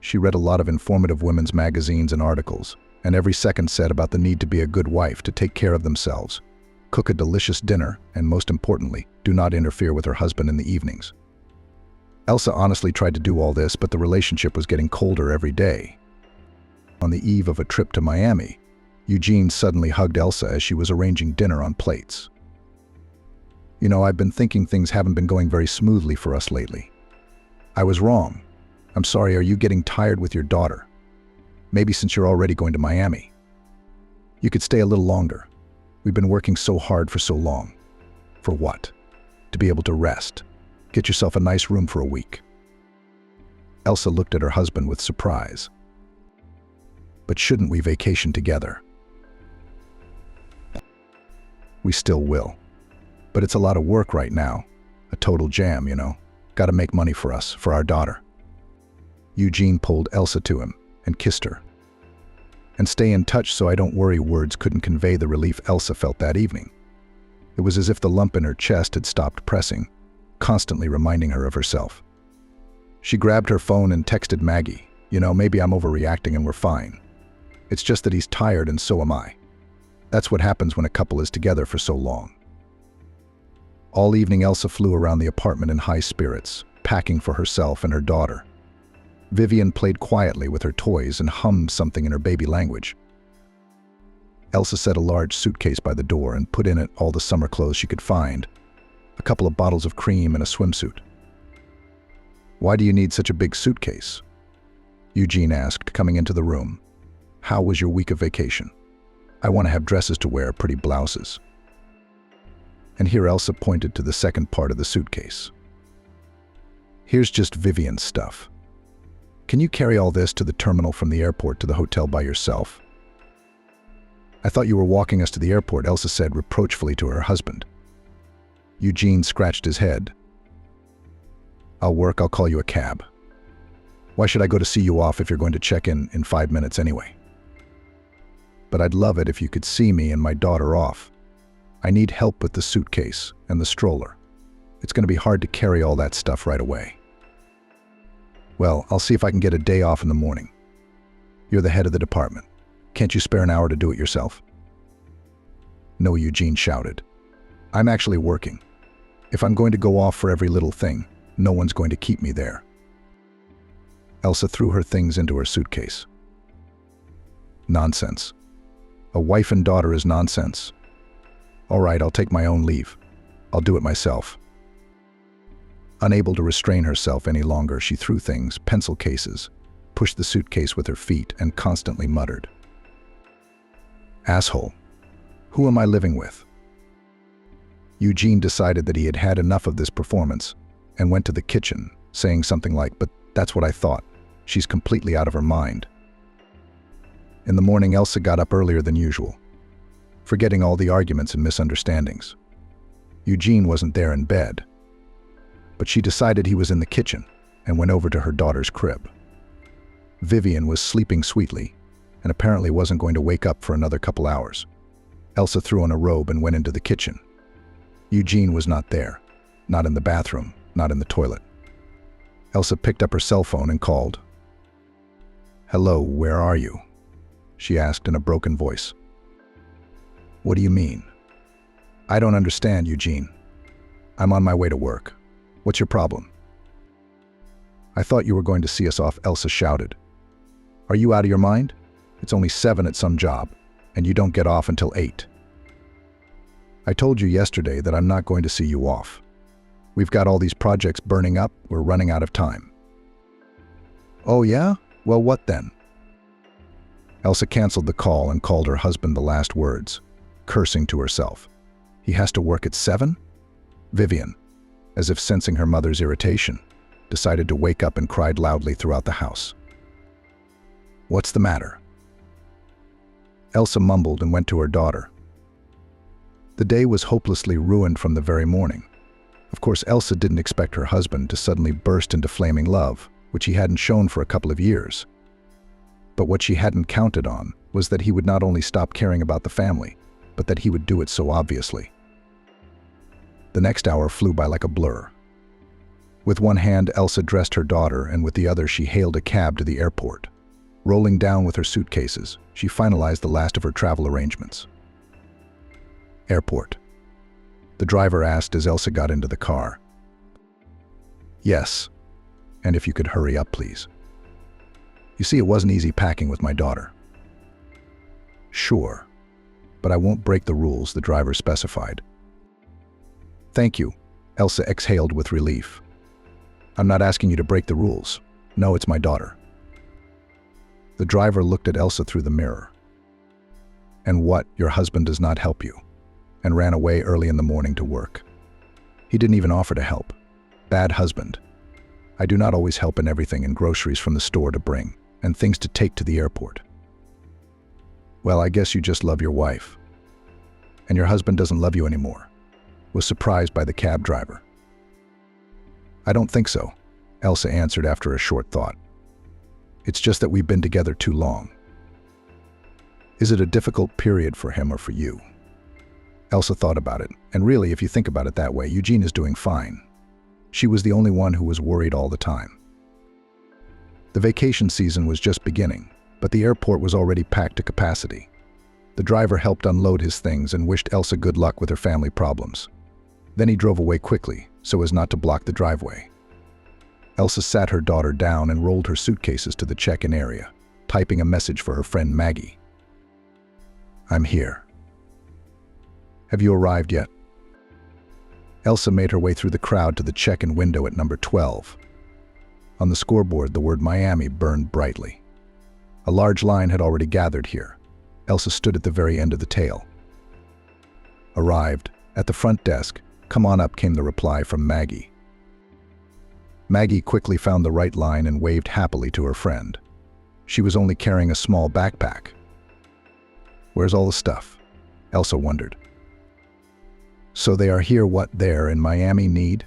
She read a lot of informative women's magazines and articles, and every second said about the need to be a good wife, to take care of themselves, cook a delicious dinner, and most importantly, do not interfere with her husband in the evenings. Elsa honestly tried to do all this, but the relationship was getting colder every day. On the eve of a trip to Miami, Eugene suddenly hugged Elsa as she was arranging dinner on plates. "You know, I've been thinking things haven't been going very smoothly for us lately. I was wrong. I'm sorry. Are you getting tired with your daughter? Maybe since you're already going to Miami. You could stay a little longer. We've been working so hard for so long. For what? To be able to rest. Get yourself a nice room for a week." Elsa looked at her husband with surprise. "But shouldn't we vacation together?" "We still will. But it's a lot of work right now. A total jam, you know. Gotta make money for us, for our daughter." Eugene pulled Elsa to him and kissed her. "And stay in touch so I don't worry." Words couldn't convey the relief Elsa felt that evening. It was as if the lump in her chest had stopped pressing, constantly reminding her of herself. She grabbed her phone and texted Maggie, "You know, maybe I'm overreacting and we're fine. It's just that he's tired and so am I. That's what happens when a couple is together for so long." All evening, Elsa flew around the apartment in high spirits, packing for herself and her daughter. Vivian played quietly with her toys and hummed something in her baby language. Elsa set a large suitcase by the door and put in it all the summer clothes she could find, a couple of bottles of cream and a swimsuit. "Why do you need such a big suitcase?" Eugene asked, coming into the room. "How was your week of vacation? I want to have dresses to wear, pretty blouses." And here Elsa pointed to the second part of the suitcase. "Here's just Vivian's stuff. Can you carry all this to the terminal from the airport to the hotel by yourself?" "I thought you were walking us to the airport," Elsa said reproachfully to her husband. Eugene scratched his head. I'll call you a cab. Why should I go to see you off if you're going to check in 5 minutes anyway? But I'd love it if you could see me and my daughter off. I need help with the suitcase and the stroller. It's going to be hard to carry all that stuff right away." "Well, I'll see if I can get a day off in the morning. You're the head of the department. Can't you spare an hour to do it yourself?" "No," Eugene shouted. "I'm actually working. If I'm going to go off for every little thing, no one's going to keep me there." Elsa threw her things into her suitcase. "Nonsense. A wife and daughter is nonsense. All right, I'll take my own leave. I'll do it myself." Unable to restrain herself any longer, she threw things, pencil cases, pushed the suitcase with her feet and constantly muttered, "Asshole. Who am I living with?" Eugene decided that he had had enough of this performance and went to the kitchen, saying something like, "But that's what I thought. She's completely out of her mind." In the morning, Elsa got up earlier than usual, forgetting all the arguments and misunderstandings. Eugene wasn't there in bed, but she decided he was in the kitchen and went over to her daughter's crib. Vivian was sleeping sweetly and apparently wasn't going to wake up for another couple hours. Elsa threw on a robe and went into the kitchen. Eugene was not there, not in the bathroom, not in the toilet. Elsa picked up her cell phone and called. "Hello, where are you?" she asked in a broken voice. "What do you mean?" "I don't understand, Eugene. I'm on my way to work. What's your problem?" "I thought you were going to see us off," Elsa shouted. "Are you out of your mind? It's only 7 at some job, and you don't get off until 8. I told you yesterday that I'm not going to see you off. We've got all these projects burning up, we're running out of time." "Oh yeah? Well, what then?" Elsa canceled the call and called her husband the last words, cursing to herself. He has to work at 7? Vivian, as if sensing her mother's irritation, decided to wake up and cried loudly throughout the house. "What's the matter?" Elsa mumbled and went to her daughter. The day was hopelessly ruined from the very morning. Of course, Elsa didn't expect her husband to suddenly burst into flaming love, which he hadn't shown for a couple of years. But what she hadn't counted on was that he would not only stop caring about the family, but that he would do it so obviously. The next hour flew by like a blur. With one hand, Elsa dressed her daughter, and with the other she hailed a cab to the airport. Rolling down with her suitcases, she finalized the last of her travel arrangements. Airport. The driver asked as Elsa got into the car. "Yes, and if you could hurry up, please. You see, it wasn't easy packing with my daughter." "Sure, but I won't break the rules," the driver specified. "Thank you," Elsa exhaled with relief. "I'm not asking you to break the rules. No, it's my daughter." The driver looked at Elsa through the mirror. "And what, your husband does not help you?" And ran away early in the morning to work. He didn't even offer to help. Bad husband. I do not always help in everything, and groceries from the store to bring, and things to take to the airport. "Well, I guess you just love your wife. And your husband doesn't love you anymore," was surprised by the cab driver. "I don't think so," Elsa answered after a short thought. "It's just that we've been together too long." "Is it a difficult period for him or for you?" Elsa thought about it, and really, if you think about it that way, Eugene is doing fine. She was the only one who was worried all the time. The vacation season was just beginning, but the airport was already packed to capacity. The driver helped unload his things and wished Elsa good luck with her family problems. Then he drove away quickly, so as not to block the driveway. Elsa sat her daughter down and rolled her suitcases to the check-in area, typing a message for her friend Maggie. "I'm here. Have you arrived yet?" Elsa made her way through the crowd to the check-in window at number 12. On the scoreboard, the word Miami burned brightly. A large line had already gathered here. Elsa stood at the very end of the tail. "Arrived. At the front desk. Come on up," came the reply from Maggie. Maggie quickly found the right line and waved happily to her friend. She was only carrying a small backpack. "Where's all the stuff?" Elsa wondered. "So they are here, what there in Miami need?"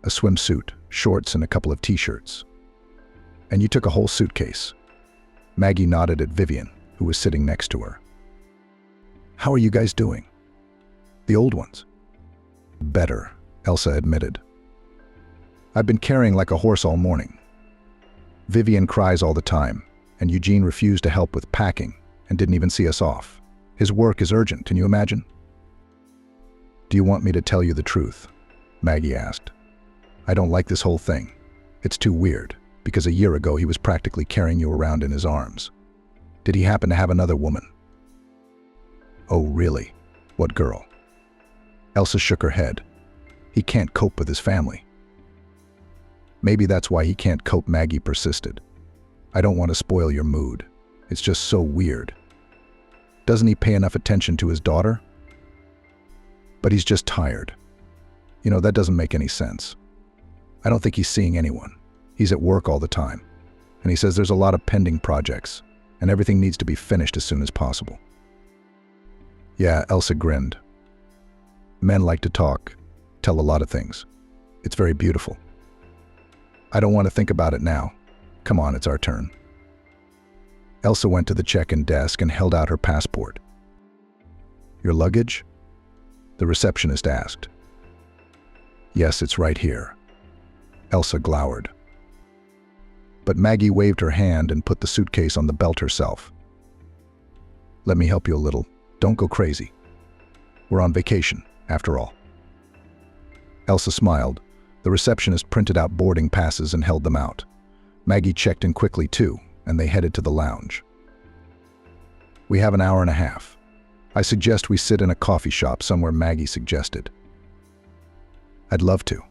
"A swimsuit, shorts, and a couple of t-shirts." "And you took a whole suitcase?" Maggie nodded at Vivian, who was sitting next to her. "How are you guys doing?" "The old ones." "Better," Elsa admitted. "I've been carrying like a horse all morning. Vivian cries all the time, and Eugene refused to help with packing and didn't even see us off. His work is urgent, can you imagine?" "Do you want me to tell you the truth?" Maggie asked. "I don't like this whole thing. It's too weird, because a year ago he was practically carrying you around in his arms. Did he happen to have another woman?" "Oh, really? What girl?" Elsa shook her head. "He can't cope with his family." "Maybe that's why he can't cope," Maggie persisted. I don't want to spoil your mood. It's just so weird. Doesn't he pay enough attention to his daughter? But he's just tired. That doesn't make any sense. I don't think he's seeing anyone. He's at work all the time. And he says there's a lot of pending projects, and everything needs to be finished as soon as possible. Yeah, Elsa grinned. Men like to talk, tell a lot of things. It's very beautiful. I don't want to think about it now. Come on, it's our turn. Elsa went to the check-in desk and held out her passport. Your luggage? The receptionist asked. Yes, it's right here. Elsa glowered. But Maggie waved her hand and put the suitcase on the belt herself. Let me help you a little. Don't go crazy. We're on vacation, after all. Elsa smiled. The receptionist printed out boarding passes and held them out. Maggie checked in quickly too, and they headed to the lounge. We have an hour and a half. I suggest we sit in a coffee shop somewhere, Maggie suggested. I'd love to.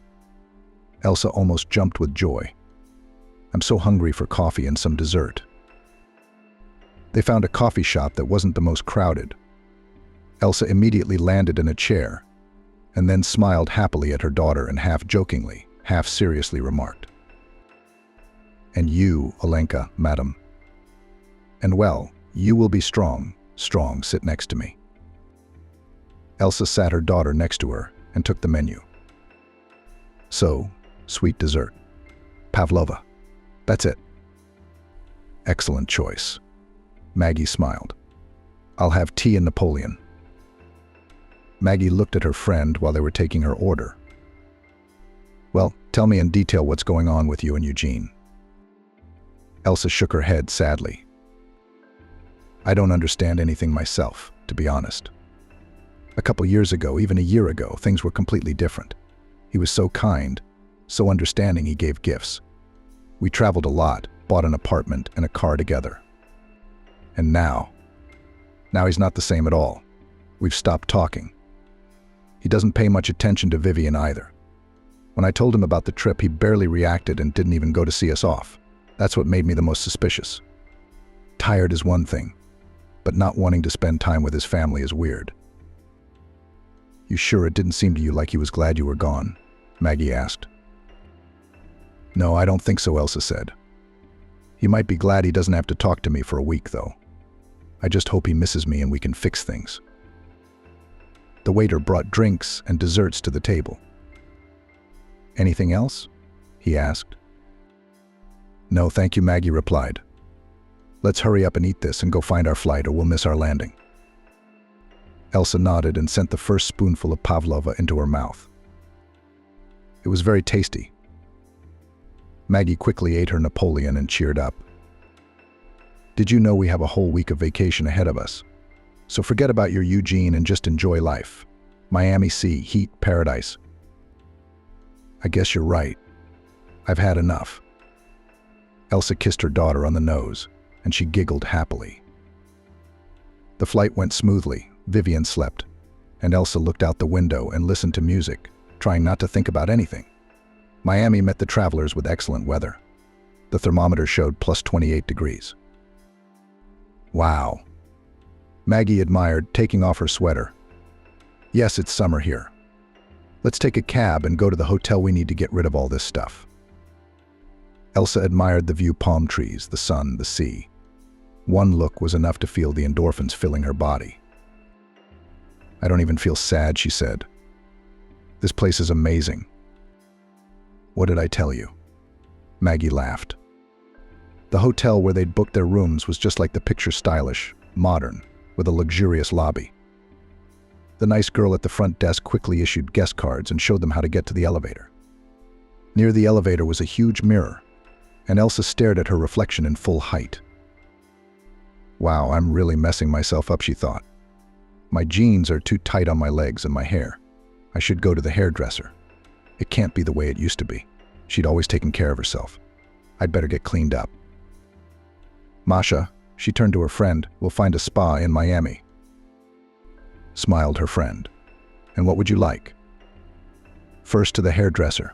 Elsa almost jumped with joy. I'm so hungry for coffee and some dessert. They found a coffee shop that wasn't the most crowded. Elsa immediately landed in a chair, and then smiled happily at her daughter and half-jokingly, half-seriously remarked, "And you, Olenka, madam. And well, you will be strong, sit next to me." Elsa sat her daughter next to her and took the menu. So, sweet dessert. Pavlova. That's it. Excellent choice. Maggie smiled. I'll have tea and Napoleon. Maggie looked at her friend while they were taking her order. Well, tell me in detail what's going on with you and Eugene. Elsa shook her head sadly. I don't understand anything myself, to be honest. A couple years ago, even a year ago, things were completely different. He was so kind, so understanding, he gave gifts. We traveled a lot, bought an apartment and a car together. And now he's not the same at all. We've stopped talking. He doesn't pay much attention to Vivian either. When I told him about the trip, he barely reacted and didn't even go to see us off. That's what made me the most suspicious. Tired is one thing, but not wanting to spend time with his family is weird. You sure it didn't seem to you like he was glad you were gone? Maggie asked. No, I don't think so, Elsa said. He might be glad he doesn't have to talk to me for a week, though. I just hope he misses me and we can fix things. The waiter brought drinks and desserts to the table. Anything else? He asked. No, thank you, Maggie replied. Let's hurry up and eat this and go find our flight or we'll miss our landing. Elsa nodded and sent the first spoonful of pavlova into her mouth. It was very tasty. Maggie quickly ate her Napoleon and cheered up. Did you know we have a whole week of vacation ahead of us? So forget about your Eugene and just enjoy life. Miami Sea, heat, paradise. I guess you're right. I've had enough. Elsa kissed her daughter on the nose, and she giggled happily. The flight went smoothly. Vivian slept, and Elsa looked out the window and listened to music, trying not to think about anything. Miami met the travelers with excellent weather. The thermometer showed plus 28 degrees. Wow. Maggie admired, taking off her sweater. Yes, it's summer here. Let's take a cab and go to the hotel. We need to get rid of all this stuff. Elsa admired the view, palm trees, the sun, the sea. One look was enough to feel the endorphins filling her body. I don't even feel sad, she said. This place is amazing. What did I tell you? Maggie laughed. The hotel where they'd booked their rooms was just like the picture, stylish, modern, with a luxurious lobby. The nice girl at the front desk quickly issued guest cards and showed them how to get to the elevator. Near the elevator was a huge mirror, and Elsa stared at her reflection in full height. Wow, I'm really messing myself up, she thought. My jeans are too tight on my legs and my hair. I should go to the hairdresser. It can't be the way it used to be. She'd always taken care of herself. I'd better get cleaned up. Masha, she turned to her friend, will find a spa in Miami. Smiled her friend. And what would you like? First to the hairdresser.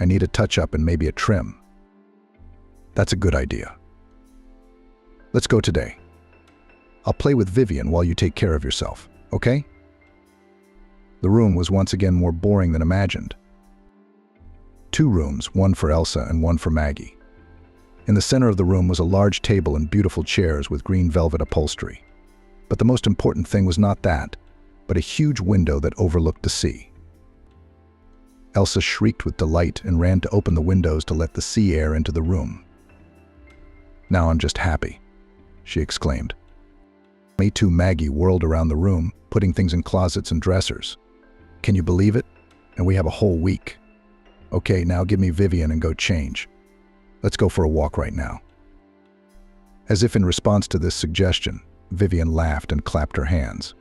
I need a touch-up and maybe a trim. That's a good idea. Let's go today. I'll play with Vivian while you take care of yourself, okay? The room was once again more boring than imagined. 2 rooms, one for Elsa and one for Maggie. In the center of the room was a large table and beautiful chairs with green velvet upholstery. But the most important thing was not that, but a huge window that overlooked the sea. Elsa shrieked with delight and ran to open the windows to let the sea air into the room. "Now I'm just happy," she exclaimed. Me too. Maggie whirled around the room, putting things in closets and dressers. "Can you believe it? And we have a whole week. Okay, now give me Vivian and go change. Let's go for a walk right now." As if in response to this suggestion, Vivian laughed and clapped her hands.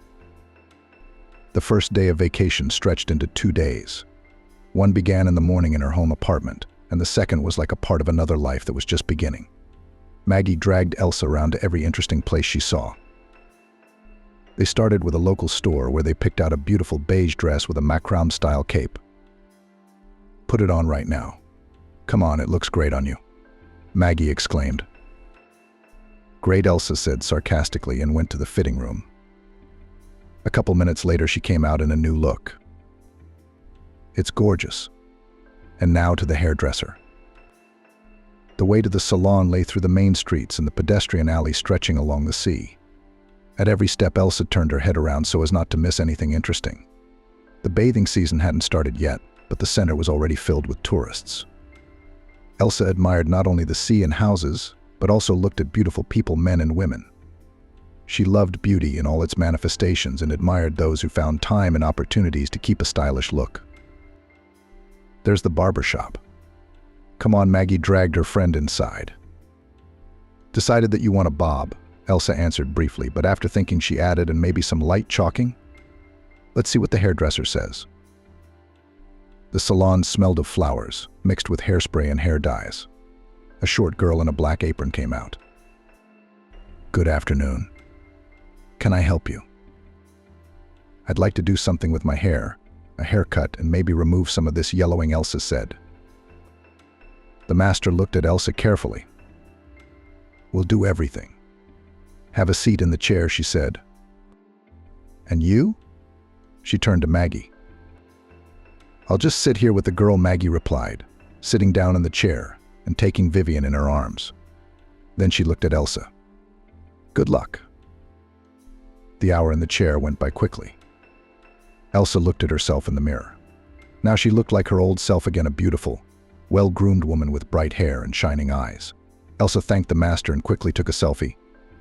The first day of vacation stretched into 2 days. One began in the morning in her home apartment, and the second was like a part of another life that was just beginning. Maggie dragged Elsa around to every interesting place she saw. They started with a local store where they picked out a beautiful beige dress with a macrame-style cape. "Put it on right now. Come on, it looks great on you," Maggie exclaimed. "Great," Elsa said sarcastically and went to the fitting room. A couple minutes later, she came out in a new look. "It's gorgeous." And now to the hairdresser. The way to the salon lay through the main streets and the pedestrian alley stretching along the sea. At every step, Elsa turned her head around so as not to miss anything interesting. The bathing season hadn't started yet, but the center was already filled with tourists. Elsa admired not only the sea and houses, but also looked at beautiful people, men and women. She loved beauty in all its manifestations and admired those who found time and opportunities to keep a stylish look. "There's the barber shop. Come on," Maggie dragged her friend inside. "Decided that you want a bob," Elsa answered briefly, but after thinking she added, "and maybe some light chalking? Let's see what the hairdresser says." The salon smelled of flowers, mixed with hairspray and hair dyes. A short girl in a black apron came out. "Good afternoon. Can I help you?" "I'd like to do something with my hair, a haircut, and maybe remove some of this yellowing," Elsa said. The master looked at Elsa carefully. "We'll do everything. Have a seat in the chair," she said. "And you?" She turned to Maggie. "I'll just sit here with the girl," Maggie replied, sitting down in the chair and taking Vivian in her arms. Then she looked at Elsa. "Good luck." The hour in the chair went by quickly. Elsa looked at herself in the mirror. Now she looked like her old self again, a beautiful, well-groomed woman with bright hair and shining eyes. Elsa thanked the master and quickly took a selfie,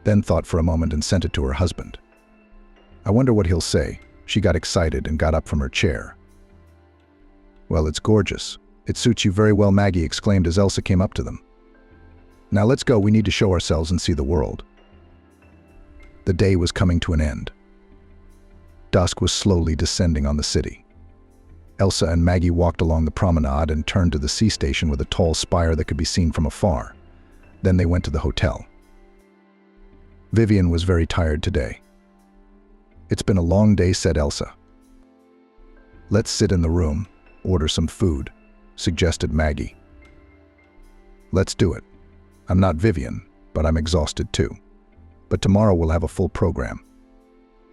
then thought for a moment and sent it to her husband. "I wonder what he'll say." She got excited and got up from her chair. "Well, it's gorgeous. It suits you very well," Maggie exclaimed as Elsa came up to them. "Now let's go. We need to show ourselves and see the world." The day was coming to an end. Dusk was slowly descending on the city. Elsa and Maggie walked along the promenade and turned to the sea station with a tall spire that could be seen from afar. Then they went to the hotel. Vivian was very tired today. "It's been a long day," said Elsa. "Let's sit in the room, order some food," suggested Maggie. "Let's do it. I'm not Vivian, but I'm exhausted too. But tomorrow we'll have a full program.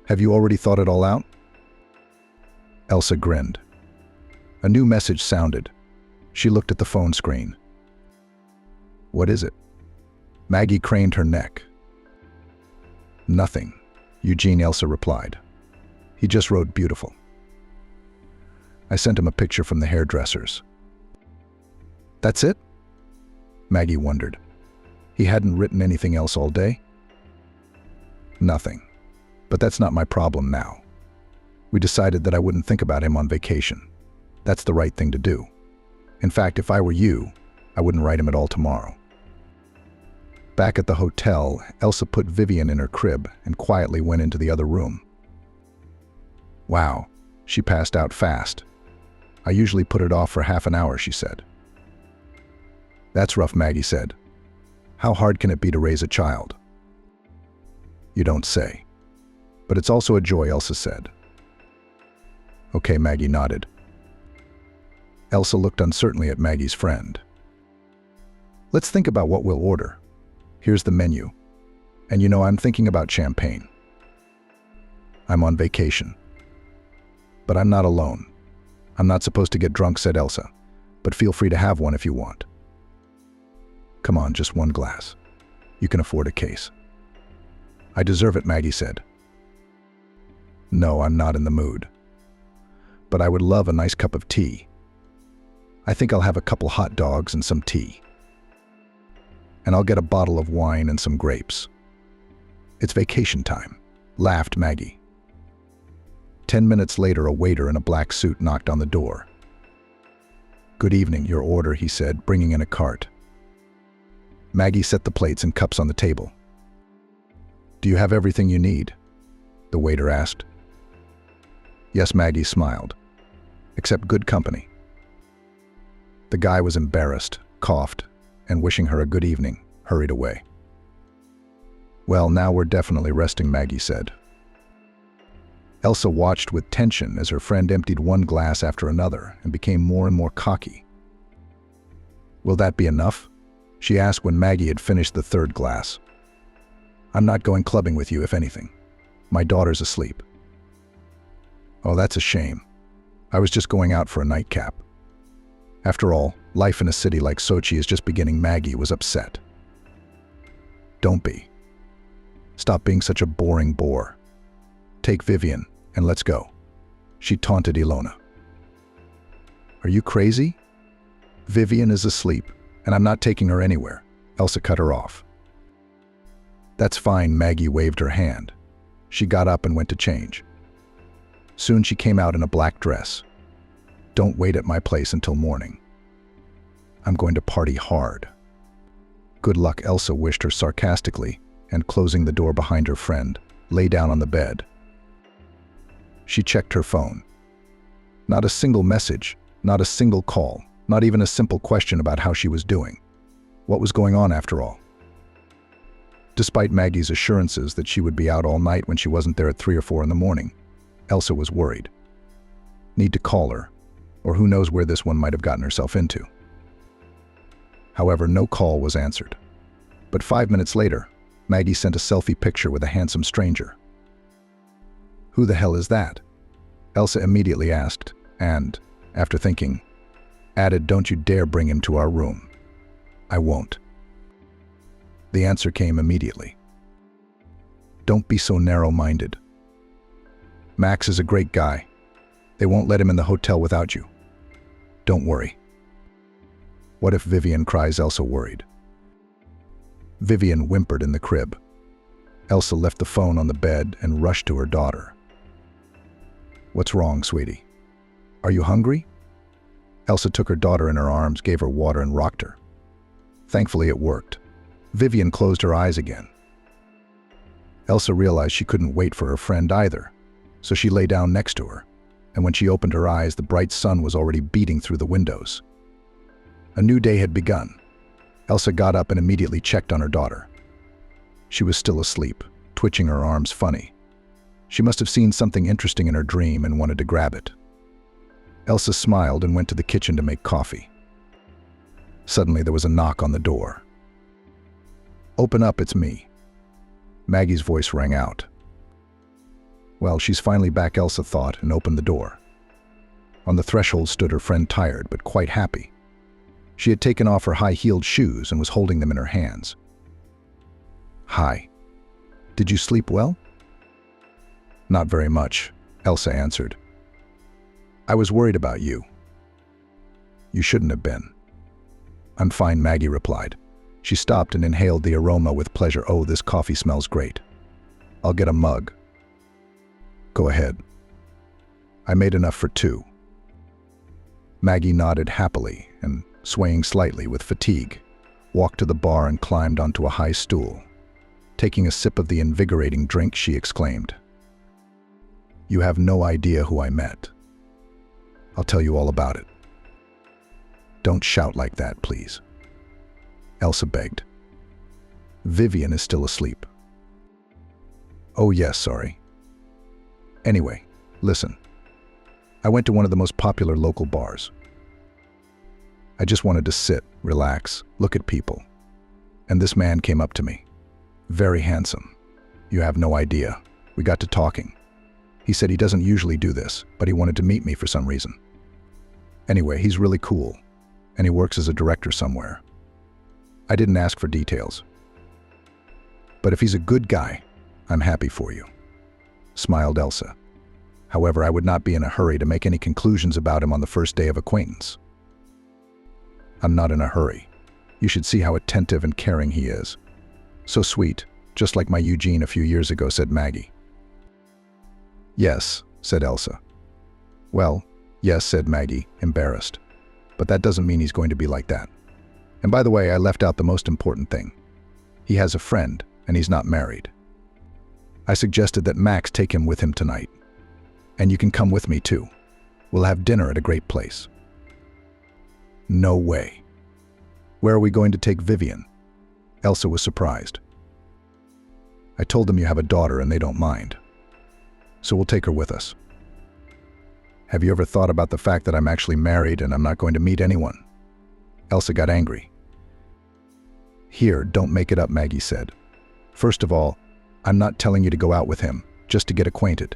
Have you already thought it all out?" Elsa grinned. A new message sounded. She looked at the phone screen. "What is it?" Maggie craned her neck. "Nothing," Eugene, Elsa replied. "He just wrote beautiful. I sent him a picture from the hairdressers." "That's it?" Maggie wondered. He hadn't written anything else all day? "Nothing. But that's not my problem now. We decided that I wouldn't think about him on vacation. That's the right thing to do. In fact, if I were you, I wouldn't write him at all tomorrow." Back at the hotel, Elsa put Vivian in her crib and quietly went into the other room. "Wow, she passed out fast. I usually put it off for half an hour," she said. "That's rough," Maggie said. "How hard can it be to raise a child?" "You don't say. But it's also a joy," Elsa said. "Okay," Maggie nodded. Elsa looked uncertainly at Maggie's friend. Let's think about what we'll order. Here's the menu. And I'm thinking about champagne. I'm on vacation. But I'm not alone. I'm not supposed to get drunk, said Elsa, but feel free to have one if you want. Come on, just one glass. You can afford a case. I deserve it, Maggie said. No, I'm not in the mood. But I would love a nice cup of tea. I think I'll have a couple hot dogs and some tea. And I'll get a bottle of wine and some grapes. It's vacation time, laughed Maggie. 10 minutes later, a waiter in a black suit knocked on the door. Good evening, your order, he said, bringing in a cart. Maggie set the plates and cups on the table. Do you have everything you need? The waiter asked. Yes, Maggie smiled. Except good company. The guy was embarrassed, coughed, and wishing her a good evening, hurried away. Well, now we're definitely resting, Maggie said. Elsa watched with tension as her friend emptied one glass after another and became more and more cocky. Will that be enough? She asked when Maggie had finished the third glass. I'm not going clubbing with you, if anything. My daughter's asleep. Oh, that's a shame. I was just going out for a nightcap. After all, life in a city like Sochi is just beginning. Maggie was upset. Don't be. Stop being such a boring bore. Take Vivian and let's go. She taunted Ilona. Are you crazy? Vivian is asleep, and I'm not taking her anywhere. Elsa cut her off. That's fine, Maggie waved her hand. She got up and went to change. Soon she came out in a black dress. Don't wait at my place until morning. I'm going to party hard. Good luck, Elsa wished her sarcastically, and closing the door behind her friend, lay down on the bed. She checked her phone. Not a single message, not a single call, not even a simple question about how she was doing. What was going on after all? Despite Maggie's assurances that she would be out all night when she wasn't there at 3 or 4 in the morning, Elsa was worried. Need to call her, or who knows where this one might have gotten herself into. However, no call was answered. But 5 minutes later, Maggie sent a selfie picture with a handsome stranger. Who the hell is that? Elsa immediately asked, and, after thinking, added, don't you dare bring him to our room. I won't. The answer came immediately. Don't be so narrow-minded. Max is a great guy. They won't let him in the hotel without you. Don't worry. What if Vivian cries? Elsa worried. Vivian whimpered in the crib. Elsa left the phone on the bed and rushed to her daughter. What's wrong, sweetie? Are you hungry? Elsa took her daughter in her arms, gave her water, and rocked her. Thankfully, it worked. Vivian closed her eyes again. Elsa realized she couldn't wait for her friend either, so she lay down next to her, and when she opened her eyes, the bright sun was already beating through the windows. A new day had begun. Elsa got up and immediately checked on her daughter. She was still asleep, twitching her arms funny. She must have seen something interesting in her dream and wanted to grab it. Elsa smiled and went to the kitchen to make coffee. Suddenly, there was a knock on the door. Open up, it's me. Maggie's voice rang out. Well, she's finally back, Elsa thought, and opened the door. On the threshold stood her friend, tired but quite happy. She had taken off her high-heeled shoes and was holding them in her hands. Hi. Did you sleep well? Not very much, Elsa answered. I was worried about you. You shouldn't have been. I'm fine, Maggie replied. She stopped and inhaled the aroma with pleasure. Oh, this coffee smells great. I'll get a mug. Go ahead. I made enough for 2. Maggie nodded happily and, swaying slightly with fatigue, walked to the bar and climbed onto a high stool. Taking a sip of the invigorating drink, she exclaimed, You have no idea who I met. I'll tell you all about it. Don't shout like that, please. Elsa begged. Vivian is still asleep. Oh yes, sorry. Anyway, listen. I went to one of the most popular local bars. I just wanted to sit, relax, look at people. And this man came up to me. Very handsome. You have no idea. We got to talking. He said he doesn't usually do this, but he wanted to meet me for some reason. Anyway, he's really cool, and he works as a director somewhere. I didn't ask for details. But if he's a good guy, I'm happy for you, smiled Elsa. However, I would not be in a hurry to make any conclusions about him on the first day of acquaintance. I'm not in a hurry. You should see how attentive and caring he is. So sweet, just like my Eugene a few years ago, said Maggie. Yes, said Elsa. Well, yes, said Maggie, embarrassed. But that doesn't mean he's going to be like that. And by the way, I left out the most important thing. He has a friend, and he's not married. I suggested that Max take him with him tonight. And you can come with me too. We'll have dinner at a great place. No way. Where are we going to take Vivian? Elsa was surprised. I told them you have a daughter and they don't mind. So we'll take her with us. Have you ever thought about the fact that I'm actually married and I'm not going to meet anyone? Elsa got angry. Here, don't make it up, Maggie said. First of all, I'm not telling you to go out with him, just to get acquainted.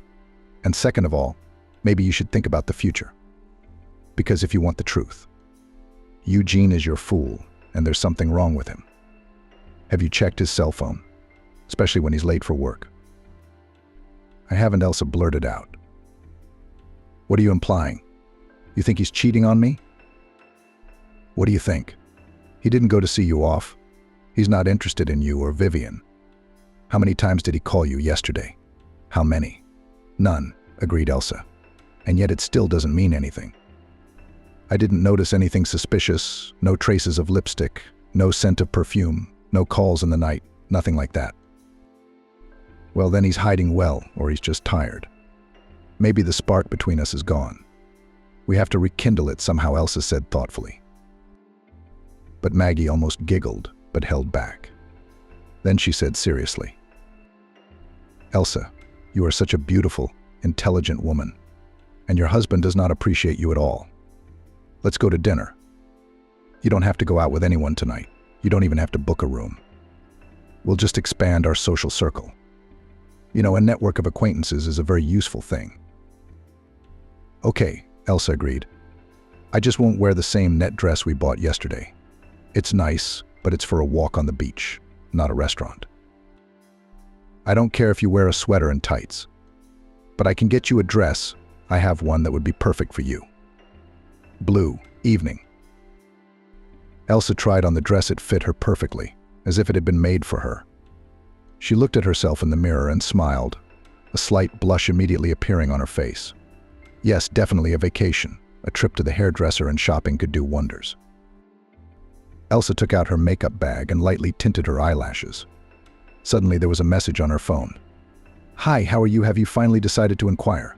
And second of all, maybe you should think about the future. Because if you want the truth, Eugene is your fool, and there's something wrong with him. Have you checked his cell phone? Especially when he's late for work. I haven't, Elsa blurted out. What are you implying? You think he's cheating on me? What do you think? He didn't go to see you off. He's not interested in you or Vivian. How many times did he call you yesterday? How many? None, agreed Elsa. And yet it still doesn't mean anything. I didn't notice anything suspicious, no traces of lipstick, no scent of perfume, no calls in the night, nothing like that. Well, then he's hiding well, or he's just tired. Maybe the spark between us is gone. We have to rekindle it somehow, Elsa said thoughtfully. But Maggie almost giggled, but held back. Then she said seriously, Elsa, you are such a beautiful, intelligent woman, and your husband does not appreciate you at all. Let's go to dinner. You don't have to go out with anyone tonight. You don't even have to book a room. We'll just expand our social circle. You know, a network of acquaintances is a very useful thing. Okay, Elsa agreed. I just won't wear the same net dress we bought yesterday. It's nice, but it's for a walk on the beach, not a restaurant. I don't care if you wear a sweater and tights. But I can get you a dress. I have one that would be perfect for you. Blue, evening. Elsa tried on the dress. It fit her perfectly, as if it had been made for her. She looked at herself in the mirror and smiled, a slight blush immediately appearing on her face. Yes, definitely a vacation. A trip to the hairdresser and shopping could do wonders. Elsa took out her makeup bag and lightly tinted her eyelashes. Suddenly there was a message on her phone. Hi, how are you? Have you finally decided to inquire?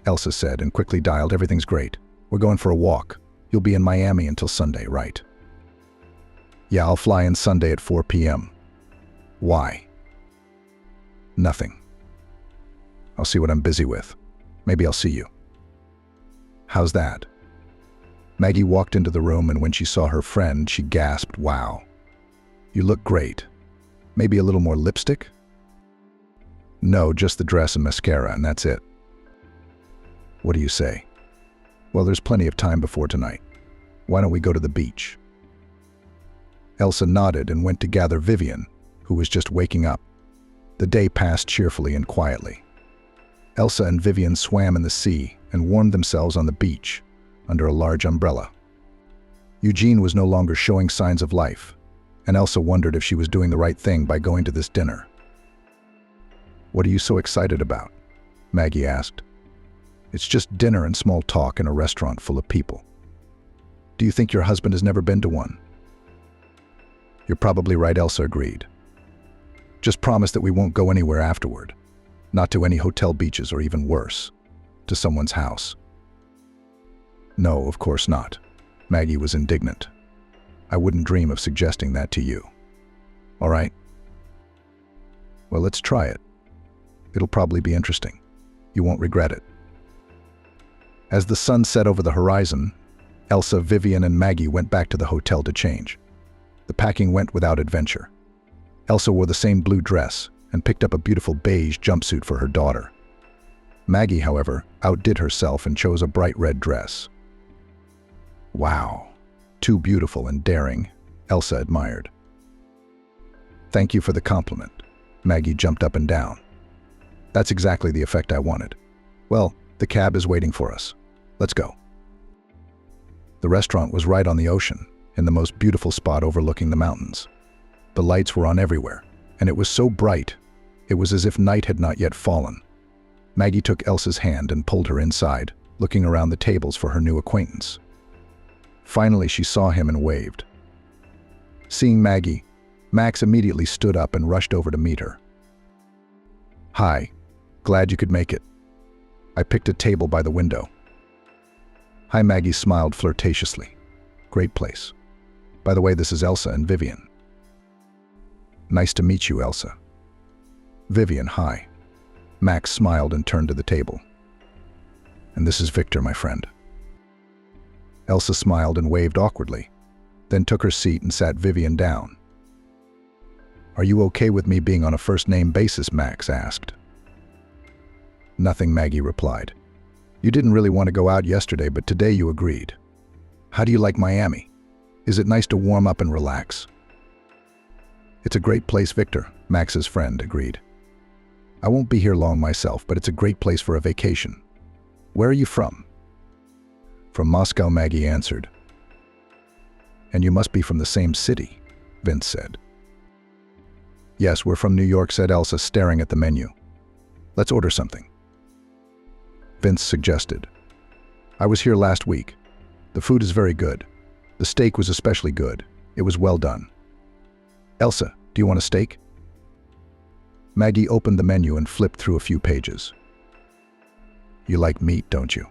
Elsa said and quickly dialed. Everything's great. We're going for a walk. You'll be in Miami until Sunday, right? Yeah, I'll fly in Sunday at 4 p.m. Why? Nothing. I'll see what I'm busy with. Maybe I'll see you. How's that? Maggie walked into the room, and when she saw her friend, she gasped, wow. You look great. Maybe a little more lipstick? No, just the dress and mascara, and that's it. What do you say? Well, there's plenty of time before tonight. Why don't we go to the beach? Elsa nodded and went to gather Vivian, who was just waking up. The day passed cheerfully and quietly. Elsa and Vivian swam in the sea and warmed themselves on the beach under a large umbrella. Eugene was no longer showing signs of life, and Elsa wondered if she was doing the right thing by going to this dinner. What are you so excited about? Maggie asked. It's just dinner and small talk in a restaurant full of people. Do you think your husband has never been to one? You're probably right, Elsa agreed. Just promise that we won't go anywhere afterward. Not to any hotel beaches or even worse, to someone's house. No, of course not. Maggie was indignant. I wouldn't dream of suggesting that to you. All right? Well, let's try it. It'll probably be interesting. You won't regret it. As the sun set over the horizon, Elsa, Vivian, and Maggie went back to the hotel to change. The packing went without adventure. Elsa wore the same blue dress and picked up a beautiful beige jumpsuit for her daughter. Maggie, however, outdid herself and chose a bright red dress. "Wow, too beautiful and daring," Elsa admired. "Thank you for the compliment." Maggie jumped up and down. "That's exactly the effect I wanted. Well, the cab is waiting for us. Let's go." The restaurant was right on the ocean, in the most beautiful spot overlooking the mountains. The lights were on everywhere, and it was so bright, it was as if night had not yet fallen. Maggie took Elsa's hand and pulled her inside, looking around the tables for her new acquaintance. Finally, she saw him and waved. Seeing Maggie, Max immediately stood up and rushed over to meet her. "Hi, glad you could make it. I picked a table by the window." Hi, Maggie smiled flirtatiously. "Great place. By the way, this is Elsa and Vivian." "Nice to meet you, Elsa." "Vivian, hi." Max smiled and turned to the table. "And this is Victor, my friend." Elsa smiled and waved awkwardly, then took her seat and sat Vivian down. "Are you okay with me being on a first-name basis?" Max asked. "Nothing," Maggie replied. "You didn't really want to go out yesterday, but today you agreed. How do you like Miami? Is it nice to warm up and relax?" "It's a great place, Victor," Max's friend agreed. "I won't be here long myself, but it's a great place for a vacation. Where are you from?" "From Moscow," Maggie answered. "And you must be from the same city," Vince said. "Yes, we're from New York," said Elsa, staring at the menu. "Let's order something." Vince suggested. "I was here last week. The food is very good. The steak was especially good. It was well done." "Elsa, do you want a steak?" Maggie opened the menu and flipped through a few pages. "You like meat, don't you?"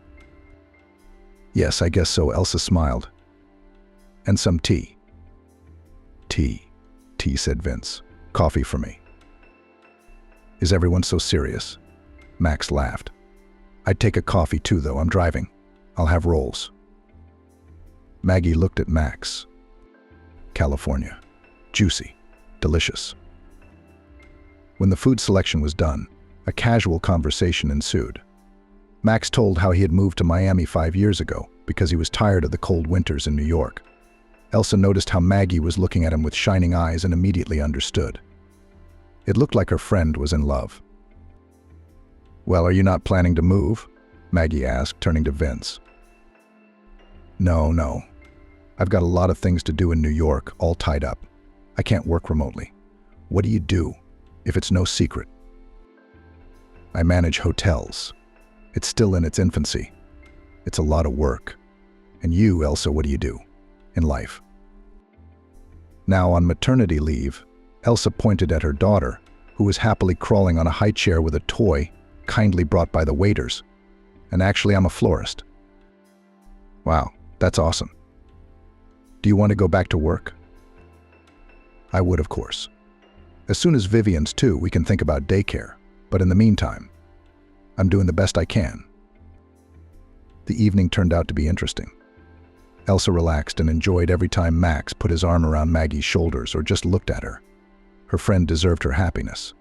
"Yes, I guess so," Elsa smiled. "And some tea." Tea, said Vince. "Coffee for me." "Is everyone so serious?" Max laughed. "I'd take a coffee too, though. I'm driving. I'll have rolls." Maggie looked at Max. California. Juicy. Delicious. When the food selection was done, a casual conversation ensued. Max told how he had moved to Miami 5 years ago because he was tired of the cold winters in New York. Elsa noticed how Maggie was looking at him with shining eyes and immediately understood. It looked like her friend was in love. "Well, are you not planning to move?" Maggie asked, turning to Vince. No. I've got a lot of things to do in New York, all tied up. I can't work remotely." "What do you do, if it's no secret?" "I manage hotels. It's still in its infancy. It's a lot of work. And you, Elsa, what do you do in life?" Now, on maternity leave, Elsa pointed at her daughter, who was happily crawling on a high chair with a toy kindly brought by the waiters. "And actually, I'm a florist." "Wow, that's awesome. Do you want to go back to work?" "I would, of course. As soon as Vivian's 2, we can think about daycare. But in the meantime, I'm doing the best I can." The evening turned out to be interesting. Elsa relaxed and enjoyed every time Max put his arm around Maggie's shoulders or just looked at her. Her friend deserved her happiness.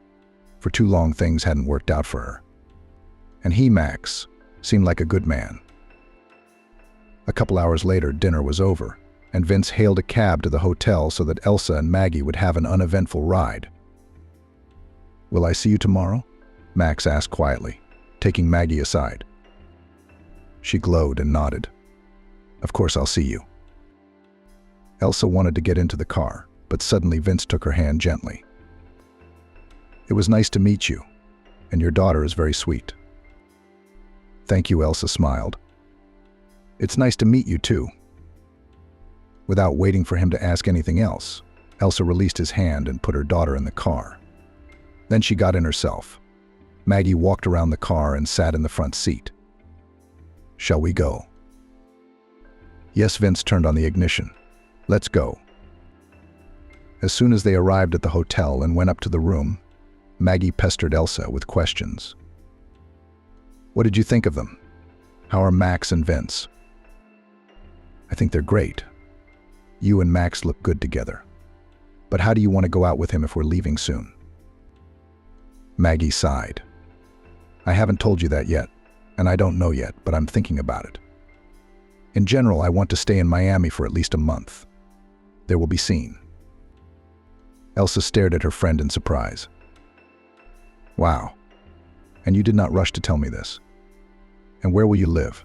For too long, things hadn't worked out for her. And he, Max, seemed like a good man. A couple hours later, dinner was over, and Vince hailed a cab to the hotel so that Elsa and Maggie would have an uneventful ride. "Will I see you tomorrow?" Max asked quietly, taking Maggie aside. She glowed and nodded. "Of course I'll see you." Elsa wanted to get into the car, but suddenly Vince took her hand gently. "It was nice to meet you, and your daughter is very sweet." "Thank you," Elsa smiled. "It's nice to meet you too." Without waiting for him to ask anything else, Elsa released his hand and put her daughter in the car. Then she got in herself. Maggie walked around the car and sat in the front seat. "Shall we go?" "Yes," Vince turned on the ignition. "Let's go." As soon as they arrived at the hotel and went up to the room, Maggie pestered Elsa with questions. "What did you think of them? How are Max and Vince?" I think they're great. You and Max look good together. But how do you want to go out with him if we're leaving soon? Maggie sighed. I haven't told you that yet, and I don't know yet, but I'm thinking about it. In general, I want to stay in Miami for at least a month. There will be seen. Elsa stared at her friend in surprise. Wow. And you did not rush to tell me this. And where will you live?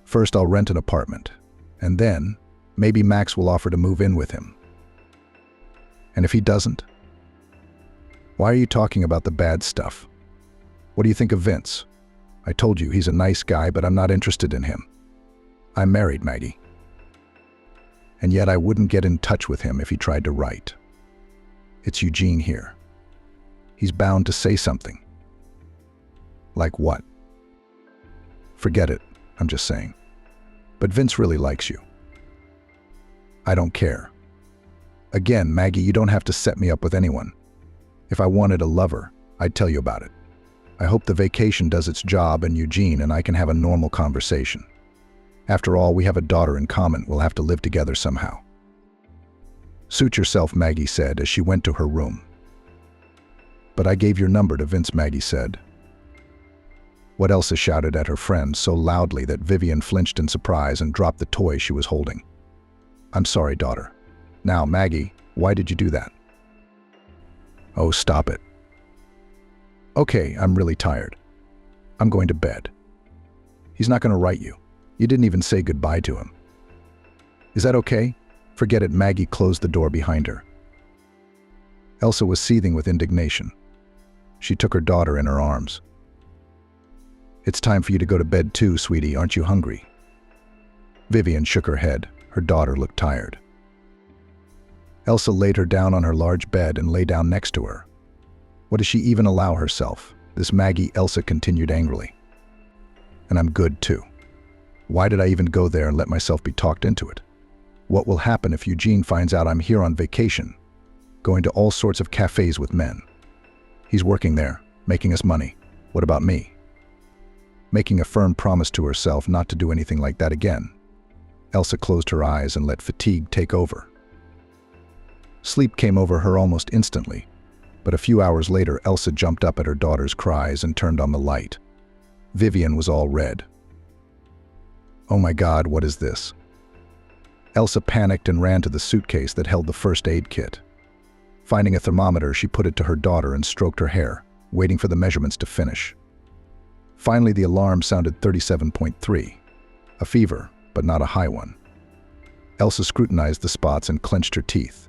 First, I'll rent an apartment, and then maybe Max will offer to move in with him. And if he doesn't? Why are you talking about the bad stuff? What do you think of Vince? I told you he's a nice guy, but I'm not interested in him. I'm married, Maggie. And yet I wouldn't get in touch with him if he tried to write. It's Eugene here. He's bound to say something. Like what? Forget it, I'm just saying. But Vince really likes you. I don't care. Again, Maggie, you don't have to set me up with anyone. If I wanted a lover, I'd tell you about it. I hope the vacation does its job and Eugene and I can have a normal conversation. After all, we have a daughter in common. We'll have to live together somehow. Suit yourself, Maggie said as she went to her room. But I gave your number to Vince, Maggie said. What Elsa shouted at her friend so loudly that Vivian flinched in surprise and dropped the toy she was holding. I'm sorry, daughter. Now, Maggie, why did you do that? Oh, stop it. Okay, I'm really tired. I'm going to bed. He's not going to write you. You didn't even say goodbye to him. Is that okay? Forget it, Maggie closed the door behind her. Elsa was seething with indignation. She took her daughter in her arms. It's time for you to go to bed too, sweetie. Aren't you hungry? Vivian shook her head. Her daughter looked tired. Elsa laid her down on her large bed and lay down next to her. What does she even allow herself? This Maggie, Elsa continued angrily. And I'm good too. Why did I even go there and let myself be talked into it? What will happen if Eugene finds out I'm here on vacation, going to all sorts of cafes with men? He's working there, making us money. What about me? Making a firm promise to herself not to do anything like that again, Elsa closed her eyes and let fatigue take over. Sleep came over her almost instantly, but a few hours later Elsa jumped up at her daughter's cries and turned on the light. Vivian was all red. Oh my God, what is this? Elsa panicked and ran to the suitcase that held the first aid kit. Finding a thermometer, she put it to her daughter and stroked her hair, waiting for the measurements to finish. Finally, the alarm sounded 37.3. A fever, but not a high one. Elsa scrutinized the spots and clenched her teeth.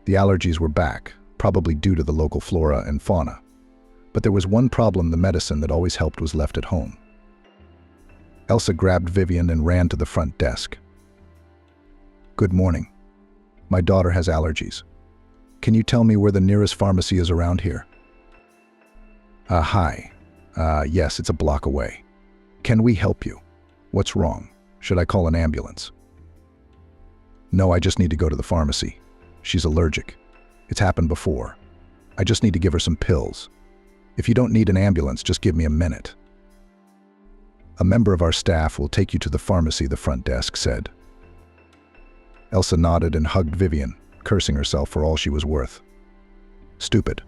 The allergies were back, probably due to the local flora and fauna. But there was one problem: the medicine that always helped was left at home. Elsa grabbed Vivian and ran to the front desk. Good morning. My daughter has allergies. Can you tell me where the nearest pharmacy is around here? Hi. Yes, it's a block away. Can we help you? What's wrong? Should I call an ambulance? No, I just need to go to the pharmacy. She's allergic. It's happened before. I just need to give her some pills. If you don't need an ambulance, just give me a minute. A member of our staff will take you to the pharmacy, the front desk said. Elsa nodded and hugged Vivian, cursing herself for all she was worth. Stupid.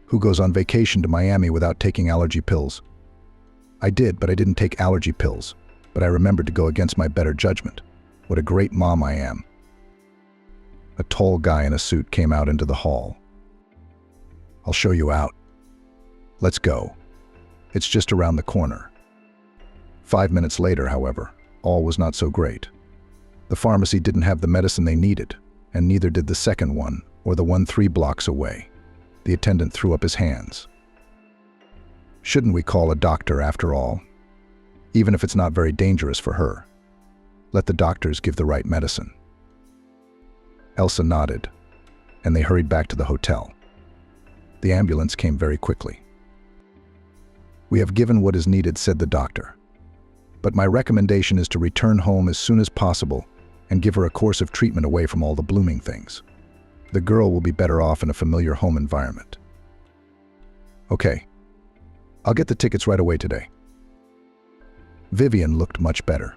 Who goes on vacation to Miami without taking allergy pills? I did, but I didn't take allergy pills. But I remembered to go against my better judgment. What a great mom I am. A tall guy in a suit came out into the hall. I'll show you out. Let's go. It's just around the corner. 5 minutes later, however, all was not so great. The pharmacy didn't have the medicine they needed, and neither did the second one, or the one 3 blocks away. The attendant threw up his hands. Shouldn't we call a doctor after all? Even if it's not very dangerous for her. Let the doctors give the right medicine. Elsa nodded, and they hurried back to the hotel. The ambulance came very quickly. We have given what is needed, said the doctor. But my recommendation is to return home as soon as possible and give her a course of treatment away from all the blooming things. The girl will be better off in a familiar home environment. Okay. I'll get the tickets right away today. Vivian looked much better.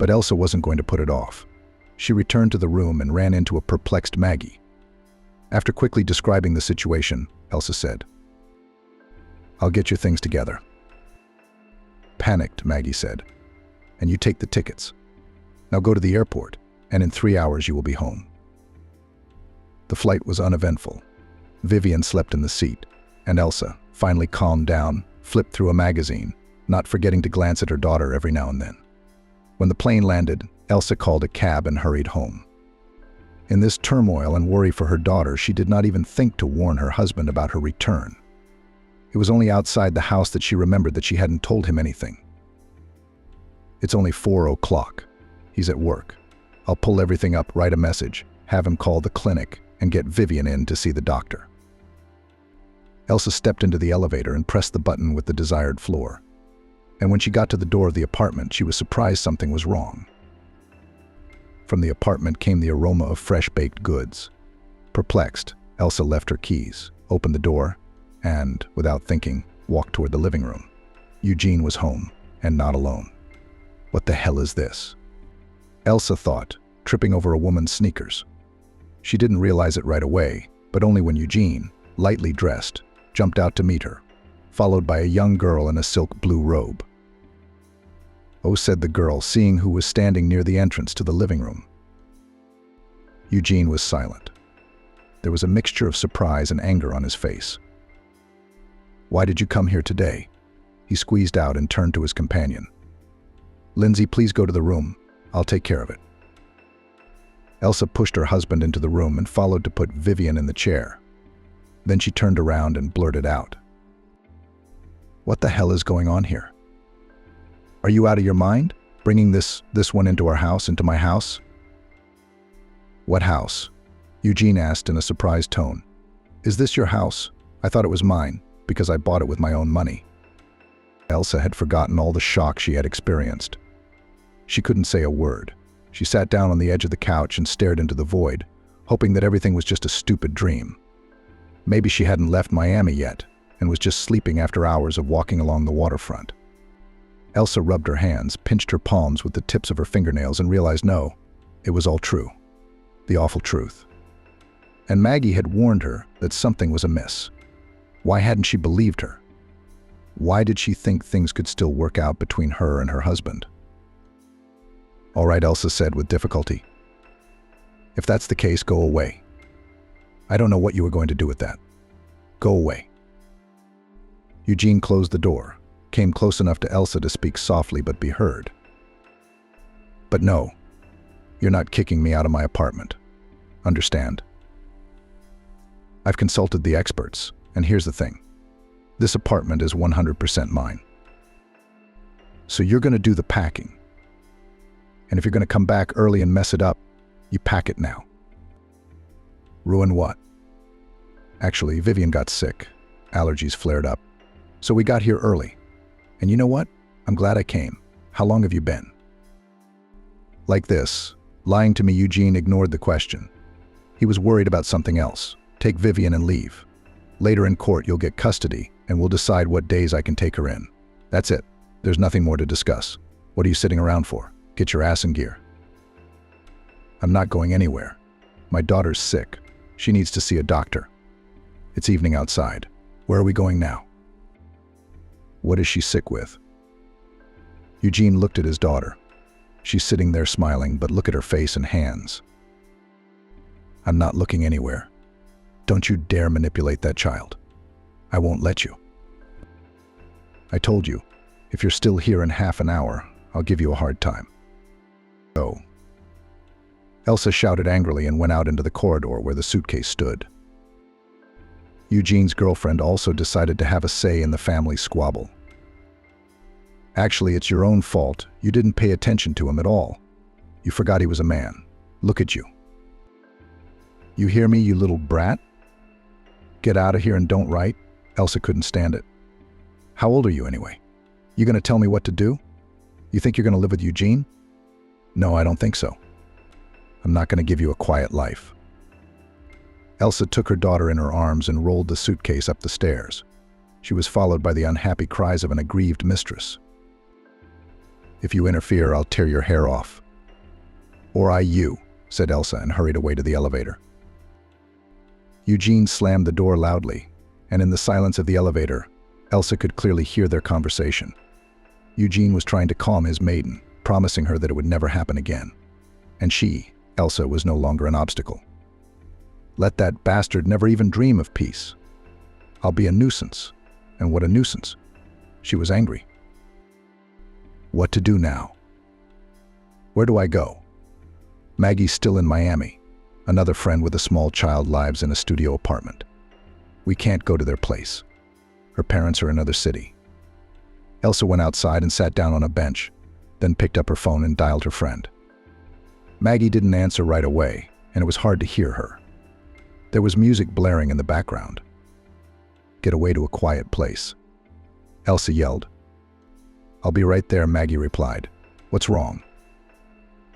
But Elsa wasn't going to put it off. She returned to the room and ran into a perplexed Maggie. After quickly describing the situation, Elsa said, "I'll get your things together." Panicked, Maggie said, "And you take the tickets. Now go to the airport, and in 3 hours you will be home." The flight was uneventful. Vivian slept in the seat, and Elsa, finally calmed down, flipped through a magazine, not forgetting to glance at her daughter every now and then. When the plane landed, Elsa called a cab and hurried home. In this turmoil and worry for her daughter, she did not even think to warn her husband about her return. It was only outside the house that she remembered that she hadn't told him anything. "It's only 4 o'clock. He's at work. I'll pull everything up, write a message, have him call the clinic, and get Vivian in to see the doctor." Elsa stepped into the elevator and pressed the button with the desired floor. And when she got to the door of the apartment, she was surprised something was wrong. From the apartment came the aroma of fresh baked goods. Perplexed, Elsa left her keys, opened the door, and, without thinking, walked toward the living room. Eugene was home, and not alone. What the hell is this? Elsa thought, tripping over a woman's sneakers. She didn't realize it right away, but only when Eugene, lightly dressed, jumped out to meet her, followed by a young girl in a silk blue robe. "Oh," said the girl, seeing who was standing near the entrance to the living room. Eugene was silent. There was a mixture of surprise and anger on his face. "Why did you come here today?" He squeezed out and turned to his companion. "Lindsay, please go to the room. I'll take care of it." Elsa pushed her husband into the room and followed to put Vivian in the chair. Then she turned around and blurted out, "What the hell is going on here? Are you out of your mind, bringing this one into our house, into my house?" "What house?" Eugene asked in a surprised tone. "Is this your house? I thought it was mine, because I bought it with my own money." Elsa had forgotten all the shock she had experienced. She couldn't say a word. She sat down on the edge of the couch and stared into the void, hoping that everything was just a stupid dream. Maybe she hadn't left Miami yet, and was just sleeping after hours of walking along the waterfront. Elsa rubbed her hands, pinched her palms with the tips of her fingernails, and realized no, it was all true. The awful truth. And Maggie had warned her that something was amiss. Why hadn't she believed her? Why did she think things could still work out between her and her husband? "All right," Elsa said with difficulty. "If that's the case, go away. I don't know what you were going to do with that. Go away." Eugene closed the door, came close enough to Elsa to speak softly but be heard. "But no, you're not kicking me out of my apartment. Understand? I've consulted the experts, and here's the thing. This apartment is 100% mine. So you're going to do the packing. And if you're going to come back early and mess it up, you pack it now." "Ruin what?" "Actually, Vivian got sick. Allergies flared up. So we got here early. And you know what? I'm glad I came. How long have you been?" Like this, lying to me, Eugene ignored the question. He was worried about something else. Take Vivian and leave. Later in court, you'll get custody, and we'll decide what days I can take her in. That's it. There's nothing more to discuss. What are you sitting around for? Get your ass in gear." "I'm not going anywhere. My daughter's sick. She needs to see a doctor. It's evening outside. Where are we going now?" "What is she sick with?" Eugene looked at his daughter. She's sitting there smiling, but look at her face and hands. "I'm not looking anywhere. Don't you dare manipulate that child. I won't let you. I told you, if you're still here in half an hour, I'll give you a hard time. Go." Elsa shouted angrily and went out into the corridor where the suitcase stood. Eugene's girlfriend also decided to have a say in the family squabble. "Actually, it's your own fault. You didn't pay attention to him at all. You forgot he was a man. Look at you. You hear me, you little brat? Get out of here and don't write." Elsa couldn't stand it. "How old are you anyway? You gonna tell me what to do? You think you're gonna live with Eugene? No, I don't think so. I'm not gonna give you a quiet life." Elsa took her daughter in her arms and rolled the suitcase up the stairs. She was followed by the unhappy cries of an aggrieved mistress. If you interfere, I'll tear your hair off." "Or I you," said Elsa and hurried away to the elevator. Eugene slammed the door loudly, and in the silence of the elevator, Elsa could clearly hear their conversation. Eugene was trying to calm his maiden, promising her that it would never happen again. And she, Elsa, was no longer an obstacle. Let that bastard never even dream of peace. I'll be a nuisance. And what a nuisance. She was angry. What to do now? Where do I go? Maggie's still in Miami. Another friend with a small child lives in a studio apartment. We can't go to their place. Her parents are in another city. Elsa went outside and sat down on a bench, then picked up her phone and dialed her friend. Maggie didn't answer right away, and it was hard to hear her. There was music blaring in the background. "Get away to a quiet place," Elsa yelled. "I'll be right there," Maggie replied. "What's wrong?"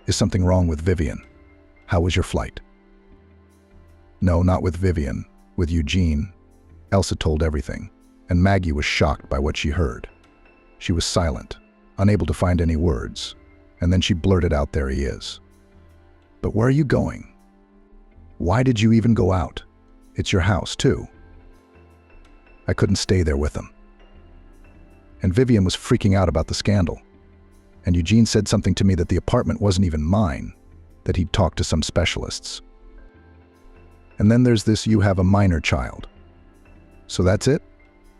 "Is something wrong with Vivian? How was your flight?" "No, not with Vivian, with Eugene." Elsa told everything, and Maggie was shocked by what she heard. She was silent, unable to find any words, and then she blurted out, "There he is." "But where are you going? Why did you even go out? It's your house, too." "I couldn't stay there with him." And Vivian was freaking out about the scandal. And Eugene said something to me that the apartment wasn't even mine, that he'd talked to some specialists. And then there's this, you have a minor child. So that's it?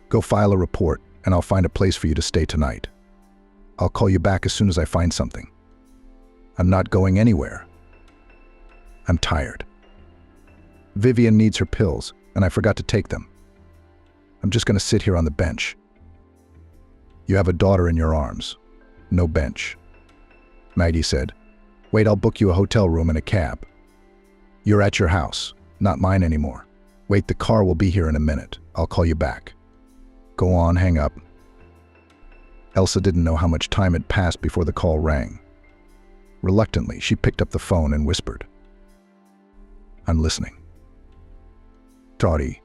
Go file a report, and I'll find a place for you to stay tonight. I'll call you back as soon as I find something. I'm not going anywhere. I'm tired. Vivian needs her pills, and I forgot to take them. I'm just going to sit here on the bench. You have a daughter in your arms. No bench. Maggie said, "Wait, I'll book you a hotel room and a cab. You're at your house, not mine anymore. Wait, the car will be here in a minute. I'll call you back." "Go on, hang up." Elsa didn't know how much time had passed before the call rang. Reluctantly, she picked up the phone and whispered, "I'm listening." "Toddy."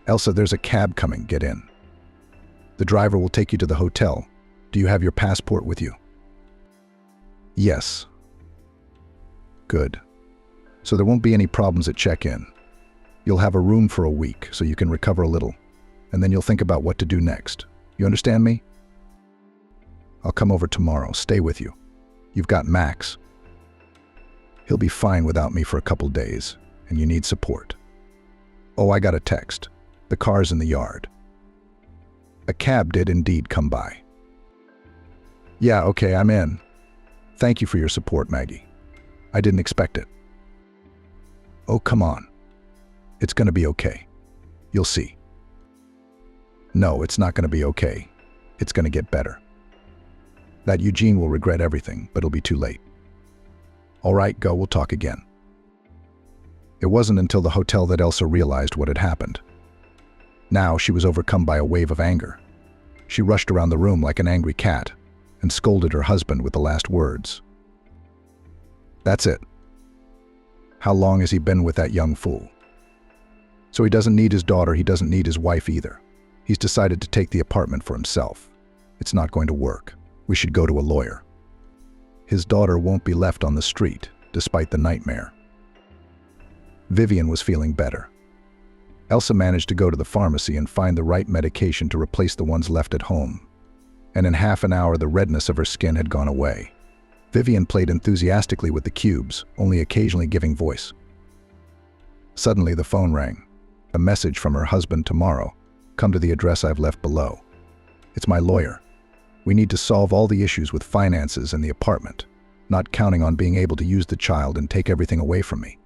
"Elsa, there's a cab coming. Get in. The driver will take you to the hotel. Do you have your passport with you?" "Yes." "Good. So there won't be any problems at check-in. You'll have a room for a week so you can recover a little, and then you'll think about what to do next. You understand me?" "I'll come over tomorrow. Stay with you. You've got Max. He'll be fine without me for a couple days, and you need support. Oh, I got a text. The car's in the yard." A cab did indeed come by. "Yeah, okay, I'm in. Thank you for your support, Maggie. I didn't expect it." "Oh, come on. It's going to be okay. You'll see." "No, it's not going to be okay. It's going to get better. That Eugene will regret everything, but it'll be too late." "All right, go, we'll talk again." It wasn't until the hotel that Elsa realized what had happened. Now she was overcome by a wave of anger. She rushed around the room like an angry cat and scolded her husband with the last words. "That's it. How long has he been with that young fool? So he doesn't need his daughter, he doesn't need his wife either. He's decided to take the apartment for himself. It's not going to work. We should go to a lawyer. His daughter won't be left on the street, despite the nightmare." Vivian was feeling better. Elsa managed to go to the pharmacy and find the right medication to replace the ones left at home. And in half an hour, the redness of her skin had gone away. Vivian played enthusiastically with the cubes, only occasionally giving voice. Suddenly, the phone rang. A message from her husband: "Tomorrow, come to the address I've left below. It's my lawyer. We need to solve all the issues with finances and the apartment, not counting on being able to use the child and take everything away from me.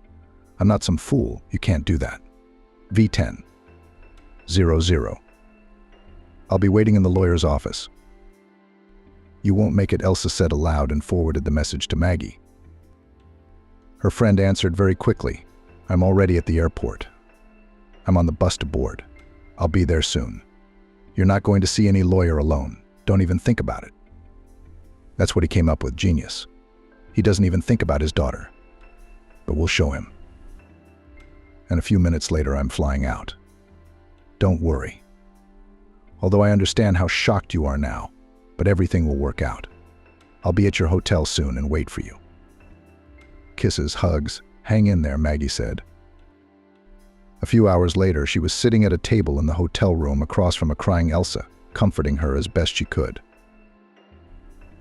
I'm not some fool. You can't do that. V10 00. I'll be waiting in the lawyer's office." "You won't make it," Elsa said aloud and forwarded the message to Maggie. Her friend answered very quickly, "I'm already at the airport. I'm on the bus to board. I'll be there soon. You're not going to see any lawyer alone. Don't even think about it." That's what he came up with, genius. He doesn't even think about his daughter. But we'll show him. And a few minutes later, I'm flying out. Don't worry. Although I understand how shocked you are now, but everything will work out. I'll be at your hotel soon and wait for you." Kisses, hugs. "Hang in there," Maggie said. A few hours later, she was sitting at a table in the hotel room across from a crying Elsa, comforting her as best she could.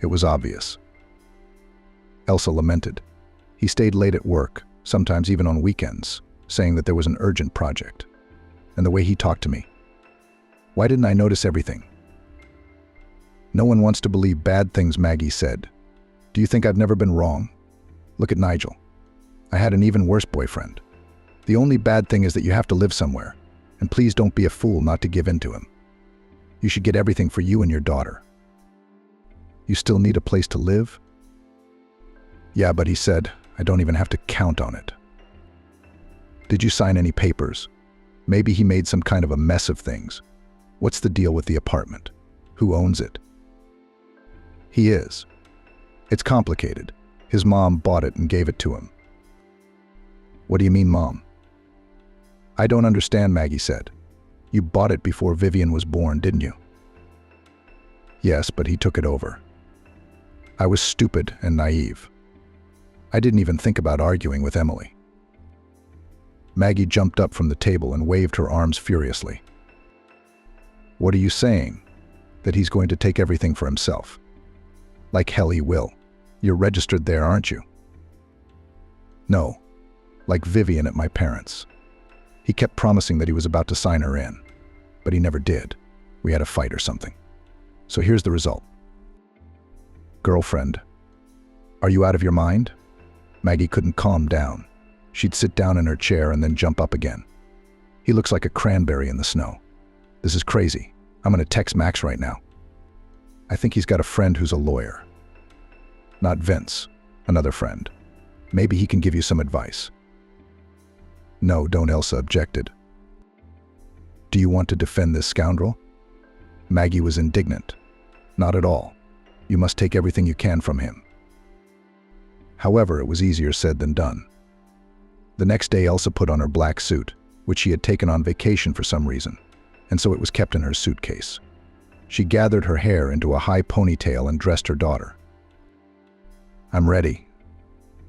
It was obvious. Elsa lamented. He stayed late at work, sometimes even on weekends, saying that there was an urgent project. And the way he talked to me. Why didn't I notice everything? "No one wants to believe bad things," Maggie said. "Do you think I've never been wrong? Look at Nigel. I had an even worse boyfriend. The only bad thing is that you have to live somewhere, and please don't be a fool not to give in to him. You should get everything for you and your daughter." "You still need a place to live?" "Yeah, but," he said, "I don't even have to count on it." "Did you sign any papers? Maybe he made some kind of a mess of things. What's the deal with the apartment? Who owns it?" "He is. It's complicated. His mom bought it and gave it to him." "What do you mean, Mom?" "I don't understand," Maggie said. "You bought it before Vivian was born, didn't you?" "Yes, but he took it over. I was stupid and naive. I didn't even think about arguing with Emily." Maggie jumped up from the table and waved her arms furiously. "What are you saying? That he's going to take everything for himself?" "Like hell he will. You're registered there, aren't you?" "No. Like Vivian at my parents'. He kept promising that he was about to sign her in, but he never did. We had a fight or something. So here's the result." "Girlfriend, are you out of your mind?" Maggie couldn't calm down. She'd sit down in her chair and then jump up again. "He looks like a cranberry in the snow. This is crazy. I'm going to text Max right now. I think he's got a friend who's a lawyer. Not Vince, another friend. Maybe he can give you some advice." "No, don't," Elsa objected. "Do you want to defend this scoundrel?" Maggie was indignant. "Not at all. You must take everything you can from him." However, it was easier said than done. The next day, Elsa put on her black suit, which she had taken on vacation for some reason, and so it was kept in her suitcase. She gathered her hair into a high ponytail and dressed her daughter. "I'm ready,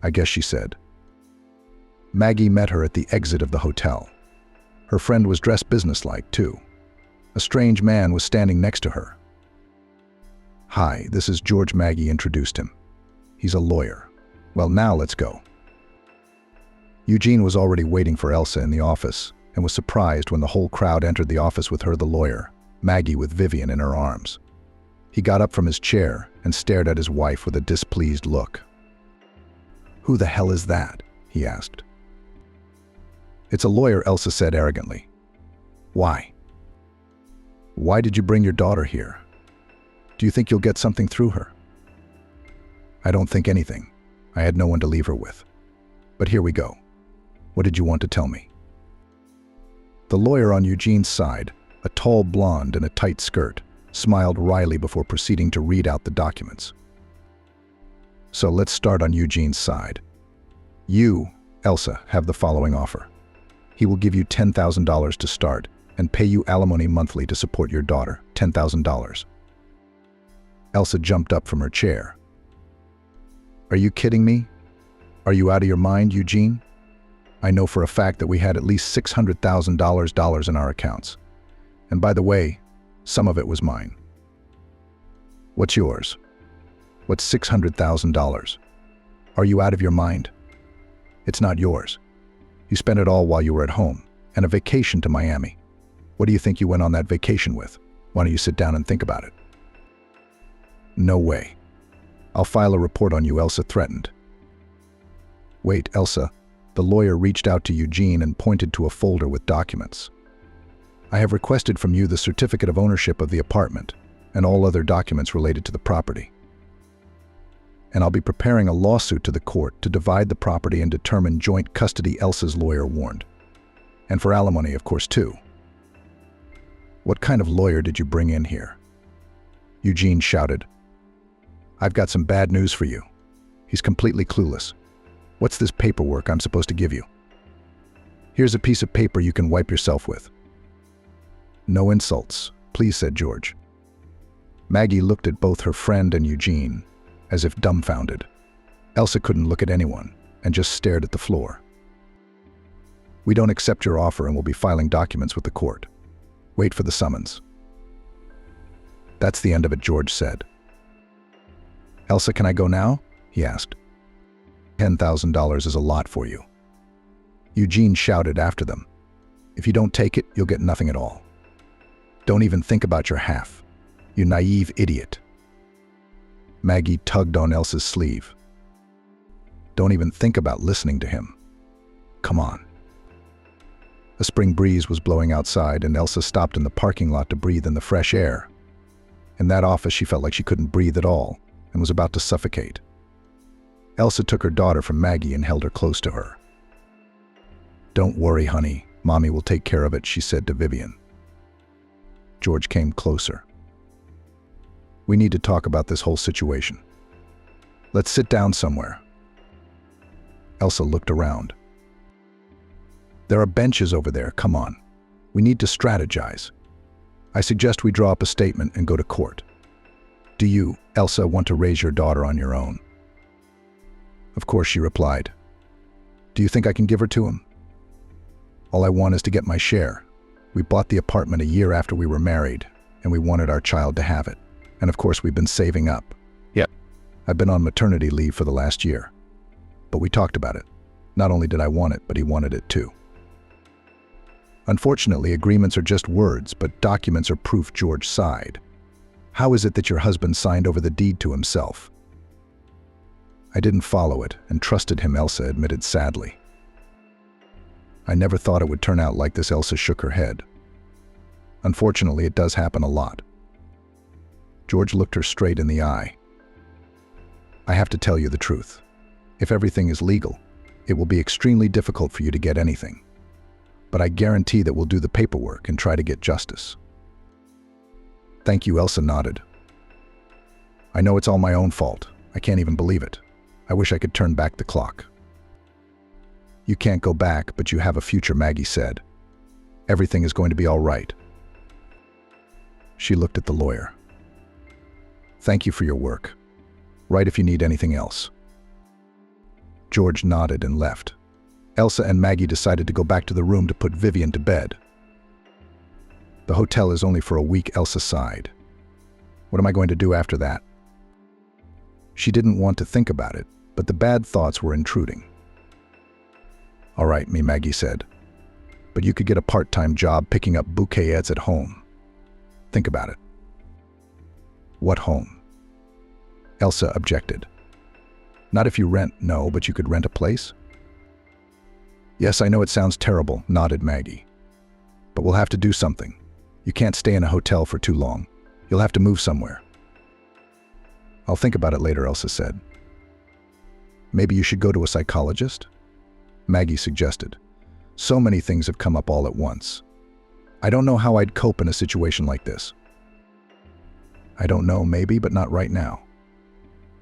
I guess," she said. Maggie met her at the exit of the hotel. Her friend was dressed businesslike, too. A strange man was standing next to her. "Hi, this is George," Maggie introduced him. "He's a lawyer. Well, now let's go." Eugene was already waiting for Elsa in the office and was surprised when the whole crowd entered the office with her, the lawyer, Maggie with Vivian in her arms. He got up from his chair and stared at his wife with a displeased look. "Who the hell is that?" he asked. "It's a lawyer," Elsa said arrogantly. "Why? Why did you bring your daughter here? Do you think you'll get something through her?" "I don't think anything. I had no one to leave her with. But here we go. What did you want to tell me?" The lawyer on Eugene's side, a tall blonde in a tight skirt, smiled wryly before proceeding to read out the documents. "So let's start on Eugene's side. You, Elsa, have the following offer. He will give you $10,000 to start and pay you alimony monthly to support your daughter, $10,000. Elsa jumped up from her chair. "Are you kidding me? Are you out of your mind, Eugene? I know for a fact that we had at least $600,000 in our accounts. And by the way, some of it was mine." "What's yours? What's $600,000? Are you out of your mind? It's not yours. You spent it all while you were at home, and a vacation to Miami. What do you think you went on that vacation with? Why don't you sit down and think about it?" "No way. I'll file a report on you," Elsa threatened. "Wait, Elsa." The lawyer reached out to Eugene and pointed to a folder with documents. "I have requested from you the certificate of ownership of the apartment and all other documents related to the property. And I'll be preparing a lawsuit to the court to divide the property and determine joint custody," Elsa's lawyer warned. "And for alimony, of course, too." "What kind of lawyer did you bring in here?" Eugene shouted. "I've got some bad news for you. He's completely clueless. What's this paperwork I'm supposed to give you?" "Here's a piece of paper you can wipe yourself with." "No insults, please," said George. Maggie looked at both her friend and Eugene, as if dumbfounded. Elsa couldn't look at anyone, and just stared at the floor. "We don't accept your offer and will be filing documents with the court. Wait for the summons." "That's the end of it," George said. "Elsa, can I go now?" he asked. $10,000 is a lot for you." Eugene shouted after them. "If you don't take it, you'll get nothing at all. Don't even think about your half, you naive idiot." Maggie tugged on Elsa's sleeve. "Don't even think about listening to him. Come on." A spring breeze was blowing outside, and Elsa stopped in the parking lot to breathe in the fresh air. In that office, she felt like she couldn't breathe at all and was about to suffocate. Elsa took her daughter from Maggie and held her close to her. "Don't worry, honey. Mommy will take care of it," she said to Vivian. George came closer. "We need to talk about this whole situation. Let's sit down somewhere." Elsa looked around. "There are benches over there. Come on. We need to strategize. I suggest we draw up a statement and go to court. Do you, Elsa, want to raise your daughter on your own?" "Of course," she replied. "Do you think I can give her to him? All I want is to get my share. We bought the apartment a year after we were married, and we wanted our child to have it. And of course, we've been saving up. Yep. I've been on maternity leave for the last year. But we talked about it. Not only did I want it, but he wanted it too. Unfortunately, agreements are just words, but documents are proof." George sighed. "How is it that your husband signed over the deed to himself?" "I didn't follow it and trusted him," Elsa admitted sadly. "I never thought it would turn out like this." Elsa shook her head. "Unfortunately, it does happen a lot." George looked her straight in the eye. "I have to tell you the truth. If everything is legal, it will be extremely difficult for you to get anything. But I guarantee that we'll do the paperwork and try to get justice." "Thank you," Elsa nodded. "I know it's all my own fault. I can't even believe it. I wish I could turn back the clock." "You can't go back, but you have a future," Maggie said. "Everything is going to be all right." She looked at the lawyer. "Thank you for your work. Write if you need anything else." George nodded and left. Elsa and Maggie decided to go back to the room to put Vivian to bed. "The hotel is only for a week," Elsa sighed. "What am I going to do after that?" She didn't want to think about it, but the bad thoughts were intruding. "All right," Maggie said. "But you could get a part-time job picking up bouquets at home. Think about it." "What home?" Elsa objected. "Not if you rent, no, but you could rent a place." "Yes, I know it sounds terrible," nodded Maggie. "But we'll have to do something. You can't stay in a hotel for too long. You'll have to move somewhere." "I'll think about it later," Elsa said. "Maybe you should go to a psychologist?" Maggie suggested. "So many things have come up all at once. I don't know how I'd cope in a situation like this." "I don't know, maybe, but not right now.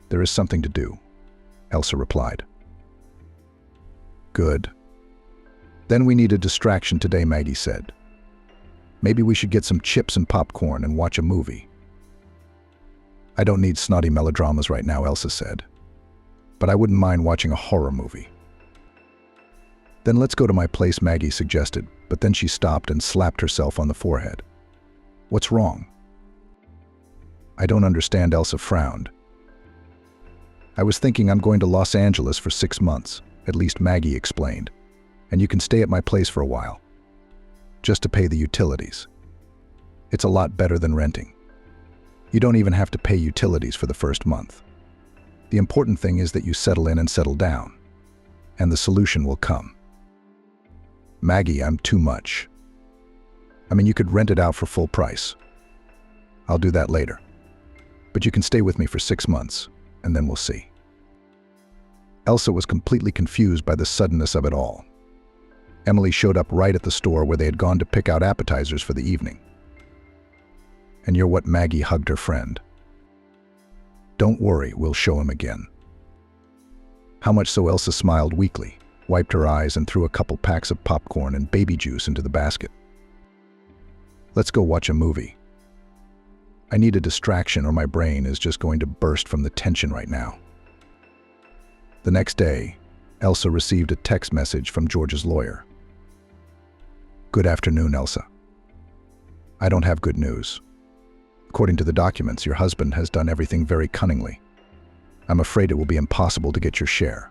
There is something to do," Elsa replied. "Good. Then we need a distraction today," Maggie said. "Maybe we should get some chips and popcorn and watch a movie." "I don't need snotty melodramas right now," Elsa said. "But I wouldn't mind watching a horror movie." "Then let's go to my place," Maggie suggested, but then she stopped and slapped herself on the forehead. "What's wrong?" "I don't understand," Elsa frowned. "I was thinking I'm going to Los Angeles for 6 months, at least," Maggie explained. "And you can stay at my place for a while. Just to pay the utilities. It's a lot better than renting. You don't even have to pay utilities for the first month. The important thing is that you settle in and settle down. And the solution will come." "Maggie, I'm too much. I mean, you could rent it out for full price." "I'll do that later. But you can stay with me for 6 months, and then we'll see." Elsa was completely confused by the suddenness of it all. Emily showed up right at the store where they had gone to pick out appetizers for the evening. "And you're what?" Maggie hugged her friend. "Don't worry, we'll show him again." "How much so?" Elsa smiled weakly, wiped her eyes, and threw a couple packs of popcorn and baby juice into the basket. "Let's go watch a movie." I need a distraction or my brain is just going to burst from the tension right now. The next day, Elsa received a text message from George's lawyer. Good afternoon, Elsa. I don't have good news. According to the documents, your husband has done everything very cunningly. I'm afraid it will be impossible to get your share.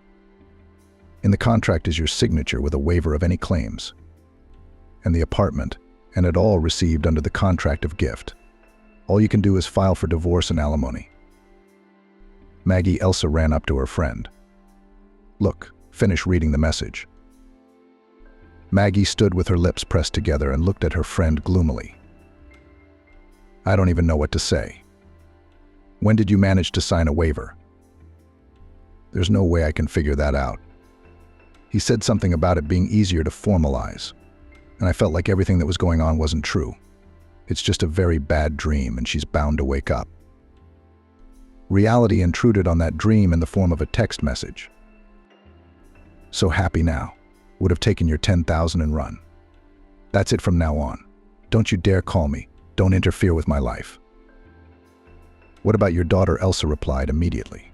In the contract is your signature with a waiver of any claims. And the apartment, and it all received under the contract of gift. All you can do is file for divorce and alimony. Elsa ran up to her friend. Look, finish reading the message. Maggie stood with her lips pressed together and looked at her friend gloomily. I don't even know what to say. When did you manage to sign a waiver? There's no way I can figure that out. He said something about it being easier to formalize, and I felt like everything that was going on wasn't true. It's just a very bad dream, and she's bound to wake up. Reality intruded on that dream in the form of a text message. So happy now. Would have taken your 10,000 and run. That's it from now on. Don't you dare call me. Don't interfere with my life. What about your daughter? Elsa replied immediately.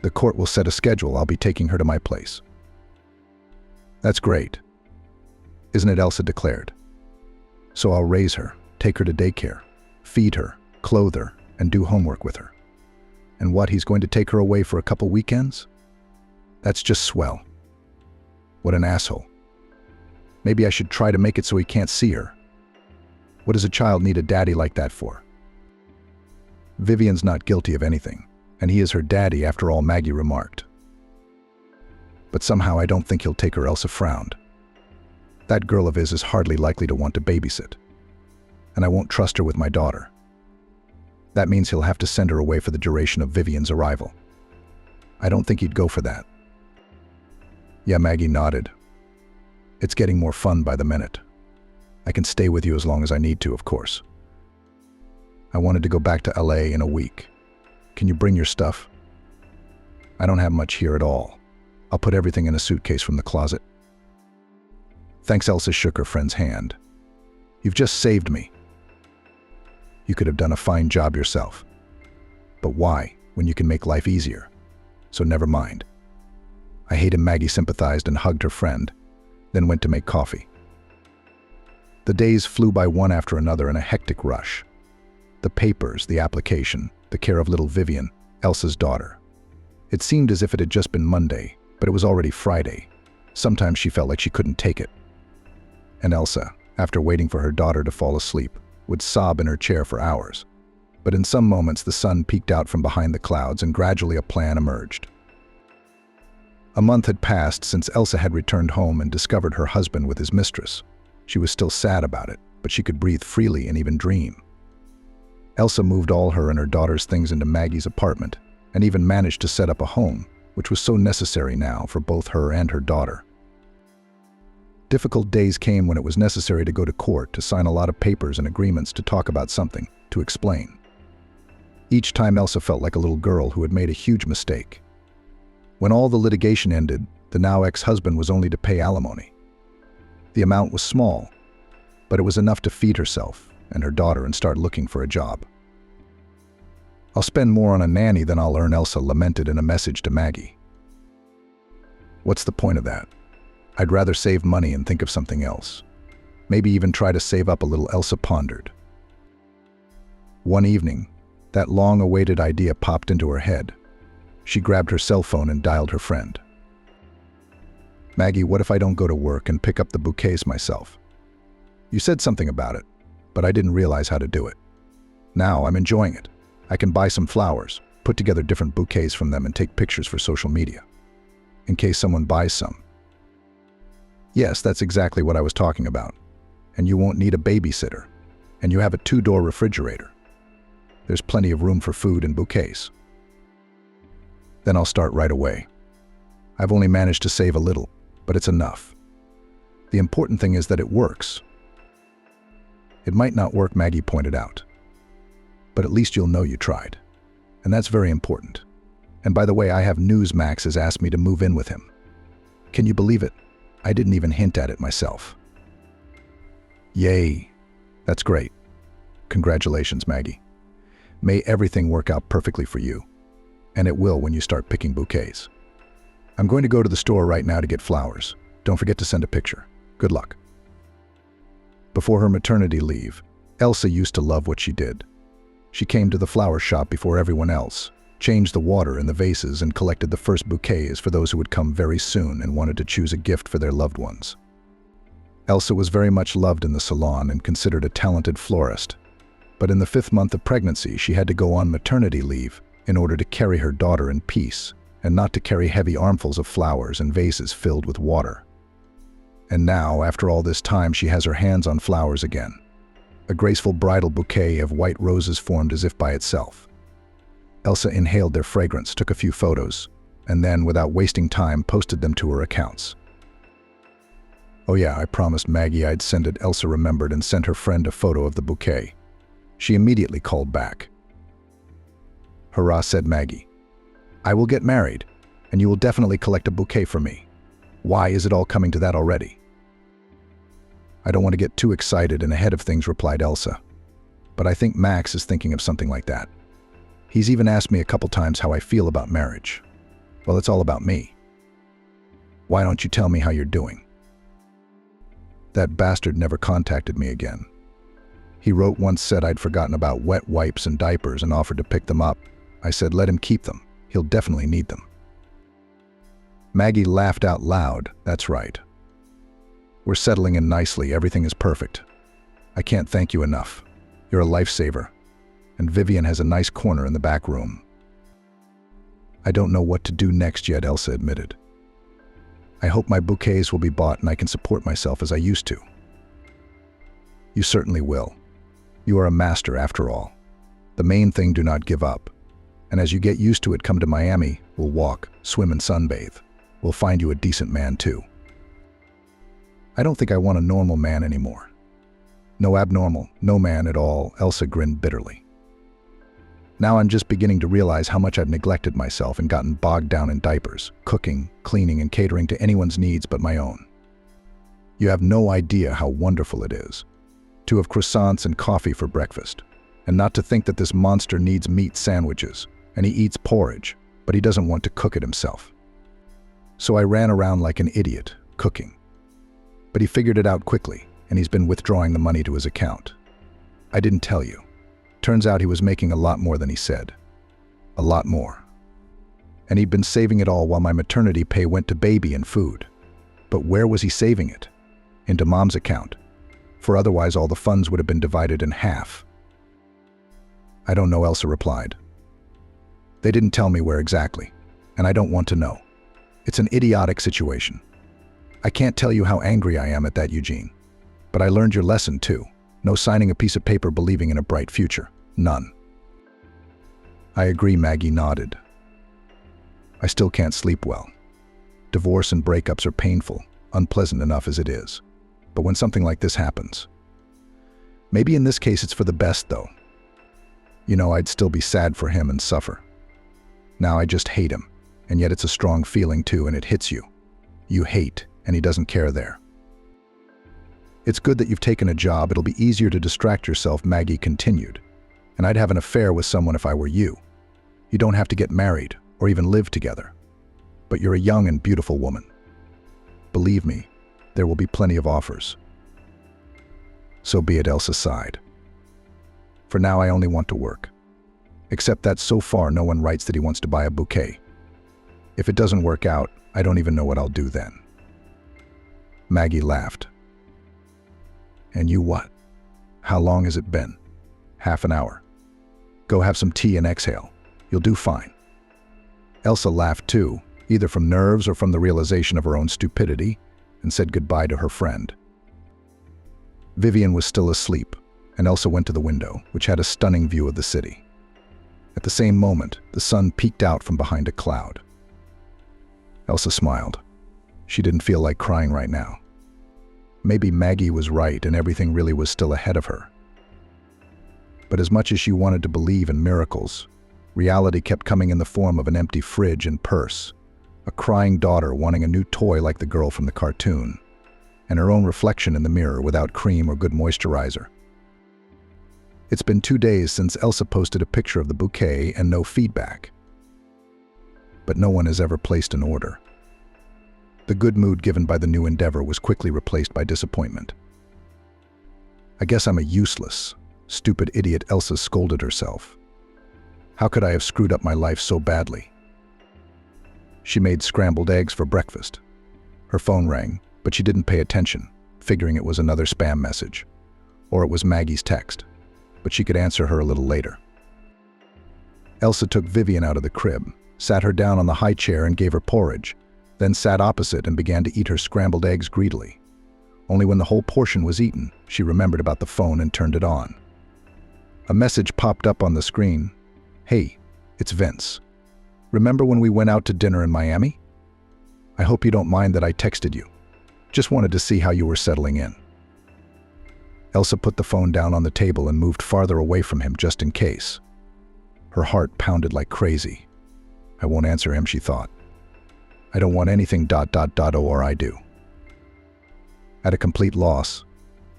The court will set a schedule. I'll be taking her to my place. That's great. Isn't it? Elsa declared. So I'll raise her, take her to daycare, feed her, clothe her, and do homework with her. And what, he's going to take her away for a couple weekends? That's just swell. What an asshole. Maybe I should try to make it so he can't see her. What does a child need a daddy like that for? Vivian's not guilty of anything, and he is her daddy after all, Maggie remarked. But somehow I don't think he'll take her. Elsa frowned. That girl of his is hardly likely to want to babysit, and I won't trust her with my daughter. That means he'll have to send her away for the duration of Vivian's arrival. I don't think he'd go for that. Yeah, Maggie nodded. It's getting more fun by the minute. I can stay with you as long as I need to, of course. I wanted to go back to LA in a week. Can you bring your stuff? I don't have much here at all. I'll put everything in a suitcase from the closet. Thanks. Elsa shook her friend's hand. You've just saved me. You could have done a fine job yourself. But why, when you can make life easier? So never mind. I hate him. Maggie sympathized and hugged her friend, then went to make coffee. The days flew by one after another in a hectic rush. The papers, the application, the care of little Vivian, Elsa's daughter. It seemed as if it had just been Monday, but it was already Friday. Sometimes she felt like she couldn't take it. And Elsa, after waiting for her daughter to fall asleep, would sob in her chair for hours. But in some moments the sun peeked out from behind the clouds and gradually a plan emerged. A month had passed since Elsa had returned home and discovered her husband with his mistress. She was still sad about it, but she could breathe freely and even dream. Elsa moved all her and her daughter's things into Maggie's apartment and even managed to set up a home, which was so necessary now for both her and her daughter. Difficult days came when it was necessary to go to court to sign a lot of papers and agreements to talk about something, to explain. Each time Elsa felt like a little girl who had made a huge mistake. When all the litigation ended, the now ex-husband was only to pay alimony. The amount was small, but it was enough to feed herself and her daughter and start looking for a job. I'll spend more on a nanny than I'll earn, Elsa lamented in a message to Maggie. What's the point of that? I'd rather save money and think of something else. Maybe even try to save up a little, Elsa pondered. One evening, that long-awaited idea popped into her head. She grabbed her cell phone and dialed her friend. Maggie, what if I don't go to work and pick up the bouquets myself? You said something about it, but I didn't realize how to do it. Now I'm enjoying it. I can buy some flowers, put together different bouquets from them and take pictures for social media. In case someone buys some. Yes, that's exactly what I was talking about. And you won't need a babysitter. And you have a 2-door refrigerator. There's plenty of room for food and bouquets. Then I'll start right away. I've only managed to save a little, but it's enough. The important thing is that it works. It might not work, Maggie pointed out. But at least you'll know you tried. And that's very important. And by the way, I have news. Max has asked me to move in with him. Can you believe it? I didn't even hint at it myself. Yay. That's great. Congratulations, Maggie. May everything work out perfectly for you. And it will when you start picking bouquets. I'm going to go to the store right now to get flowers. Don't forget to send a picture. Good luck. Before her maternity leave, Elsa used to love what she did. She came to the flower shop before everyone else, changed the water in the vases, and collected the first bouquets for those who would come very soon and wanted to choose a gift for their loved ones. Elsa was very much loved in the salon and considered a talented florist. But in the 5th month of pregnancy, she had to go on maternity leave in order to carry her daughter in peace and not to carry heavy armfuls of flowers and vases filled with water. And now, after all this time, she has her hands on flowers again. A graceful bridal bouquet of white roses formed as if by itself. Elsa inhaled their fragrance, took a few photos, and then, without wasting time, posted them to her accounts. Oh yeah, I promised Maggie I'd send it. Elsa remembered and sent her friend a photo of the bouquet. She immediately called back. "Hurrah," said Maggie. "I will get married, and you will definitely collect a bouquet for me. Why is it all coming to that already?" "I don't want to get too excited and ahead of things," replied Elsa. "But I think Max is thinking of something like that. He's even asked me a couple times how I feel about marriage. Well, it's all about me. Why don't you tell me how you're doing?" That bastard never contacted me again. He wrote once, said I'd forgotten about wet wipes and diapers and offered to pick them up. I said, let him keep them. He'll definitely need them. Maggie laughed out loud. That's right. We're settling in nicely. Everything is perfect. I can't thank you enough. You're a lifesaver. And Vivian has a nice corner in the back room. I don't know what to do next yet, Elsa admitted. I hope my bouquets will be bought and I can support myself as I used to. You certainly will. You are a master after all. The main thing, do not give up. And as you get used to it, come to Miami. We'll walk, swim and sunbathe. We'll find you a decent man too. I don't think I want a normal man anymore. No abnormal, no man at all, Elsa grinned bitterly. Now I'm just beginning to realize how much I've neglected myself and gotten bogged down in diapers, cooking, cleaning, and catering to anyone's needs but my own. You have no idea how wonderful it is to have croissants and coffee for breakfast, and not to think that this monster needs meat sandwiches, and he eats porridge, but he doesn't want to cook it himself. So I ran around like an idiot, cooking. But he figured it out quickly, and he's been withdrawing the money to his account. I didn't tell you. Turns out he was making a lot more than he said. A lot more. And he'd been saving it all while my maternity pay went to baby and food. But where was he saving it? Into Mom's account. For otherwise all the funds would have been divided in half. I don't know, Elsa replied. They didn't tell me where exactly, and I don't want to know. It's an idiotic situation. I can't tell you how angry I am at that, Eugene. But I learned your lesson too. No signing a piece of paper believing in a bright future. None. I agree, Maggie nodded. I still can't sleep well. Divorce and breakups are painful, unpleasant enough as it is. But when something like this happens, maybe in this case it's for the best though. You know, I'd still be sad for him and suffer. Now I just hate him, and yet it's a strong feeling too, and it hits you. You hate, and he doesn't care there. It's good that you've taken a job. It'll be easier to distract yourself, Maggie continued. And I'd have an affair with someone if I were you. You don't have to get married or even live together. But you're a young and beautiful woman. Believe me, there will be plenty of offers. So be it, Elsa sighed. For now, I only want to work. Except that so far no one writes that he wants to buy a bouquet. If it doesn't work out, I don't even know what I'll do then. Maggie laughed. And you what? How long has it been? Half an hour. Go have some tea and exhale. You'll do fine. Elsa laughed too, either from nerves or from the realization of her own stupidity, and said goodbye to her friend. Vivian was still asleep, and Elsa went to the window, which had a stunning view of the city. At the same moment, the sun peeked out from behind a cloud. Elsa smiled. She didn't feel like crying right now. Maybe Maggie was right and everything really was still ahead of her. But as much as she wanted to believe in miracles, reality kept coming in the form of an empty fridge and purse, a crying daughter wanting a new toy like the girl from the cartoon, and her own reflection in the mirror without cream or good moisturizer. It's been 2 days since Elsa posted a picture of the bouquet and no feedback. But no one has ever placed an order. The good mood given by the new endeavor was quickly replaced by disappointment. I guess I'm a useless, stupid idiot, Elsa scolded herself. How could I have screwed up my life so badly? She made scrambled eggs for breakfast. Her phone rang, but she didn't pay attention, figuring it was another spam message. Or it was Maggie's text, but she could answer her a little later. Elsa took Vivian out of the crib, sat her down on the high chair and gave her porridge, then sat opposite and began to eat her scrambled eggs greedily. Only when the whole portion was eaten, she remembered about the phone and turned it on. A message popped up on the screen. Hey, it's Vince. Remember when we went out to dinner in Miami? I hope you don't mind that I texted you. Just wanted to see how you were settling in. Elsa put the phone down on the table and moved farther away from him just in case. Her heart pounded like crazy. I won't answer him, she thought. I don't want anything ... or I do. At a complete loss,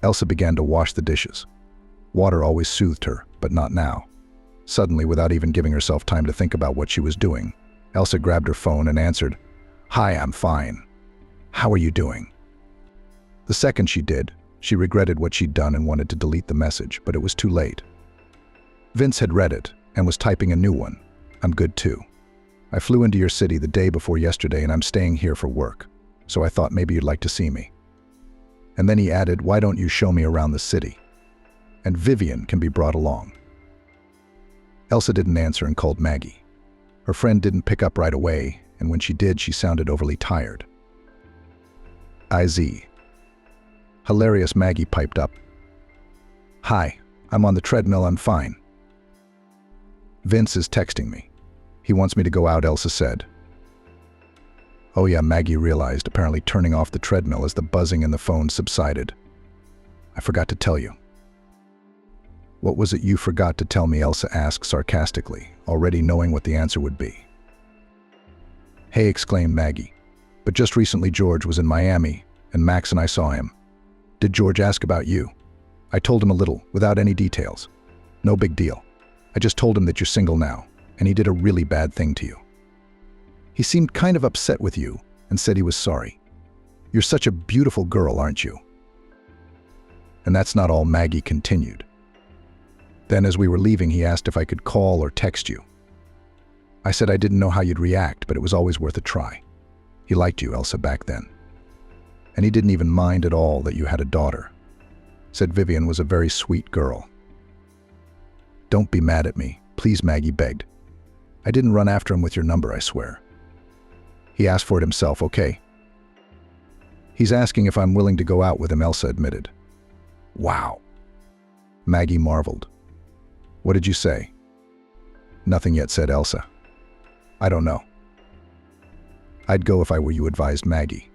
Elsa began to wash the dishes. Water always soothed her, but not now. Suddenly, without even giving herself time to think about what she was doing, Elsa grabbed her phone and answered, Hi, I'm fine. How are you doing? The second she did, she regretted what she'd done and wanted to delete the message, but it was too late. Vince had read it and was typing a new one. I'm good too. I flew into your city the day before yesterday and I'm staying here for work, so I thought maybe you'd like to see me. And then he added, why don't you show me around the city? And Vivian can be brought along. Elsa didn't answer and called Maggie. Her friend didn't pick up right away, and when she did, she sounded overly tired. IZ. Hilarious, Maggie piped up. Hi, I'm on the treadmill, I'm fine. Vince is texting me. He wants me to go out, Elsa said. Oh yeah, Maggie realized, apparently turning off the treadmill as the buzzing in the phone subsided. I forgot to tell you. What was it you forgot to tell me? Elsa asked sarcastically, already knowing what the answer would be. Hey, exclaimed Maggie. But just recently George was in Miami, and Max and I saw him. Did George ask about you? I told him a little, without any details. No big deal. I just told him that you're single now, and he did a really bad thing to you. He seemed kind of upset with you and said he was sorry. You're such a beautiful girl, aren't you? And that's not all, Maggie continued. Then as we were leaving, he asked if I could call or text you. I said I didn't know how you'd react, but it was always worth a try. He liked you, Elsa, back then. And he didn't even mind at all that you had a daughter. Said Vivian was a very sweet girl. Don't be mad at me, please, Maggie begged. I didn't run after him with your number, I swear. He asked for it himself, okay? He's asking if I'm willing to go out with him, Elsa admitted. Wow. Maggie marveled. What did you say? Nothing yet, said Elsa. I don't know. I'd go if I were you, advised Maggie.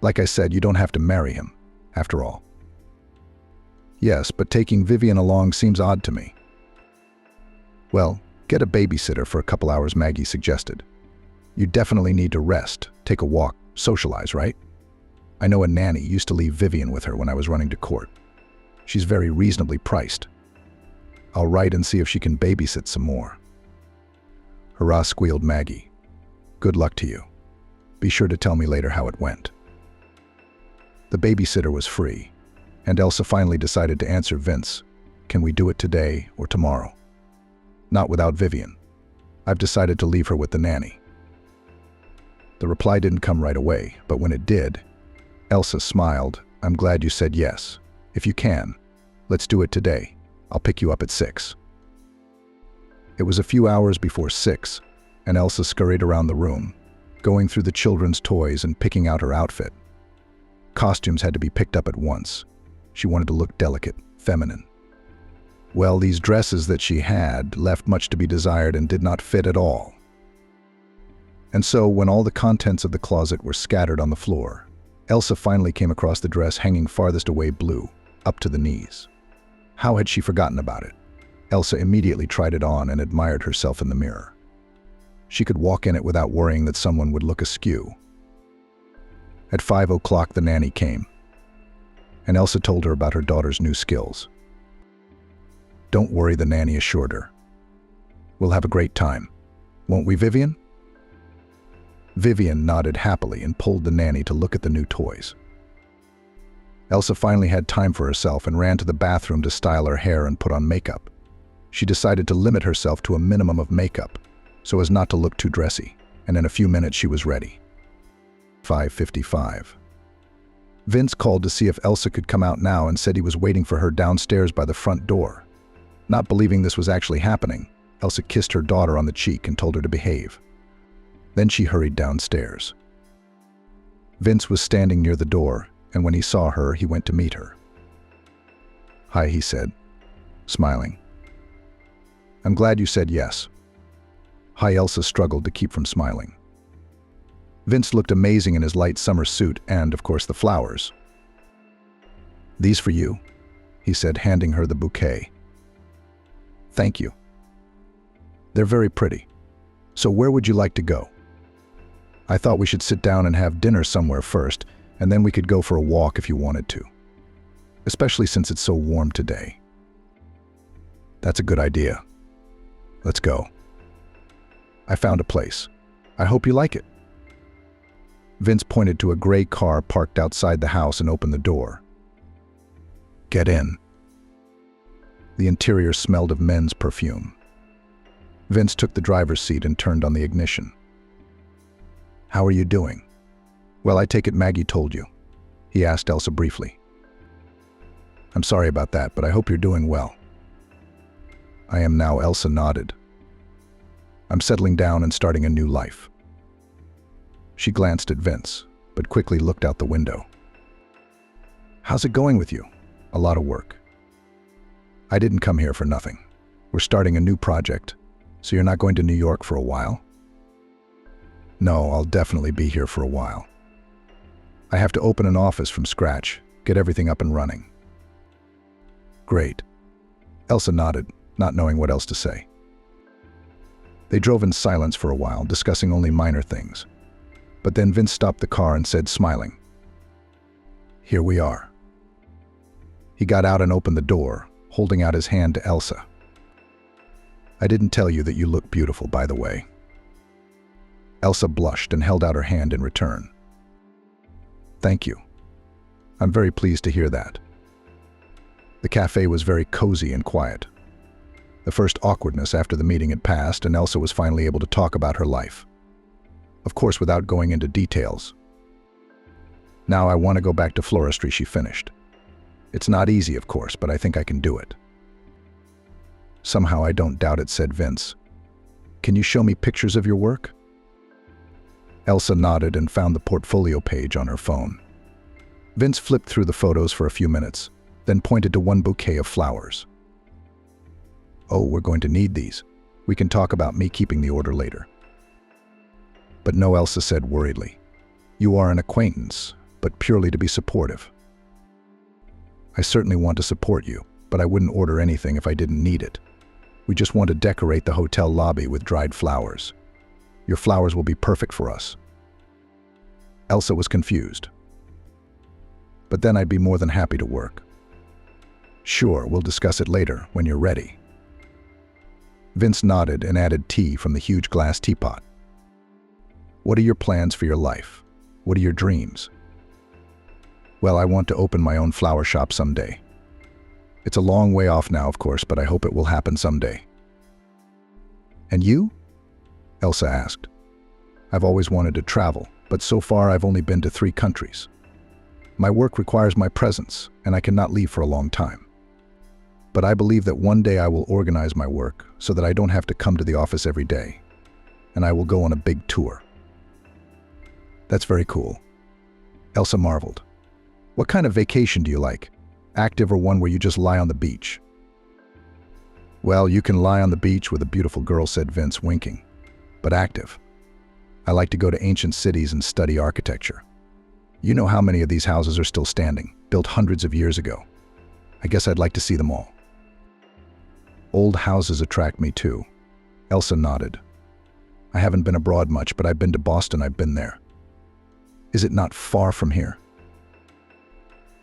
Like I said, you don't have to marry him, after all. Yes, but taking Vivian along seems odd to me. Well, get a babysitter for a couple hours, Maggie suggested. You definitely need to rest, take a walk, socialize, right? I know a nanny used to leave Vivian with her when I was running to court. She's very reasonably priced. I'll write and see if she can babysit some more. Hurrah, squealed Maggie. Good luck to you. Be sure to tell me later how it went. The babysitter was free, and Elsa finally decided to answer Vince. Can we do it today or tomorrow? Not without Vivian. I've decided to leave her with the nanny. The reply didn't come right away, but when it did, Elsa smiled. I'm glad you said yes. If you can, let's do it today. I'll pick you up at 6. It was a few hours before 6, and Elsa scurried around the room, going through the children's toys and picking out her outfit. Costumes had to be picked up at once. She wanted to look delicate, feminine. Well, these dresses that she had left much to be desired and did not fit at all. And so, when all the contents of the closet were scattered on the floor, Elsa finally came across the dress hanging farthest away, blue, up to the knees. How had she forgotten about it? Elsa immediately tried it on and admired herself in the mirror. She could walk in it without worrying that someone would look askew. At 5 o'clock, the nanny came, and Elsa told her about her daughter's new skills. Don't worry, the nanny assured her. We'll have a great time. Won't we, Vivian? Vivian nodded happily and pulled the nanny to look at the new toys. Elsa finally had time for herself and ran to the bathroom to style her hair and put on makeup. She decided to limit herself to a minimum of makeup so as not to look too dressy, and in a few minutes she was ready. 5:55. Vince called to see if Elsa could come out now and said he was waiting for her downstairs by the front door. Not believing this was actually happening, Elsa kissed her daughter on the cheek and told her to behave. Then she hurried downstairs. Vince was standing near the door, and when he saw her, he went to meet her. "Hi," he said, smiling. "I'm glad you said yes." Hi, Elsa struggled to keep from smiling. Vince looked amazing in his light summer suit and, of course, the flowers. "These for you," he said, handing her the bouquet. "Thank you. They're very pretty. So where would you like to go?" "I thought we should sit down and have dinner somewhere first, and then we could go for a walk if you wanted to. Especially since it's so warm today." "That's a good idea. Let's go. I found a place. I hope you like it." Vince pointed to a gray car parked outside the house and opened the door. "Get in." The interior smelled of men's perfume. Vince took the driver's seat and turned on the ignition. "How are you doing?" "Well, I take it Maggie told you," he asked Elsa briefly. "I'm sorry about that, but I hope you're doing well." "I am now," Elsa nodded. "I'm settling down and starting a new life." She glanced at Vince, but quickly looked out the window. "How's it going with you?" "A lot of work." "I didn't come here for nothing. We're starting a new project, so you're not going to New York for a while?" "No, I'll definitely be here for a while. I have to open an office from scratch, get everything up and running." "Great." Elsa nodded, not knowing what else to say. They drove in silence for a while, discussing only minor things. But then Vince stopped the car and said, smiling, "Here we are." He got out and opened the door, holding out his hand to Elsa. "I didn't tell you that you look beautiful, by the way." Elsa blushed and held out her hand in return. "Thank you. I'm very pleased to hear that." The cafe was very cozy and quiet. The first awkwardness after the meeting had passed, and Elsa was finally able to talk about her life. Of course, without going into details. "Now I want to go back to floristry," she finished. "It's not easy, of course, but I think I can do it." "Somehow I don't doubt it," said Vince. "Can you show me pictures of your work?" Elsa nodded and found the portfolio page on her phone. Vince flipped through the photos for a few minutes, then pointed to one bouquet of flowers. "Oh, we're going to need these. We can talk about me keeping the order later." "But no," Elsa said worriedly. "You are an acquaintance, but purely to be supportive." "I certainly want to support you, but I wouldn't order anything if I didn't need it. We just want to decorate the hotel lobby with dried flowers. Your flowers will be perfect for us." Elsa was confused. "But then I'd be more than happy to work." "Sure, we'll discuss it later, when you're ready." Vince nodded and added tea from the huge glass teapot. "What are your plans for your life? What are your dreams?" "Well, I want to open my own flower shop someday. It's a long way off now, of course, but I hope it will happen someday." "And you?" Elsa asked. "I've always wanted to travel, but so far I've only been to 3 countries. My work requires my presence, and I cannot leave for a long time. But I believe that one day I will organize my work so that I don't have to come to the office every day, and I will go on a big tour." "That's very cool." Elsa marveled. "What kind of vacation do you like? Active or one where you just lie on the beach?" "Well, you can lie on the beach with a beautiful girl," said Vince, winking. "But active. I like to go to ancient cities and study architecture. You know how many of these houses are still standing, built hundreds of years ago. I guess I'd like to see them all." "Old houses attract me too." Elsa nodded. "I haven't been abroad much, but I've been to Boston. I've been there." "Is it not far from here?"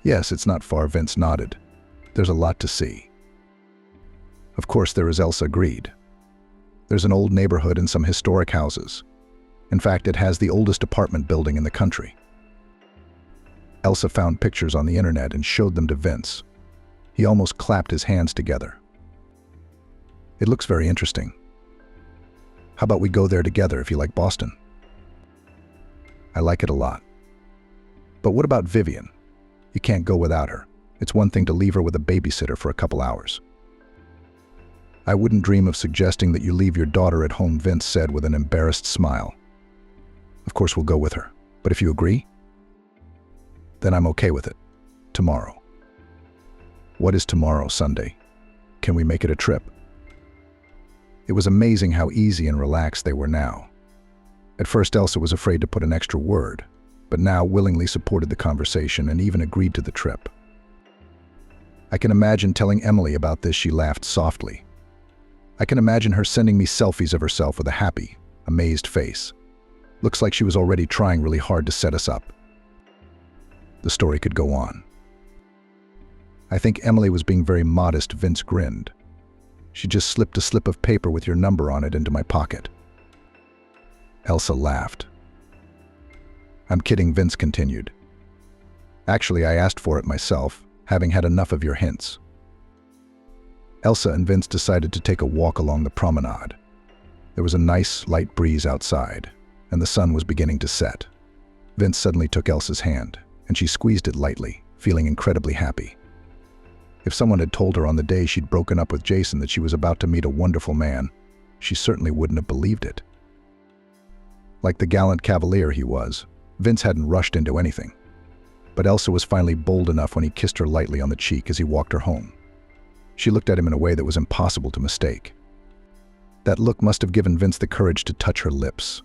"Yes, it's not far," Vince nodded. "There's a lot to see." Of course, there is. Elsa agreed. There's an old neighborhood and some historic houses. In fact, it has the oldest apartment building in the country. Elsa found pictures on the internet and showed them to Vince. He almost clapped his hands together. It looks very interesting. How about we go there together if you like Boston? I like it a lot. But what about Vivian? You can't go without her. It's one thing to leave her with a babysitter for a couple hours. I wouldn't dream of suggesting that you leave your daughter at home, Vince said with an embarrassed smile. Of course we'll go with her, but if you agree, then I'm okay with it. Tomorrow. What is tomorrow, Sunday? Can we make it a trip? It was amazing how easy and relaxed they were now. At first, Elsa was afraid to put an extra word, but now willingly supported the conversation and even agreed to the trip. I can imagine telling Emily about this. She laughed softly. I can imagine her sending me selfies of herself with a happy, amazed face. Looks like she was already trying really hard to set us up. The story could go on. I think Emily was being very modest, Vince grinned. She just slipped a slip of paper with your number on it into my pocket. Elsa laughed. I'm kidding, Vince continued. Actually, I asked for it myself, having had enough of your hints. Elsa and Vince decided to take a walk along the promenade. There was a nice, light breeze outside, and the sun was beginning to set. Vince suddenly took Elsa's hand, and she squeezed it lightly, feeling incredibly happy. If someone had told her on the day she'd broken up with Jason that she was about to meet a wonderful man, she certainly wouldn't have believed it. Like the gallant cavalier he was, Vince hadn't rushed into anything. But Elsa was finally bold enough when he kissed her lightly on the cheek as he walked her home. She looked at him in a way that was impossible to mistake. That look must have given Vince the courage to touch her lips.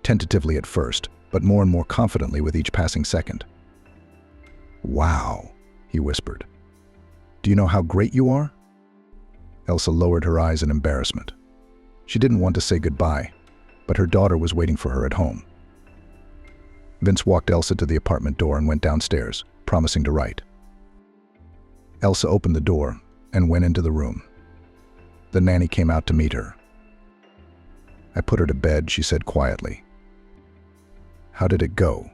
Tentatively at first, but more and more confidently with each passing second. "Wow," he whispered. "Do you know how great you are?" Elsa lowered her eyes in embarrassment. She didn't want to say goodbye, but her daughter was waiting for her at home. Vince walked Elsa to the apartment door and went downstairs, promising to write. Elsa opened the door and went into the room. The nanny came out to meet her. "I put her to bed," she said quietly. "How did it go?"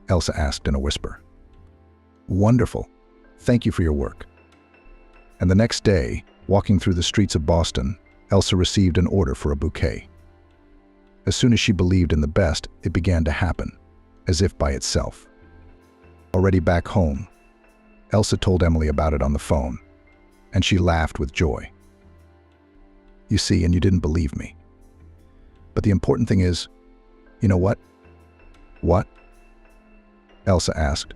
Elsa asked in a whisper. "Wonderful. Thank you for your work." And the next day, walking through the streets of Boston, Elsa received an order for a bouquet. As soon as she believed in the best, it began to happen, as if by itself. Already back home, Elsa told Emily about it on the phone, and she laughed with joy. "You see, and you didn't believe me. But the important thing is, you know what?" "What?" Elsa asked.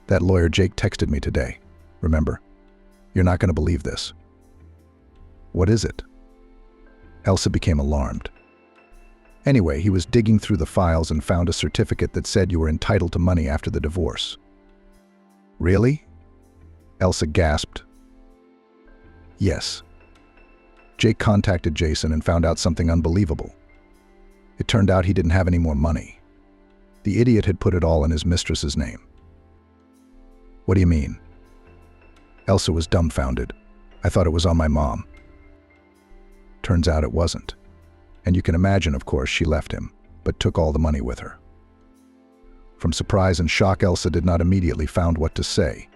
"That lawyer Jake texted me today, remember? You're not going to believe this." "What is it?" Elsa became alarmed. "Anyway, he was digging through the files and found a certificate that said you were entitled to money after the divorce." "Really?" Elsa gasped. "Yes. Jake contacted Jason and found out something unbelievable. It turned out he didn't have any more money. The idiot had put it all in his mistress's name." "What do you mean?" Elsa was dumbfounded. "I thought it was on my mom." Turns out it wasn't. And you can imagine, of course, she left him, but took all the money with her. From surprise and shock, Elsa did not immediately find what to say,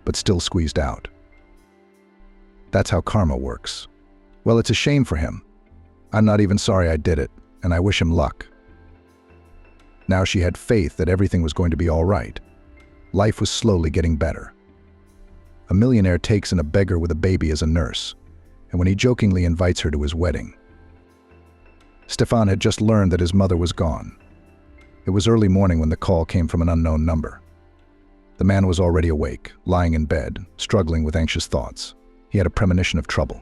but still squeezed out. "That's how karma works. Well, it's a shame for him. I'm not even sorry I did it, and I wish him luck." Now she had faith that everything was going to be all right. Life was slowly getting better. A millionaire takes in a beggar with a baby as a nurse, and when he jokingly invites her to his wedding. Stefan had just learned that his mother was gone. It was early morning when the call came from an unknown number. The man was already awake, lying in bed, struggling with anxious thoughts. He had a premonition of trouble.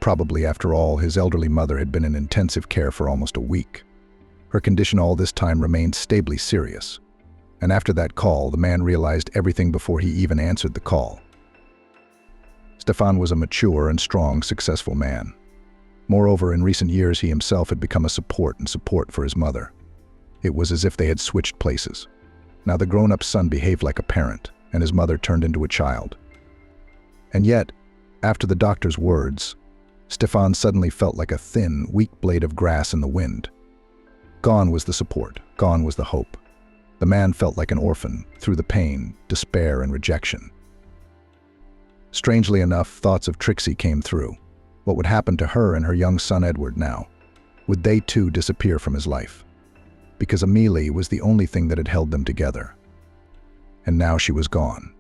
Probably, after all, his elderly mother had been in intensive care for almost a week. Her condition all this time remained stably serious. And after that call, the man realized everything before he even answered the call. Stefan was a mature and strong, successful man. Moreover, in recent years, he himself had become a support for his mother. It was as if they had switched places. Now the grown-up son behaved like a parent, and his mother turned into a child. And yet, After the doctor's words, Stefan suddenly felt like a thin, weak blade of grass in the wind. Gone was the support, gone was the hope. The man felt like an orphan, through the pain, despair, and rejection. Strangely enough, thoughts of Trixie came through. What would happen to her and her young son Edward now? Would they too disappear from his life? Because Amelie was the only thing that had held them together. And now she was gone.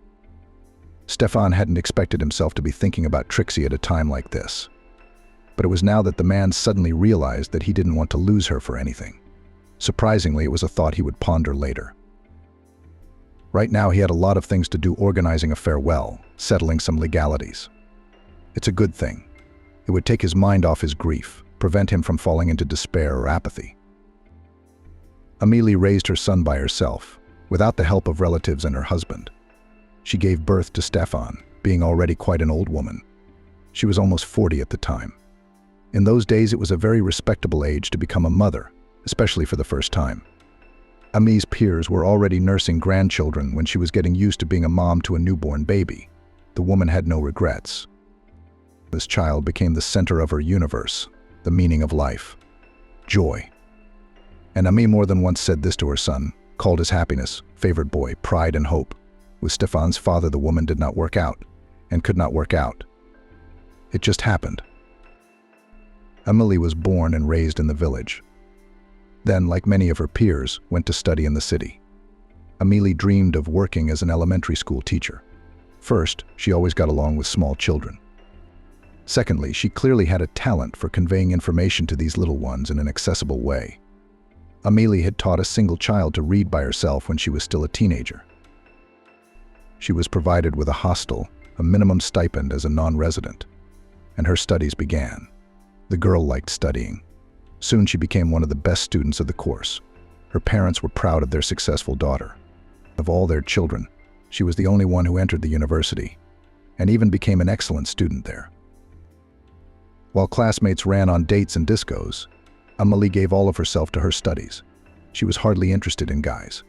Stefan hadn't expected himself to be thinking about Trixie at a time like this. But it was now that the man suddenly realized that he didn't want to lose her for anything. Surprisingly, it was a thought he would ponder later. Right now, he had a lot of things to do, organizing a farewell, settling some legalities. It's a good thing. It would take his mind off his grief, prevent him from falling into despair or apathy. Amelie raised her son by herself, without the help of relatives and her husband. She gave birth to Stefan, being already quite an old woman. She was almost 40 at the time. In those days, it was a very respectable age to become a mother, especially for the first time. Amie's peers were already nursing grandchildren when she was getting used to being a mom to a newborn baby. The woman had no regrets. This child became the center of her universe, the meaning of life, joy. And Amie more than once said this to her son, called his happiness, favored boy, pride and hope. With Stefan's father, the woman did not work out, and could not work out. It just happened. Amelie was born and raised in the village. Then, like many of her peers, went to study in the city. Amelie dreamed of working as an elementary school teacher. First, she always got along with small children. Secondly, she clearly had a talent for conveying information to these little ones in an accessible way. Amelie had taught a single child to read by herself when she was still a teenager. She was provided with a hostel, a minimum stipend as a non-resident, and her studies began. The girl liked studying. Soon she became one of the best students of the course. Her parents were proud of their successful daughter. Of all their children, she was the only one who entered the university, and even became an excellent student there. While classmates ran on dates and discos, Amelie gave all of herself to her studies. She was hardly interested in guys.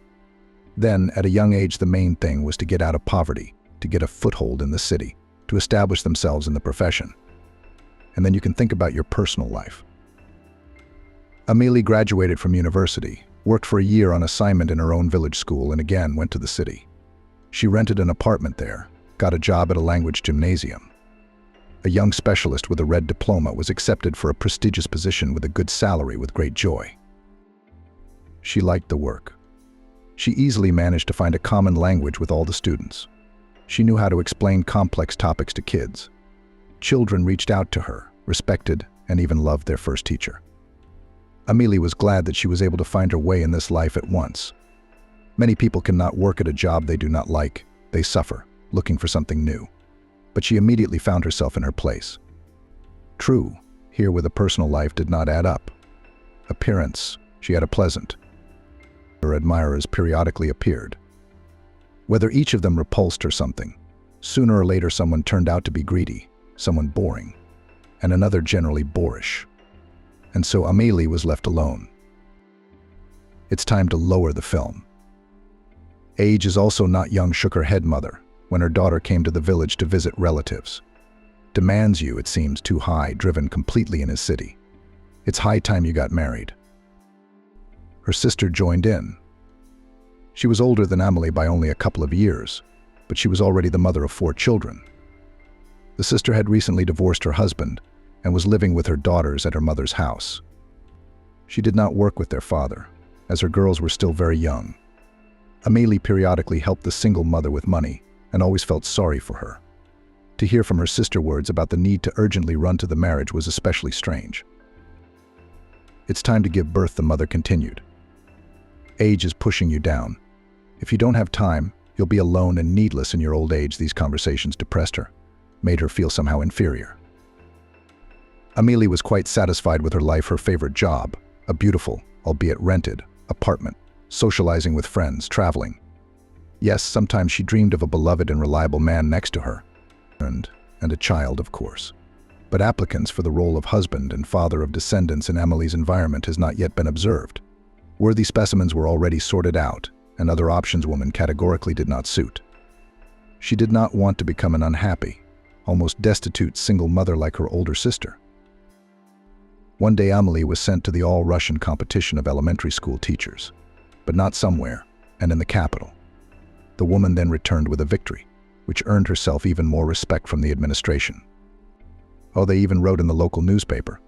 Then, at a young age, the main thing was to get out of poverty, to get a foothold in the city, to establish themselves in the profession. And then you can think about your personal life. Amelie graduated from university, worked for a year on assignment in her own village school, and again went to the city. She rented an apartment there, got a job at a language gymnasium. A young specialist with a red diploma was accepted for a prestigious position with a good salary with great joy. She liked the work. She easily managed to find a common language with all the students. She knew how to explain complex topics to kids. Children reached out to her, respected, and even loved their first teacher. Amelie was glad that she was able to find her way in this life at once. Many people cannot work at a job they do not like. They suffer, looking for something new. But she immediately found herself in her place. True, here with a personal life did not add up. Appearance, she had a pleasant. Her admirers periodically appeared. Whether each of them repulsed or something, sooner or later someone turned out to be greedy, someone boring, and another generally boorish. And so Amelie was left alone. It's time to lower the film. Age is also not young, shook her head mother when her daughter came to the village to visit relatives. Demands you, it seems, too high, driven completely in his city. It's high time you got married. Her sister joined in. She was older than Amelie by only a couple of years, but she was already the mother of 4 children. The sister had recently divorced her husband and was living with her daughters at her mother's house. She did not work with their father, as her girls were still very young. Amelie periodically helped the single mother with money and always felt sorry for her. To hear from her sister words about the need to urgently run to the marriage was especially strange. It's time to give birth, the mother continued. Age is pushing you down. If you don't have time, you'll be alone and needless in your old age. These conversations depressed her, made her feel somehow inferior. Amelie was quite satisfied with her life, her favorite job, a beautiful, albeit rented, apartment, socializing with friends, traveling. Yes, sometimes she dreamed of a beloved and reliable man next to her, and a child, of course. But applicants for the role of husband and father of descendants in Amelie's environment has not yet been observed. Worthy specimens were already sorted out, and other options woman categorically did not suit. She did not want to become an unhappy, almost destitute single mother like her older sister. One day Amelie was sent to the all-Russian competition of elementary school teachers, but not somewhere, and in the capital. The woman then returned with a victory, which earned herself even more respect from the administration. Oh, they even wrote in the local newspaper.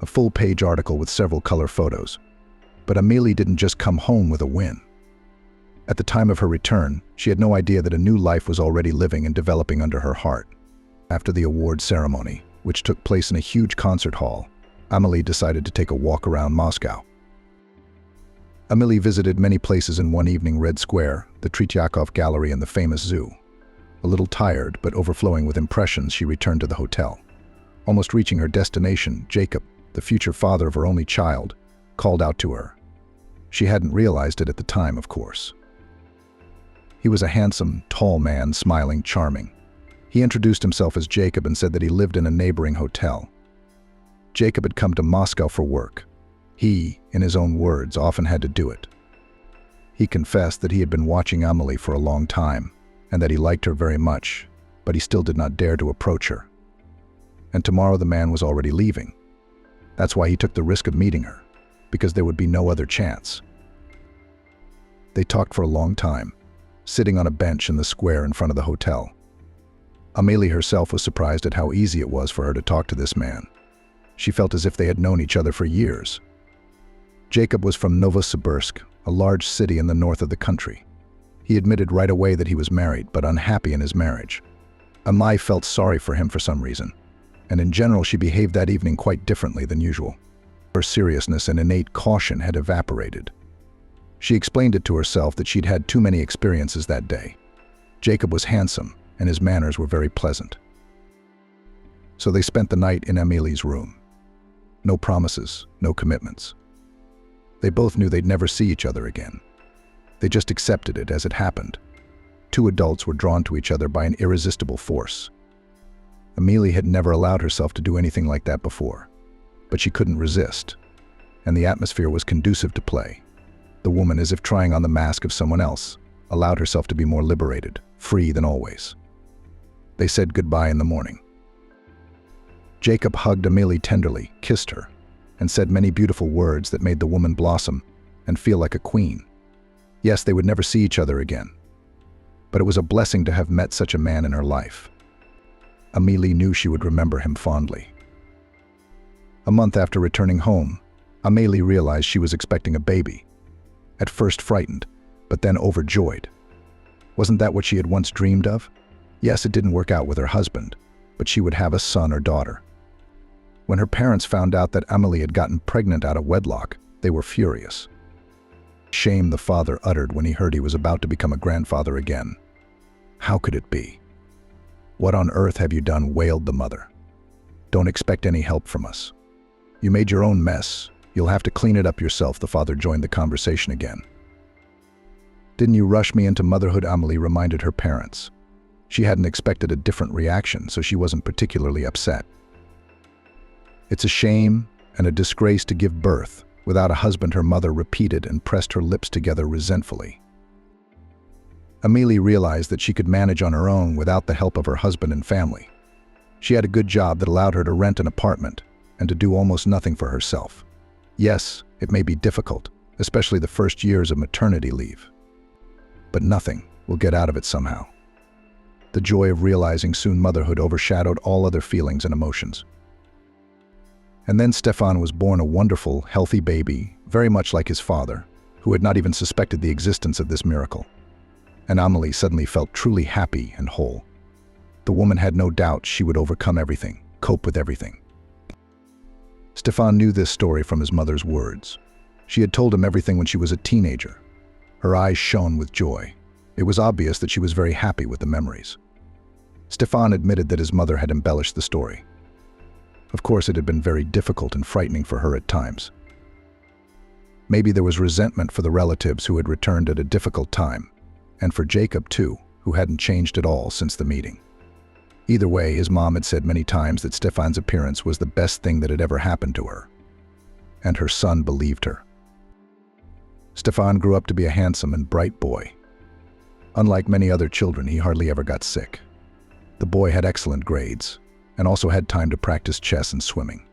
A full-page article with several color photos. But Amelie didn't just come home with a win. At the time of her return, she had no idea that a new life was already living and developing under her heart. After the award ceremony, which took place in a huge concert hall, Amelie decided to take a walk around Moscow. Amelie visited many places in one evening: Red Square, the Tretyakov Gallery, and the famous zoo. A little tired, but overflowing with impressions, she returned to the hotel. Almost reaching her destination, Jacob, the future father of her only child, called out to her. She hadn't realized it at the time, of course. He was a handsome, tall man, smiling, charming. He introduced himself as Jacob and said that he lived in a neighboring hotel. Jacob had come to Moscow for work. He, in his own words, often had to do it. He confessed that he had been watching Amelie for a long time, and that he liked her very much, but he still did not dare to approach her. And tomorrow the man was already leaving. That's why he took the risk of meeting her, because there would be no other chance. They talked for a long time, sitting on a bench in the square in front of the hotel. Amelie herself was surprised at how easy it was for her to talk to this man. She felt as if they had known each other for years. Jacob was from Novosibirsk, a large city in the north of the country. He admitted right away that he was married, but unhappy in his marriage. Amelie felt sorry for him for some reason, and in general she behaved that evening quite differently than usual. Her seriousness and innate caution had evaporated. She explained it to herself that she'd had too many experiences that day. Jacob was handsome, and his manners were very pleasant. So they spent the night in Amelie's room. No promises, no commitments. They both knew they'd never see each other again. They just accepted it as it happened. Two adults were drawn to each other by an irresistible force. Amelie had never allowed herself to do anything like that before, but she couldn't resist, and the atmosphere was conducive to play. The woman, as if trying on the mask of someone else, allowed herself to be more liberated, free than always. They said goodbye in the morning. Jacob hugged Amelie tenderly, kissed her, and said many beautiful words that made the woman blossom and feel like a queen. Yes, they would never see each other again, but it was a blessing to have met such a man in her life. Amelie knew she would remember him fondly. A month after returning home, Amelie realized she was expecting a baby. At first frightened, but then overjoyed. Wasn't that what she had once dreamed of? Yes, it didn't work out with her husband, but she would have a son or daughter. When her parents found out that Amelie had gotten pregnant out of wedlock, they were furious. Shame the father uttered when he heard he was about to become a grandfather again. How could it be? What on earth have you done? Wailed the mother. Don't expect any help from us. You made your own mess. You'll have to clean it up yourself, the father joined the conversation again. Didn't you rush me into motherhood? Amelie reminded her parents. She hadn't expected a different reaction, so she wasn't particularly upset. It's a shame and a disgrace to give birth without a husband, her mother repeated and pressed her lips together resentfully. Amelie realized that she could manage on her own without the help of her husband and family. She had a good job that allowed her to rent an apartment and to do almost nothing for herself. Yes, it may be difficult, especially the first years of maternity leave. But nothing will get out of it somehow. The joy of realizing soon motherhood overshadowed all other feelings and emotions. And then Stefan was born, a wonderful, healthy baby, very much like his father, who had not even suspected the existence of this miracle. And Amelie suddenly felt truly happy and whole. The woman had no doubt she would overcome everything, cope with everything. Stefan knew this story from his mother's words. She had told him everything when she was a teenager. Her eyes shone with joy. It was obvious that she was very happy with the memories. Stefan admitted that his mother had embellished the story. Of course, it had been very difficult and frightening for her at times. Maybe there was resentment for the relatives who had returned at a difficult time, and for Jacob too, who hadn't changed at all since the meeting. Either way, his mom had said many times that Stefan's appearance was the best thing that had ever happened to her, and her son believed her. Stefan grew up to be a handsome and bright boy. Unlike many other children, he hardly ever got sick. The boy had excellent grades, and also had time to practice chess and swimming.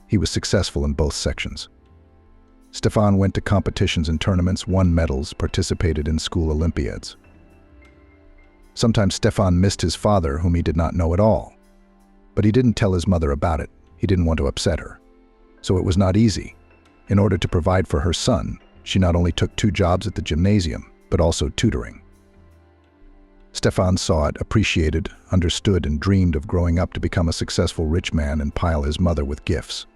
He was successful in both sections. Stefan went to competitions and tournaments, won medals, participated in school Olympiads. Sometimes Stefan missed his father, whom he did not know at all. But he didn't tell his mother about it. He didn't want to upset her. So it was not easy. In order to provide for her son, she not only took 2 jobs at the gymnasium, but also tutoring. Stefan saw it, appreciated, understood, and dreamed of growing up to become a successful rich man and pile his mother with gifts.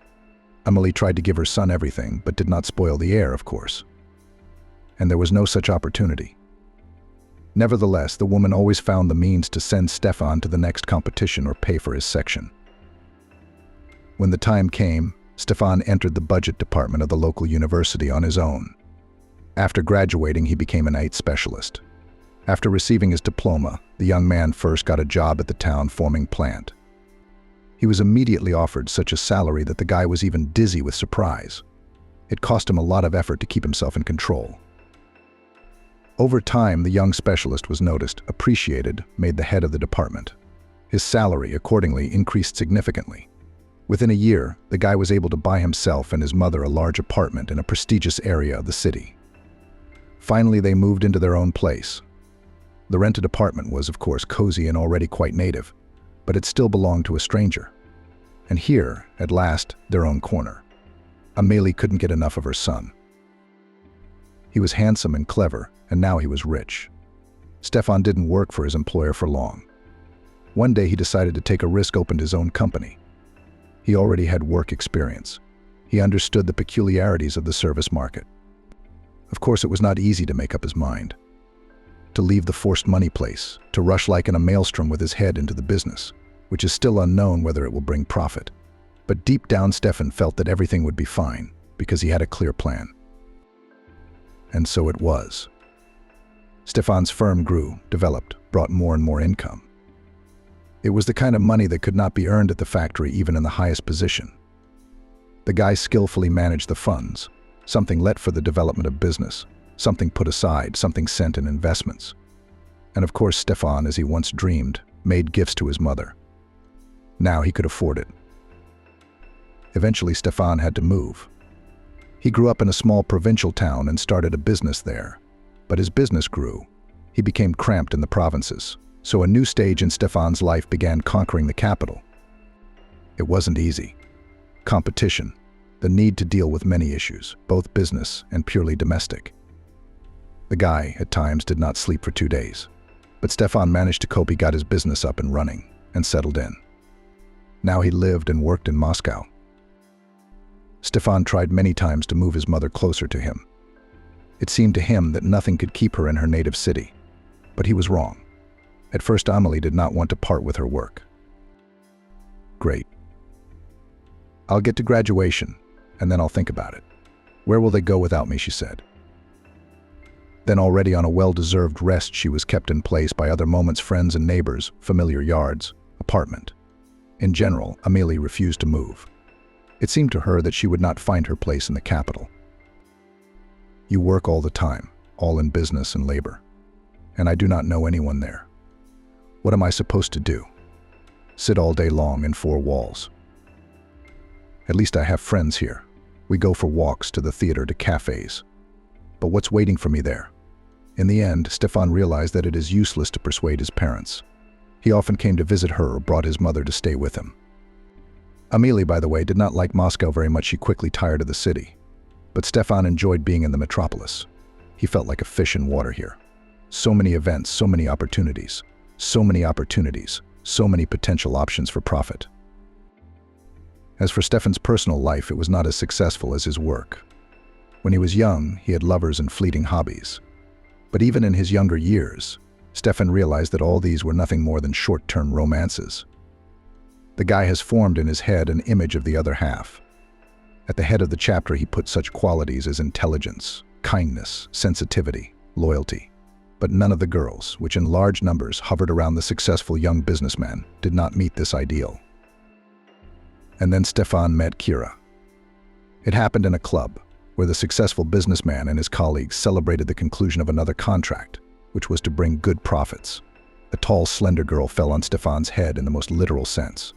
Amelie tried to give her son everything, but did not spoil the heir, of course. And there was no such opportunity. Nevertheless, the woman always found the means to send Stefan to the next competition or pay for his section. When the time came, Stefan entered the budget department of the local university on his own. After graduating, he became an IT specialist. After receiving his diploma, the young man first got a job at the town forming plant. He was immediately offered such a salary that the guy was even dizzy with surprise. It cost him a lot of effort to keep himself in control. Over time, the young specialist was noticed, appreciated, made the head of the department. His salary, accordingly, increased significantly. Within a year, the guy was able to buy himself and his mother a large apartment in a prestigious area of the city. Finally, they moved into their own place. The rented apartment was, of course, cozy and already quite native, but it still belonged to a stranger. And here, at last, their own corner. Amelie couldn't get enough of her son. He was handsome and clever, and now he was rich. Stefan didn't work for his employer for long. One day he decided to take a risk, opened his own company. He already had work experience. He understood the peculiarities of the service market. Of course, it was not easy to make up his mind. To leave the forced money place, to rush like in a maelstrom with his head into the business, which is still unknown whether it will bring profit. But deep down, Stefan felt that everything would be fine, because he had a clear plan. And so it was. Stefan's firm grew, developed, brought more and more income. It was the kind of money that could not be earned at the factory, even in the highest position. The guy skillfully managed the funds, something let for the development of business, something put aside, something sent in investments. And of course, Stefan, as he once dreamed, made gifts to his mother. Now he could afford it. Eventually, Stefan had to move. He grew up in a small provincial town and started a business there. But his business grew. He became cramped in the provinces. So a new stage in Stefan's life began, conquering the capital. It wasn't easy. Competition, the need to deal with many issues, both business and purely domestic. The guy, at times, did not sleep for 2 days. But Stefan managed to cope. He got his business up and running and settled in. Now he lived and worked in Moscow. Stefan tried many times to move his mother closer to him. It seemed to him that nothing could keep her in her native city. But he was wrong. At first, Amelie did not want to part with her work. Great. I'll get to graduation, and then I'll think about it. Where will they go without me, she said. Then, already on a well-deserved rest, she was kept in place by other moments, friends and neighbors, familiar yards, apartment. In general, Amelie refused to move. It seemed to her that she would not find her place in the capital. You work all the time, all in business and labor, and I do not know anyone there. What am I supposed to do? Sit all day long in 4 walls. At least I have friends here. We go for walks, to the theater, to cafes. But what's waiting for me there? In the end, Stefan realized that it is useless to persuade his parents. He often came to visit her or brought his mother to stay with him. Amelie, by the way, did not like Moscow very much. She quickly tired of the city. But Stefan enjoyed being in the metropolis. He felt like a fish in water here. So many events, so many opportunities. So many opportunities, so many potential options for profit. As for Stefan's personal life, it was not as successful as his work. When he was young, he had lovers and fleeting hobbies. But even in his younger years, Stefan realized that all these were nothing more than short-term romances. The guy has formed in his head an image of the other half. At the head of the chapter, he put such qualities as intelligence, kindness, sensitivity, loyalty. But none of the girls, which in large numbers hovered around the successful young businessman, did not meet this ideal. And then Stefan met Kira. It happened in a club, where the successful businessman and his colleagues celebrated the conclusion of another contract, which was to bring good profits. A tall, slender girl fell on Stefan's head in the most literal sense.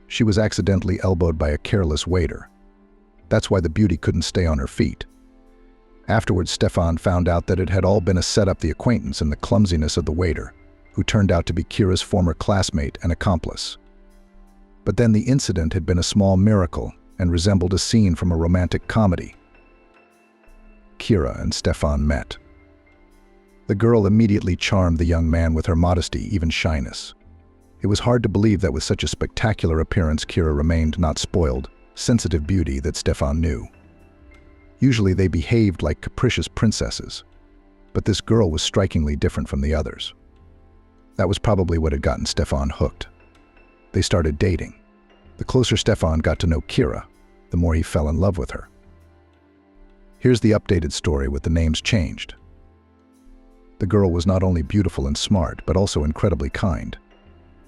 She was accidentally elbowed by a careless waiter. That's why the beauty couldn't stay on her feet. Afterwards, Stefan found out that it had all been a setup, the acquaintance and the clumsiness of the waiter, who turned out to be Kira's former classmate and accomplice. But then the incident had been a small miracle and resembled a scene from a romantic comedy. Kira and Stefan met. The girl immediately charmed the young man with her modesty, even shyness. It was hard to believe that with such a spectacular appearance, Kira remained not spoiled, sensitive beauty that Stefan knew. Usually they behaved like capricious princesses, but this girl was strikingly different from the others. That was probably what had gotten Stefan hooked. They started dating. The closer Stefan got to know Kira, the more he fell in love with her. Here's the updated story with the names changed. The girl was not only beautiful and smart, but also incredibly kind.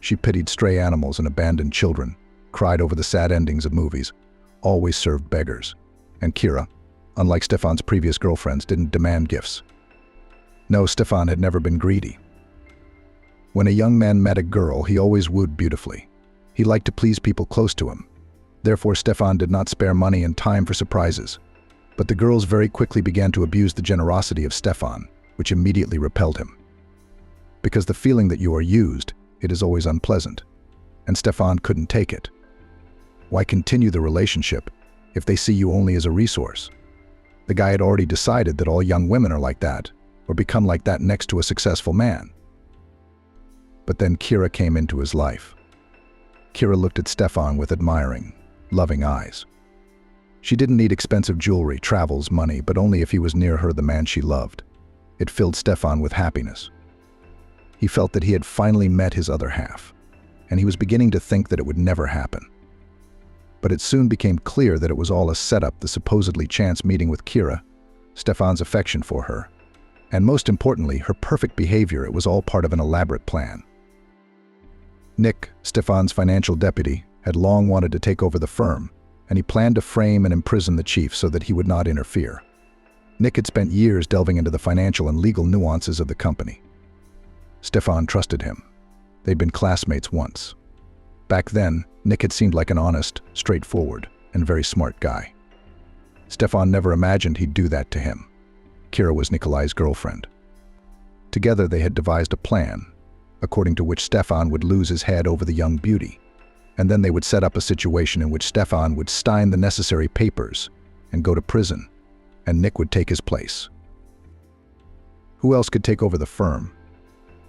She pitied stray animals and abandoned children, cried over the sad endings of movies, always served beggars. And Kira, unlike Stefan's previous girlfriends, didn't demand gifts. No, Stefan had never been greedy. When a young man met a girl, he always wooed beautifully. He liked to please people close to him. Therefore, Stefan did not spare money and time for surprises. But the girls very quickly began to abuse the generosity of Stefan, which immediately repelled him. Because the feeling that you are used, it is always unpleasant, and Stefan couldn't take it. Why continue the relationship if they see you only as a resource? The guy had already decided that all young women are like that, or become like that next to a successful man. But then Kira came into his life. Kira looked at Stefan with admiring, loving eyes. She didn't need expensive jewelry, travels, money, but only if he was near her, the man she loved. It filled Stefan with happiness. He felt that he had finally met his other half, and he was beginning to think that it would never happen. But it soon became clear that it was all a setup, the supposedly chance meeting with Kira, Stefan's affection for her, and most importantly, her perfect behavior. It was all part of an elaborate plan. Nick, Stefan's financial deputy, had long wanted to take over the firm, and he planned to frame and imprison the chief so that he would not interfere. Nick had spent years delving into the financial and legal nuances of the company. Stefan trusted him. They'd been classmates once. Back then, Nick had seemed like an honest, straightforward, and very smart guy. Stefan never imagined he'd do that to him. Kira was Nikolai's girlfriend. Together they had devised a plan, according to which Stefan would lose his head over the young beauty, and then they would set up a situation in which Stefan would sign the necessary papers and go to prison, and Nick would take his place. Who else could take over the firm?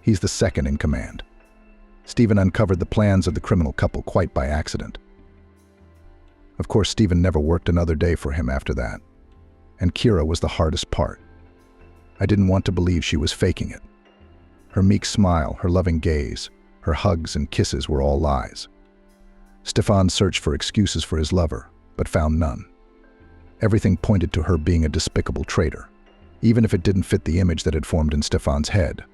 He's the second in command. Stephen uncovered the plans of the criminal couple quite by accident. Of course, Stephen never worked another day for him after that. And Kira was the hardest part. I didn't want to believe she was faking it. Her meek smile, her loving gaze, her hugs and kisses were all lies. Stefan searched for excuses for his lover, but found none. Everything pointed to her being a despicable traitor, even if it didn't fit the image that had formed in Stefan's head.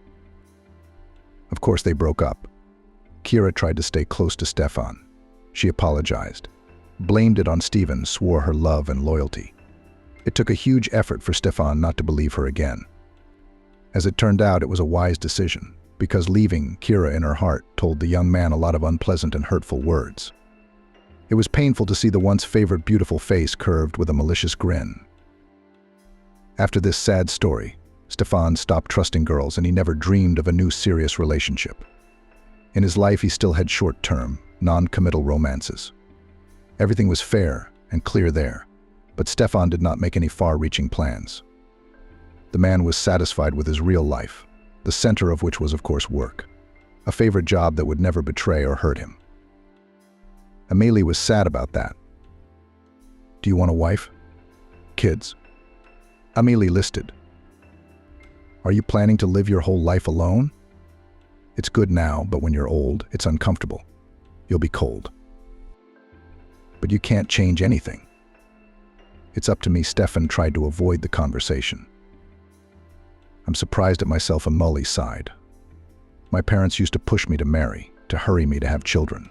Of course, they broke up. Kira tried to stay close to Stefan. She apologized, blamed it on Stephen, swore her love and loyalty. It took a huge effort for Stefan not to believe her again. As it turned out, it was a wise decision, because leaving Kira in her heart told the young man a lot of unpleasant and hurtful words. It was painful to see the once favored beautiful face curved with a malicious grin. After this sad story, Stefan stopped trusting girls, and he never dreamed of a new serious relationship. In his life, he still had short-term, non-committal romances. Everything was fair and clear there, but Stefan did not make any far-reaching plans. The man was satisfied with his real life, the center of which was, of course, work, a favorite job that would never betray or hurt him. Amelie was sad about that. Do you want a wife? Kids? Amelie listed. Are you planning to live your whole life alone? It's good now, but when you're old, it's uncomfortable. You'll be cold. But you can't change anything. It's up to me. Stefan tried to avoid the conversation. I'm surprised at myself, Amelie sighed. My parents used to push me to marry, to hurry me to have children.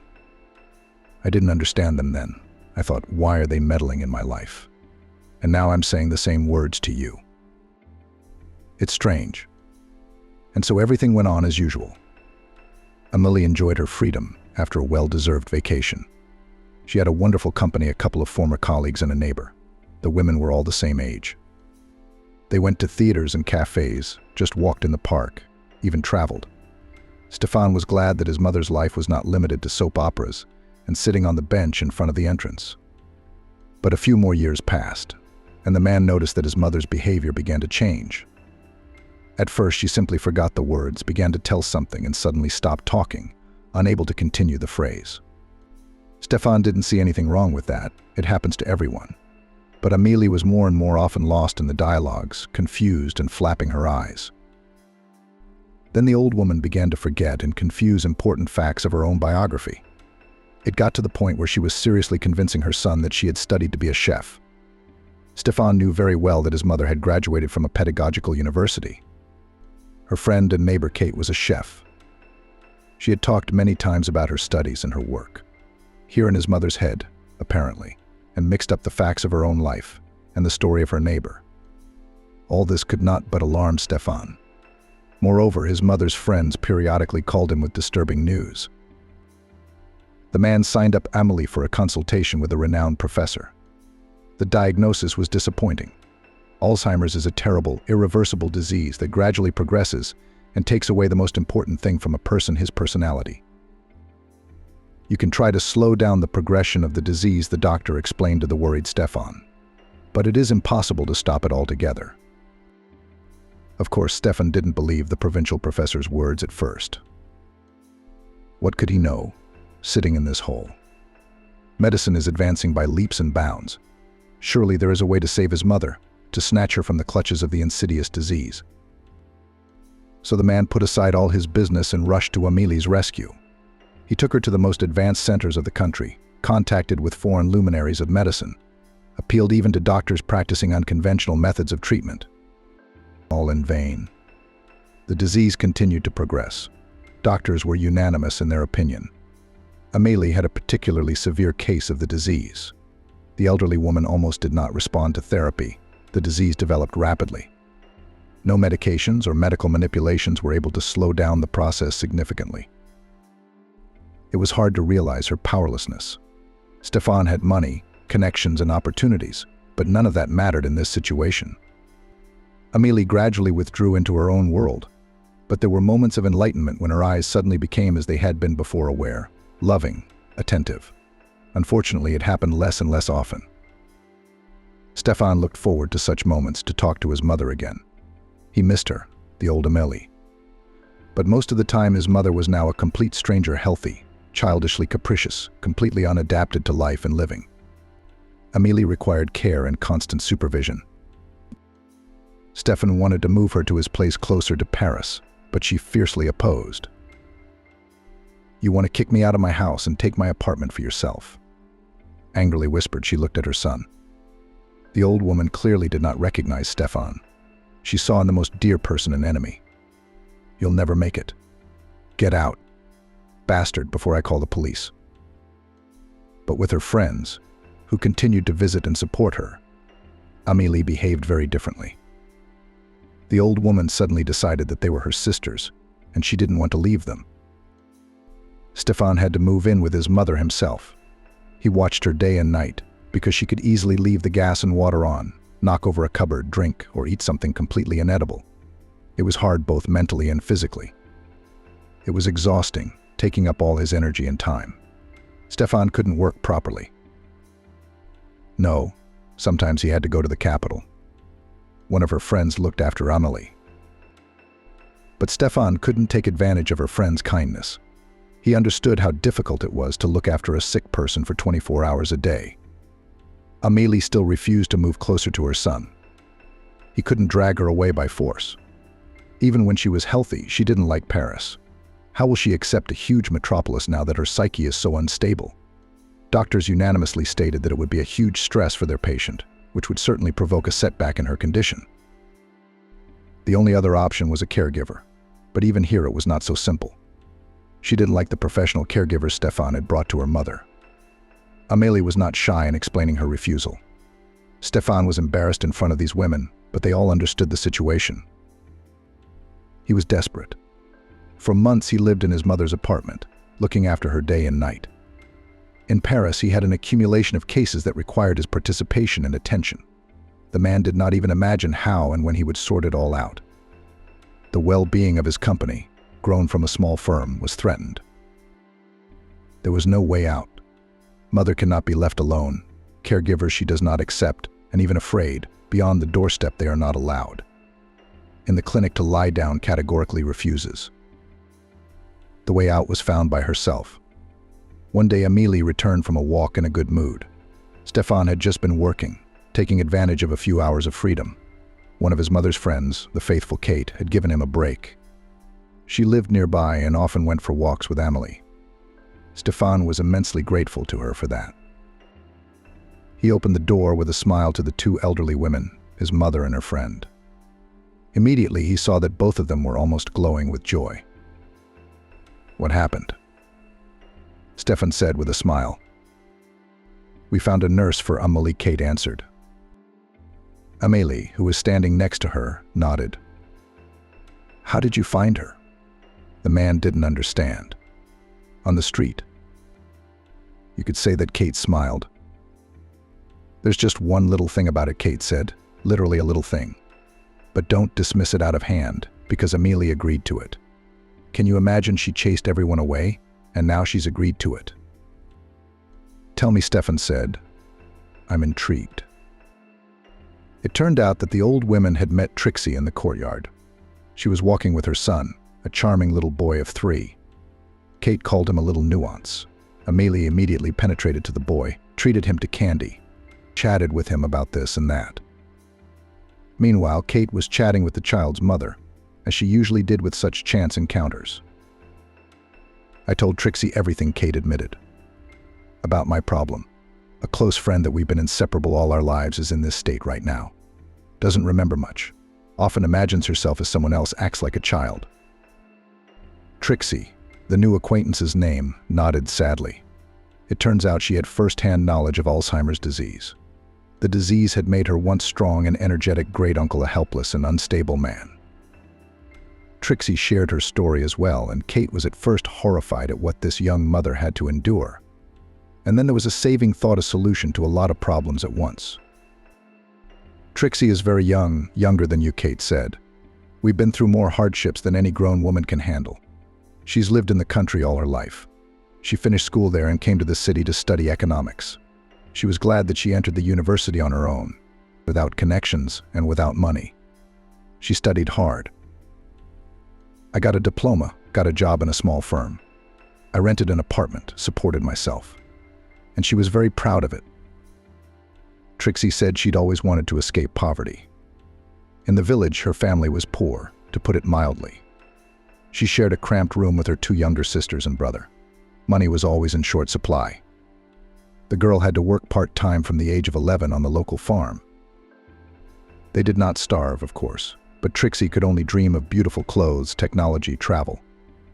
I didn't understand them then. I thought, why are they meddling in my life? And now I'm saying the same words to you. It's strange. And so everything went on as usual. Amelie enjoyed her freedom after a well-deserved vacation. She had a wonderful company, a couple of former colleagues and a neighbor. The women were all the same age. They went to theaters and cafes, just walked in the park, even traveled. Stefan was glad that his mother's life was not limited to soap operas and sitting on the bench in front of the entrance. But a few more years passed, and the man noticed that his mother's behavior began to change. At first, she simply forgot the words, began to tell something, and suddenly stopped talking, unable to continue the phrase. Stefan didn't see anything wrong with that. It happens to everyone. But Amelie was more and more often lost in the dialogues, confused and flapping her eyes. Then the old woman began to forget and confuse important facts of her own biography. It got to the point where she was seriously convincing her son that she had studied to be a chef. Stefan knew very well that his mother had graduated from a pedagogical university. Her friend and neighbor Kate was a chef. She had talked many times about her studies and her work. Here in his mother's head, apparently, and mixed up the facts of her own life and the story of her neighbor. All this could not but alarm Stefan. Moreover, his mother's friends periodically called him with disturbing news. The man signed up Amelie for a consultation with a renowned professor. The diagnosis was disappointing. Alzheimer's is a terrible, irreversible disease that gradually progresses and takes away the most important thing from a person, his personality. You can try to slow down the progression of the disease, the doctor explained to the worried Stefan. But it is impossible to stop it altogether. Of course, Stefan didn't believe the provincial professor's words at first. What could he know, sitting in this hole? Medicine is advancing by leaps and bounds. Surely there is a way to save his mother, to snatch her from the clutches of the insidious disease. So the man put aside all his business and rushed to Amelie's rescue. He took her to the most advanced centers of the country, contacted with foreign luminaries of medicine, appealed even to doctors practicing unconventional methods of treatment. All in vain. The disease continued to progress. Doctors were unanimous in their opinion. Amelie had a particularly severe case of the disease. The elderly woman almost did not respond to therapy. The disease developed rapidly. No medications or medical manipulations were able to slow down the process significantly. It was hard to realize her powerlessness. Stefan had money, connections, and opportunities, but none of that mattered in this situation. Amelie gradually withdrew into her own world, but there were moments of enlightenment when her eyes suddenly became as they had been before, aware, loving, attentive. Unfortunately, it happened less and less often. Stefan looked forward to such moments, to talk to his mother again. He missed her, the old Amelie. But most of the time his mother was now a complete stranger, healthy, childishly capricious, completely unadapted to life and living. Amelie required care and constant supervision. Stefan wanted to move her to his place closer to Paris, but she fiercely opposed. "You want to kick me out of my house and take my apartment for yourself?" Angrily whispered, she looked at her son. The old woman clearly did not recognize Stefan. She saw in the most dear person an enemy. "You'll never make it. Get out, bastard, before I call the police." But with her friends, who continued to visit and support her, Amelie behaved very differently. The old woman suddenly decided that they were her sisters, and she didn't want to leave them. Stefan had to move in with his mother himself. He watched her day and night, because she could easily leave the gas and water on, knock over a cupboard, drink, or eat something completely inedible. It was hard both mentally and physically. It was exhausting, taking up all his energy and time. Stefan couldn't work properly. No, sometimes he had to go to the capital. One of her friends looked after Amelie. But Stefan couldn't take advantage of her friend's kindness. He understood how difficult it was to look after a sick person for 24 hours a day. Amelie still refused to move closer to her son. He couldn't drag her away by force. Even when she was healthy, she didn't like Paris. How will she accept a huge metropolis now that her psyche is so unstable? Doctors unanimously stated that it would be a huge stress for their patient, which would certainly provoke a setback in her condition. The only other option was a caregiver, but even here it was not so simple. She didn't like the professional caregivers Stefan had brought to her mother. Amelie was not shy in explaining her refusal. Stefan was embarrassed in front of these women, but they all understood the situation. He was desperate. For months he lived in his mother's apartment, looking after her day and night. In Paris, he had an accumulation of cases that required his participation and attention. The man did not even imagine how and when he would sort it all out. The well-being of his company, grown from a small firm, was threatened. There was no way out. Mother cannot be left alone. Caregivers she does not accept, and even afraid, beyond the doorstep they are not allowed. In the clinic, to lie down categorically refuses. The way out was found by herself. One day Amélie returned from a walk in a good mood. Stéphane had just been working, taking advantage of a few hours of freedom. One of his mother's friends, the faithful Kate, had given him a break. She lived nearby and often went for walks with Amélie. Stéphane was immensely grateful to her for that. He opened the door with a smile to the two elderly women, his mother and her friend. Immediately he saw that both of them were almost glowing with joy. "What happened?" Stéphane said with a smile. "We found a nurse for Amélie," Kate answered. Amélie, who was standing next to her, nodded. "How did you find her?" The man didn't understand. "On the street." You could say that Kate smiled. "There's just one little thing about it," Kate said, "literally a little thing. But don't dismiss it out of hand, because Amélie agreed to it. Can you imagine she chased everyone away, and now she's agreed to it?" "Tell me," Stéphane said. "I'm intrigued." It turned out that the old women had met Trixie in the courtyard. She was walking with her son, a charming little boy of 3. Kate called him a little nuance. Amélie immediately penetrated to the boy, treated him to candy, chatted with him about this and that. Meanwhile, Kate was chatting with the child's mother, as she usually did with such chance encounters. "I told Trixie everything," Kate admitted. "About my problem. A close friend that we've been inseparable all our lives is in this state right now. Doesn't remember much. Often imagines herself as someone else, acts like a child." Trixie, the new acquaintance's name, nodded sadly. It turns out she had first-hand knowledge of Alzheimer's disease. The disease had made her once strong and energetic great-uncle a helpless and unstable man. Trixie shared her story as well, and Kate was at first horrified at what this young mother had to endure. And then there was a saving thought, a solution to a lot of problems at once. "Trixie is very young, younger than you," Kate said. "We've been through more hardships than any grown woman can handle. She's lived in the country all her life. She finished school there and came to the city to study economics. She was glad that she entered the university on her own, without connections and without money. She studied hard. I got a diploma, got a job in a small firm. I rented an apartment, supported myself. And she was very proud of it." Trixie said she'd always wanted to escape poverty. In the village, her family was poor, to put it mildly. She shared a cramped room with her 2 younger sisters and brother. Money was always in short supply. The girl had to work part-time from the age of 11 on the local farm. They did not starve, of course, but Trixie could only dream of beautiful clothes, technology, travel.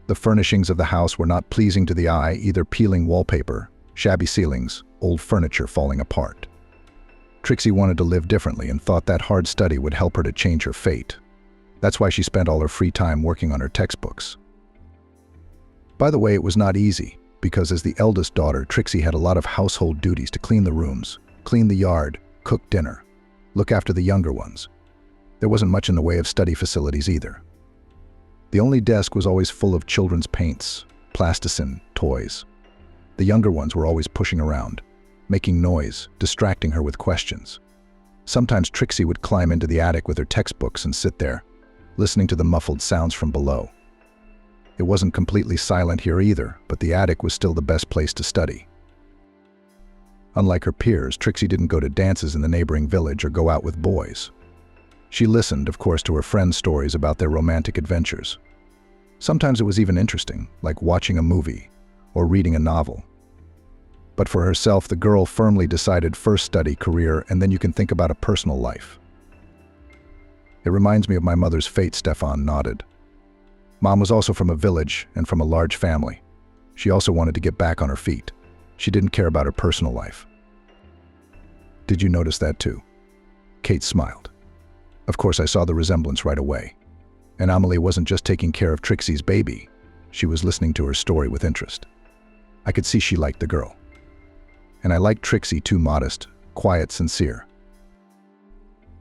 The furnishings of the house were not pleasing to the eye, either peeling wallpaper, shabby ceilings, old furniture falling apart. Trixie wanted to live differently and thought that hard study would help her to change her fate. That's why she spent all her free time working on her textbooks. By the way, it was not easy, because as the eldest daughter, Trixie had a lot of household duties to clean the rooms, clean the yard, cook dinner, look after the younger ones. There wasn't much in the way of study facilities either. The only desk was always full of children's paints, plasticine, toys. The younger ones were always pushing around, making noise, distracting her with questions. Sometimes Trixie would climb into the attic with her textbooks and sit there, listening to the muffled sounds from below. It wasn't completely silent here either, but the attic was still the best place to study. Unlike her peers, Trixie didn't go to dances in the neighboring village or go out with boys. She listened, of course, to her friends' stories about their romantic adventures. Sometimes it was even interesting, like watching a movie or reading a novel. But for herself, the girl firmly decided first study, career, and then you can think about a personal life. "It reminds me of my mother's fate," Stéphane nodded. "Mom was also from a village and from a large family. She also wanted to get back on her feet. She didn't care about her personal life." "Did you notice that too?" Kate smiled. "Of course, I saw the resemblance right away. And Amélie wasn't just taking care of Trixie's baby, She was listening to her story with interest. I could see she liked the girl. And I liked Trixie, too modest, quiet, sincere.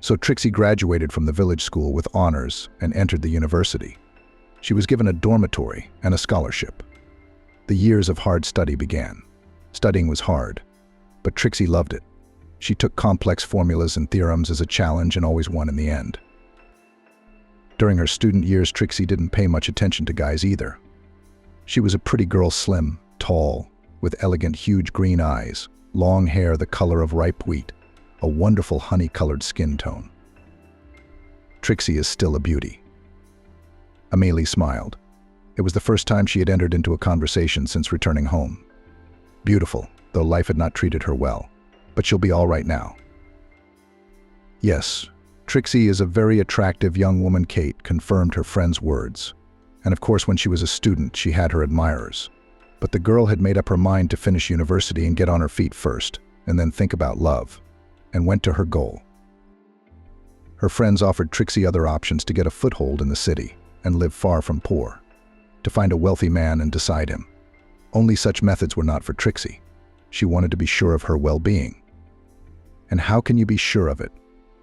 So Trixie graduated from the village school with honors and entered the university. She was given a dormitory and a scholarship. The years of hard study began. Studying was hard, but Trixie loved it. She took complex formulas and theorems as a challenge and always won in the end. During her student years, Trixie didn't pay much attention to guys either. She was a pretty girl, slim, tall, with elegant, huge green eyes, long hair the color of ripe wheat, a wonderful honey-colored skin tone. Trixie is still a beauty. Amélie smiled. It was the first time she had entered into a conversation since returning home. Beautiful, though life had not treated her well. But she'll be all right now. Yes, Trixie is a very attractive young woman, Kate confirmed her friend's words. And of course, when she was a student, she had her admirers. But the girl had made up her mind to finish university and get on her feet first, and then think about love, and went to her goal. Her friends offered Trixie other options to get a foothold in the city and live far from poor, to find a wealthy man and decide him. Only such methods were not for Trixie. She wanted to be sure of her well-being. And how can you be sure of it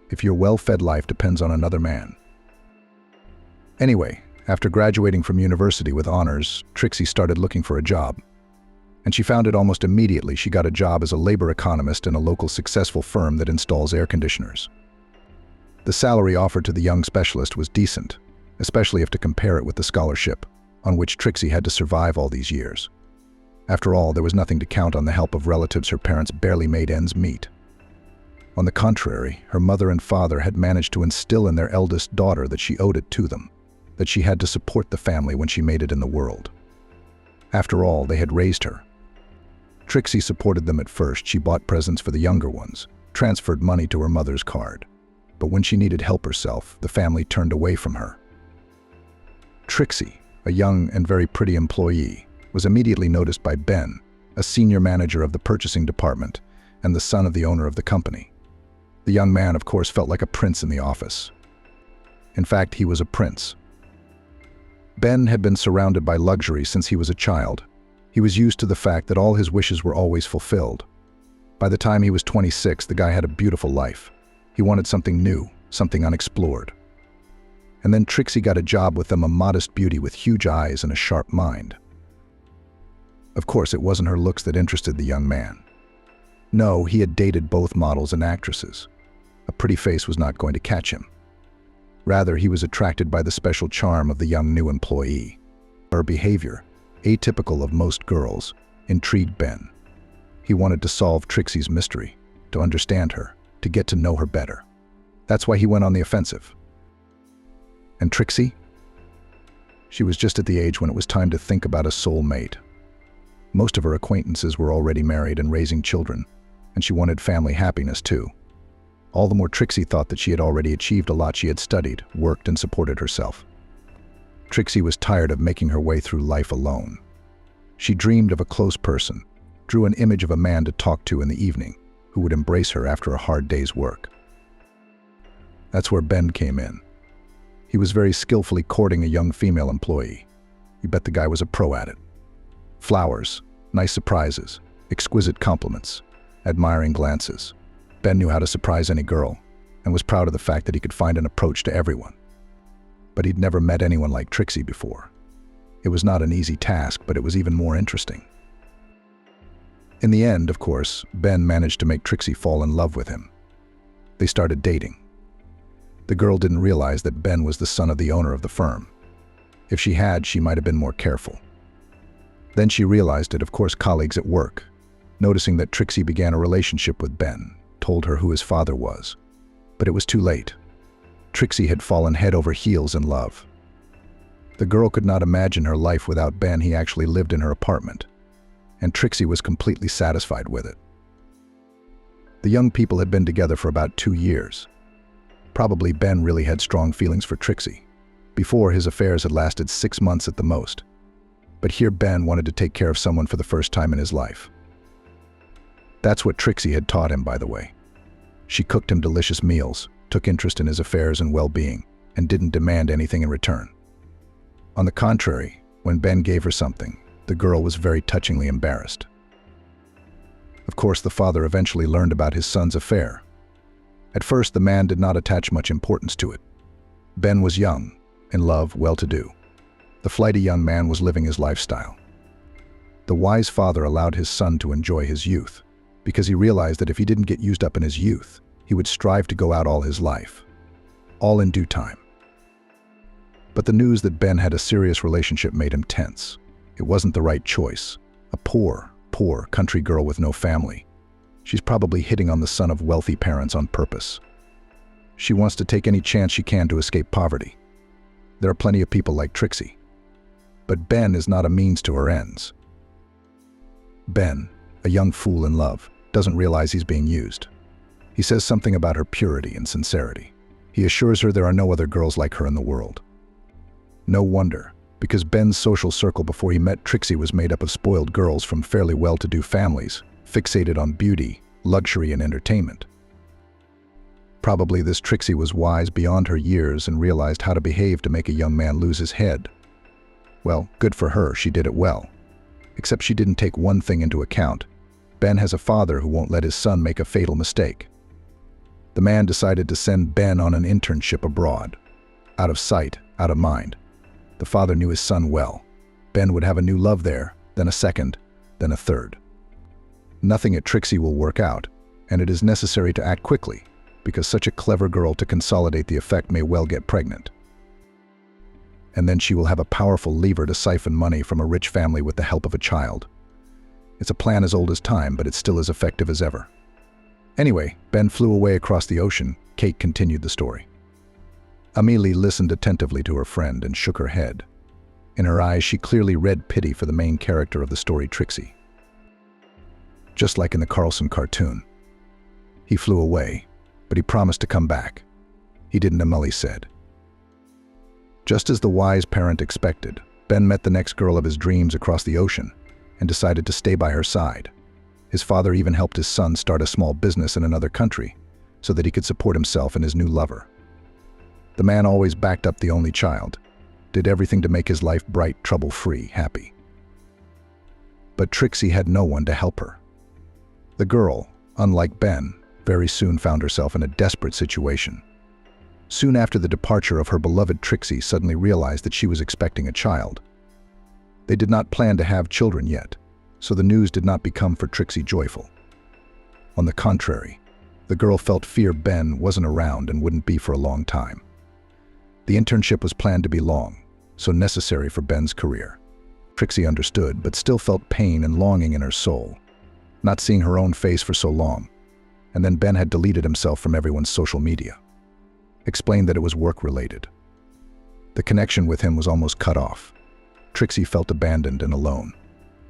if your well-fed life depends on another man? Anyway, after graduating from university with honors, Trixie started looking for a job. And she found it almost immediately. She got a job as a labor economist in a local successful firm that installs air conditioners. The salary offered to the young specialist was decent, especially if to compare it with the scholarship, on which Trixie had to survive all these years. After all, there was nothing to count on the help of relatives. Her parents barely made ends meet. On the contrary, her mother and father had managed to instill in their eldest daughter that she owed it to them, that she had to support the family when she made it in the world. After all, they had raised her. Trixie supported them at first. She bought presents for the younger ones, transferred money to her mother's card. But when she needed help herself, the family turned away from her. Trixie, a young and very pretty employee, was immediately noticed by Ben, a senior manager of the purchasing department and the son of the owner of the company. The young man, of course, felt like a prince in the office. In fact, he was a prince. Ben had been surrounded by luxury since he was a child. He was used to the fact that all his wishes were always fulfilled. By the time he was 26, the guy had a beautiful life. He wanted something new, something unexplored. And then Trixie got a job with them, a modest beauty with huge eyes and a sharp mind. Of course, it wasn't her looks that interested the young man. No, he had dated both models and actresses. A pretty face was not going to catch him. Rather, he was attracted by the special charm of the young new employee. Her behavior, atypical of most girls, intrigued Ben. He wanted to solve Trixie's mystery, to understand her, to get to know her better. That's why he went on the offensive. And Trixie? She was just at the age when it was time to think about a soulmate. Most of her acquaintances were already married and raising children, and she wanted family happiness too. All the more Trixie thought that she had already achieved a lot. She had studied, worked, and supported herself. Trixie was tired of making her way through life alone. She dreamed of a close person, drew an image of a man to talk to in the evening, who would embrace her after a hard day's work. That's where Ben came in. He was very skillfully courting a young female employee. You bet the guy was a pro at it. Flowers, nice surprises, exquisite compliments, admiring glances. Ben knew how to surprise any girl, and was proud of the fact that he could find an approach to everyone. But he'd never met anyone like Trixie before. It was not an easy task, but it was even more interesting. In the end, of course, Ben managed to make Trixie fall in love with him. They started dating. The girl didn't realize that Ben was the son of the owner of the firm. If she had, she might have been more careful. Then she realized it, of course, colleagues at work, noticing that Trixie began a relationship with Ben, told her who his father was. But it was too late. Trixie had fallen head over heels in love. The girl could not imagine her life without Ben. He actually lived in her apartment, and Trixie was completely satisfied with it. The young people had been together for about 2 years. Probably Ben really had strong feelings for Trixie. Before, his affairs had lasted 6 months at the most. But here Ben wanted to take care of someone for the first time in his life. That's what Trixie had taught him, by the way. She cooked him delicious meals, took interest in his affairs and well-being, and didn't demand anything in return. On the contrary, When Ben gave her something, the girl was very touchingly embarrassed. Of course, the father eventually learned about his son's affair. At first, the man did not attach much importance to it. Ben was young, in love, well-to-do. The flighty young man was living his lifestyle. The wise father allowed his son to enjoy his youth, because he realized that if he didn't get used up in his youth, he would strive to go out all his life, all in due time. But the news that Ben had a serious relationship made him tense. It wasn't the right choice. A poor country girl with no family. She's probably hitting on the son of wealthy parents on purpose. She wants to take any chance she can to escape poverty. There are plenty of people like Trixie. But Ben is not a means to her ends. Ben, a young fool in love, doesn't realize he's being used. He says something about her purity and sincerity. He assures her there are no other girls like her in the world. No wonder, because Ben's social circle before he met Trixie was made up of spoiled girls from fairly well-to-do families, fixated on beauty, luxury, and entertainment. Probably this Trixie was wise beyond her years and realized how to behave to make a young man lose his head. Well, good for her, she did it well. Except she didn't take one thing into account. Ben has a father who won't let his son make a fatal mistake. The man decided to send Ben on an internship abroad. Out of sight, out of mind. The father knew his son well. Ben would have a new love there, then a second, then a third. Nothing at Trixie will work out, and it is necessary to act quickly, because such a clever girl to consolidate the effect may well get pregnant. And then she will have a powerful lever to siphon money from a rich family with the help of a child. It's a plan as old as time, but it's still as effective as ever. Anyway, Ben flew away across the ocean. Kate continued the story. Amelie listened attentively to her friend and shook her head. In her eyes, she clearly read pity for the main character of the story, Trixie. Just like in the Carlson cartoon. He flew away, but he promised to come back. He didn't, Amelie said. Just as the wise parent expected, Ben met the next girl of his dreams across the ocean and decided to stay by her side. His father even helped his son start a small business in another country so that he could support himself and his new lover. The man always backed up the only child, did everything to make his life bright, trouble-free, happy. But Trixie had no one to help her. The girl, unlike Ben, very soon found herself in a desperate situation. Soon after the departure of her beloved, Trixie suddenly realized that she was expecting a child. They did not plan to have children yet, so the news did not become for Trixie joyful. On the contrary, the girl felt fear Ben wasn't around and wouldn't be for a long time. The internship was planned to be long, so necessary for Ben's career. Trixie understood, but still felt pain and longing in her soul, not seeing her own face for so long. And then Ben had deleted himself from everyone's social media. Explained that it was work-related. The connection with him was almost cut off. Trixie felt abandoned and alone.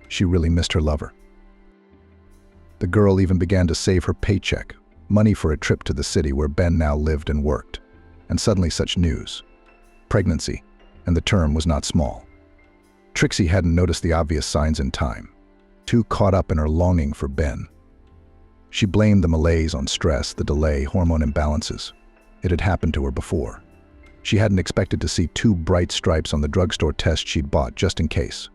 She really missed her lover. The girl even began to save her paycheck, money for a trip to the city where Ben now lived and worked. And suddenly such news. Pregnancy, and the term was not small. Trixie hadn't noticed the obvious signs in time, too caught up in her longing for Ben. She blamed the malaise on stress, the delay, hormone imbalances. It had happened to her before. She hadn't expected to see 2 bright stripes on the drugstore test she'd bought just in case.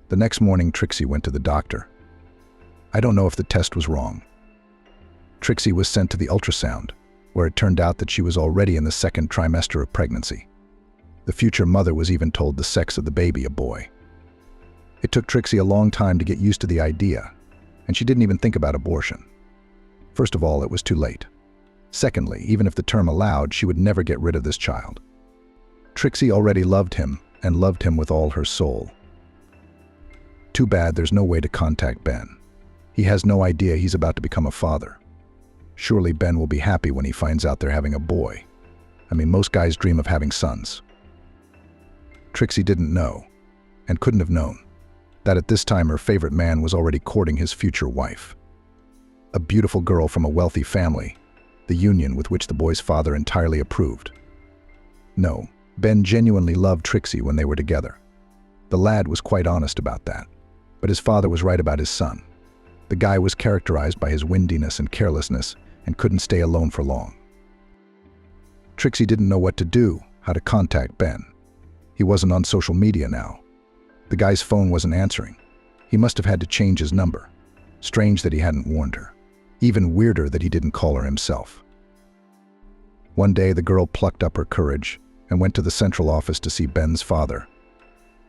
The next morning, Trixie went to the doctor. I don't know if the test was wrong. Trixie was sent to the ultrasound, where it turned out that she was already in the 2nd trimester of pregnancy. The future mother was even told the sex of the baby, a boy. It took Trixie a long time to get used to the idea, and she didn't even think about abortion. First of all, it was too late. Secondly, even if the term allowed, she would never get rid of this child. Trixie already loved him, and loved him with all her soul. Too bad there's no way to contact Ben. He has no idea he's about to become a father. Surely Ben will be happy when he finds out they're having a boy. I mean, most guys dream of having sons. Trixie didn't know, and couldn't have known, that at this time her favorite man was already courting his future wife. A beautiful girl from a wealthy family, the union with which the boy's father entirely approved. No, Ben genuinely loved Trixie when they were together. The lad was quite honest about that, but his father was right about his son. The guy was characterized by his windiness and carelessness and couldn't stay alone for long. Trixie didn't know what to do, how to contact Ben. He wasn't on social media now. The guy's phone wasn't answering. He must have had to change his number. Strange that he hadn't warned her. Even weirder that he didn't call her himself. One day, the girl plucked up her courage and went to the central office to see Ben's father.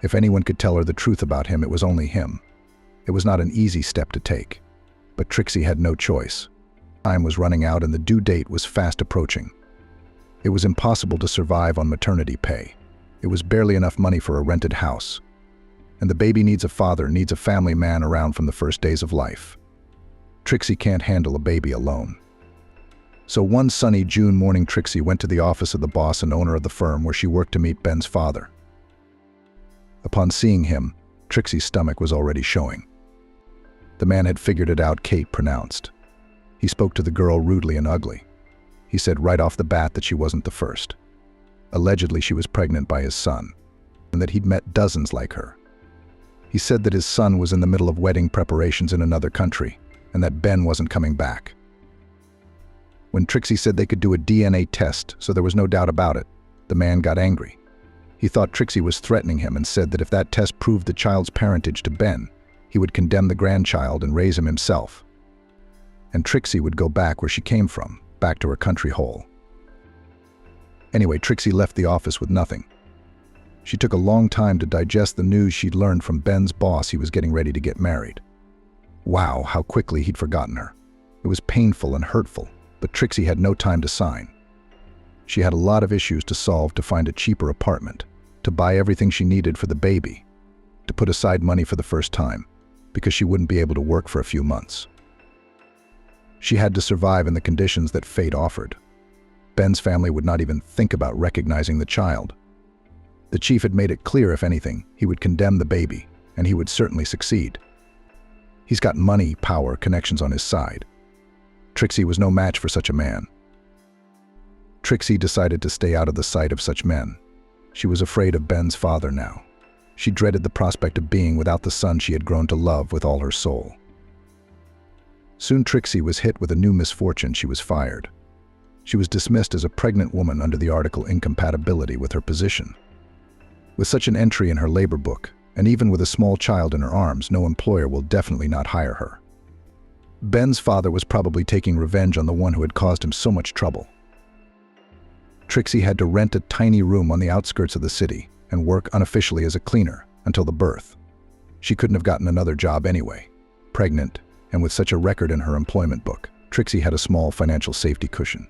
If anyone could tell her the truth about him, it was only him. It was not an easy step to take, but Trixie had no choice. Time was running out and the due date was fast approaching. It was impossible to survive on maternity pay. It was barely enough money for a rented house. And the baby needs a father, needs a family man around from the first days of life. Trixie can't handle a baby alone. So one sunny June morning, Trixie went to the office of the boss and owner of the firm where she worked to meet Ben's father. Upon seeing him, Trixie's stomach was already showing. The man had figured it out, Kate pronounced. He spoke to the girl rudely and ugly. He said right off the bat that she wasn't the first. Allegedly, she was pregnant by his son, and that he'd met dozens like her. He said that his son was in the middle of wedding preparations in another country, and that Ben wasn't coming back. When Trixie said they could do a DNA test, so there was no doubt about it, the man got angry. He thought Trixie was threatening him and said that if that test proved the child's parentage to Ben, he would condemn the grandchild and raise him himself. And Trixie would go back where she came from, back to her country hole. Anyway, Trixie left the office with nothing. She took a long time to digest the news she'd learned from Ben's boss he was getting ready to get married. Wow, how quickly he'd forgotten her. It was painful and hurtful, but Trixie had no time to sign. She had a lot of issues to solve, to find a cheaper apartment, to buy everything she needed for the baby, to put aside money for the first time, because she wouldn't be able to work for a few months. She had to survive in the conditions that fate offered. Ben's family would not even think about recognizing the child. The chief had made it clear, if anything, he would condemn the baby, and he would certainly succeed. He's got money, power, connections on his side. Trixie was no match for such a man. Trixie decided to stay out of the sight of such men. She was afraid of Ben's father now. She dreaded the prospect of being without the son she had grown to love with all her soul. Soon Trixie was hit with a new misfortune. She was fired. She was dismissed as a pregnant woman under the article incompatibility with her position. With such an entry in her labor book, and even with a small child in her arms, no employer will definitely not hire her. Ben's father was probably taking revenge on the one who had caused him so much trouble. Trixie had to rent a tiny room on the outskirts of the city and work unofficially as a cleaner until the birth. She couldn't have gotten another job anyway. Pregnant, and with such a record in her employment book, Trixie had a small financial safety cushion.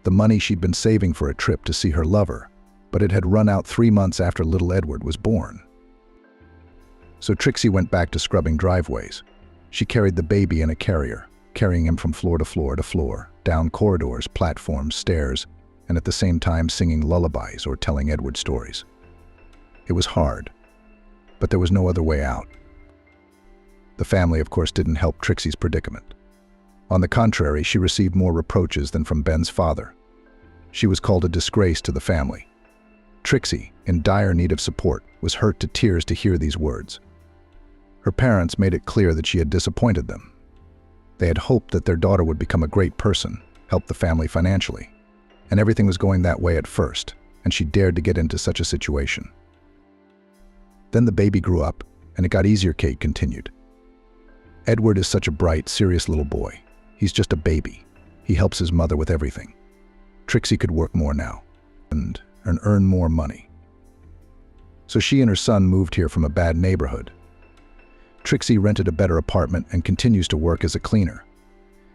The money she'd been saving for a trip to see her lover, but it had run out 3 months after little Edward was born. So Trixie went back to scrubbing driveways. She carried the baby in a carrier, carrying him from floor to floor to floor, down corridors, platforms, stairs, and at the same time singing lullabies or telling Edward stories. It was hard, but there was no other way out. The family, of course, didn't help Trixie's predicament. On the contrary, she received more reproaches than from Ben's father. She was called a disgrace to the family. Trixie, in dire need of support, was hurt to tears to hear these words. Her parents made it clear that she had disappointed them. They had hoped that their daughter would become a great person, help the family financially. And everything was going that way at first, and she dared to get into such a situation. Then the baby grew up, and it got easier, Kate continued. Edward is such a bright, serious little boy. He's just a baby. He helps his mother with everything. Trixie could work more now, and earn more money. So she and her son moved here from a bad neighborhood. Trixie rented a better apartment and continues to work as a cleaner,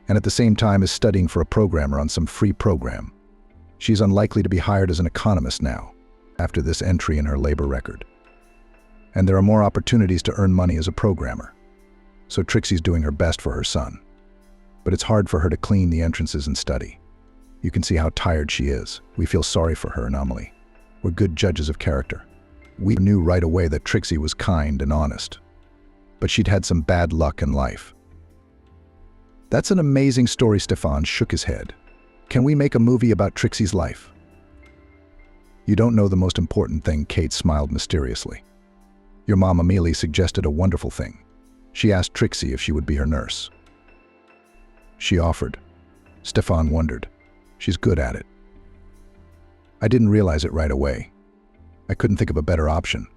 and at the same time is studying for a programmer on some free program. She's unlikely to be hired as an economist now, after this entry in her labor record. And there are more opportunities to earn money as a programmer. So Trixie's doing her best for her son. But it's hard for her to clean the entrances and study. You can see how tired she is. We feel sorry for her, Anomaly. We're good judges of character. We knew right away that Trixie was kind and honest. But she'd had some bad luck in life. That's an amazing story. Stefan shook his head. Can we make a movie about Trixie's life? You don't know the most important thing, Kate smiled mysteriously. Your mom Amelie suggested a wonderful thing. She asked Trixie if she would be her nurse. She offered. Stefan wondered. She's good at it. I didn't realize it right away. I couldn't think of a better option.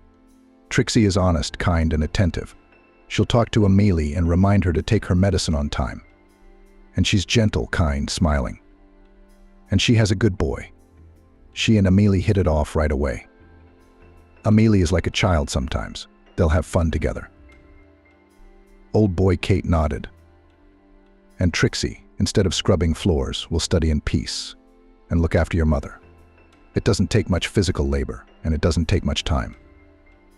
Trixie is honest, kind, and attentive. She'll talk to Amelie and remind her to take her medicine on time. And she's gentle, kind, smiling. And she has a good boy. She and Amelie hit it off right away. Amelie is like a child sometimes. They'll have fun together. Old boy Kate nodded. And Trixie, instead of scrubbing floors, will study in peace and look after your mother. It doesn't take much physical labor, and it doesn't take much time.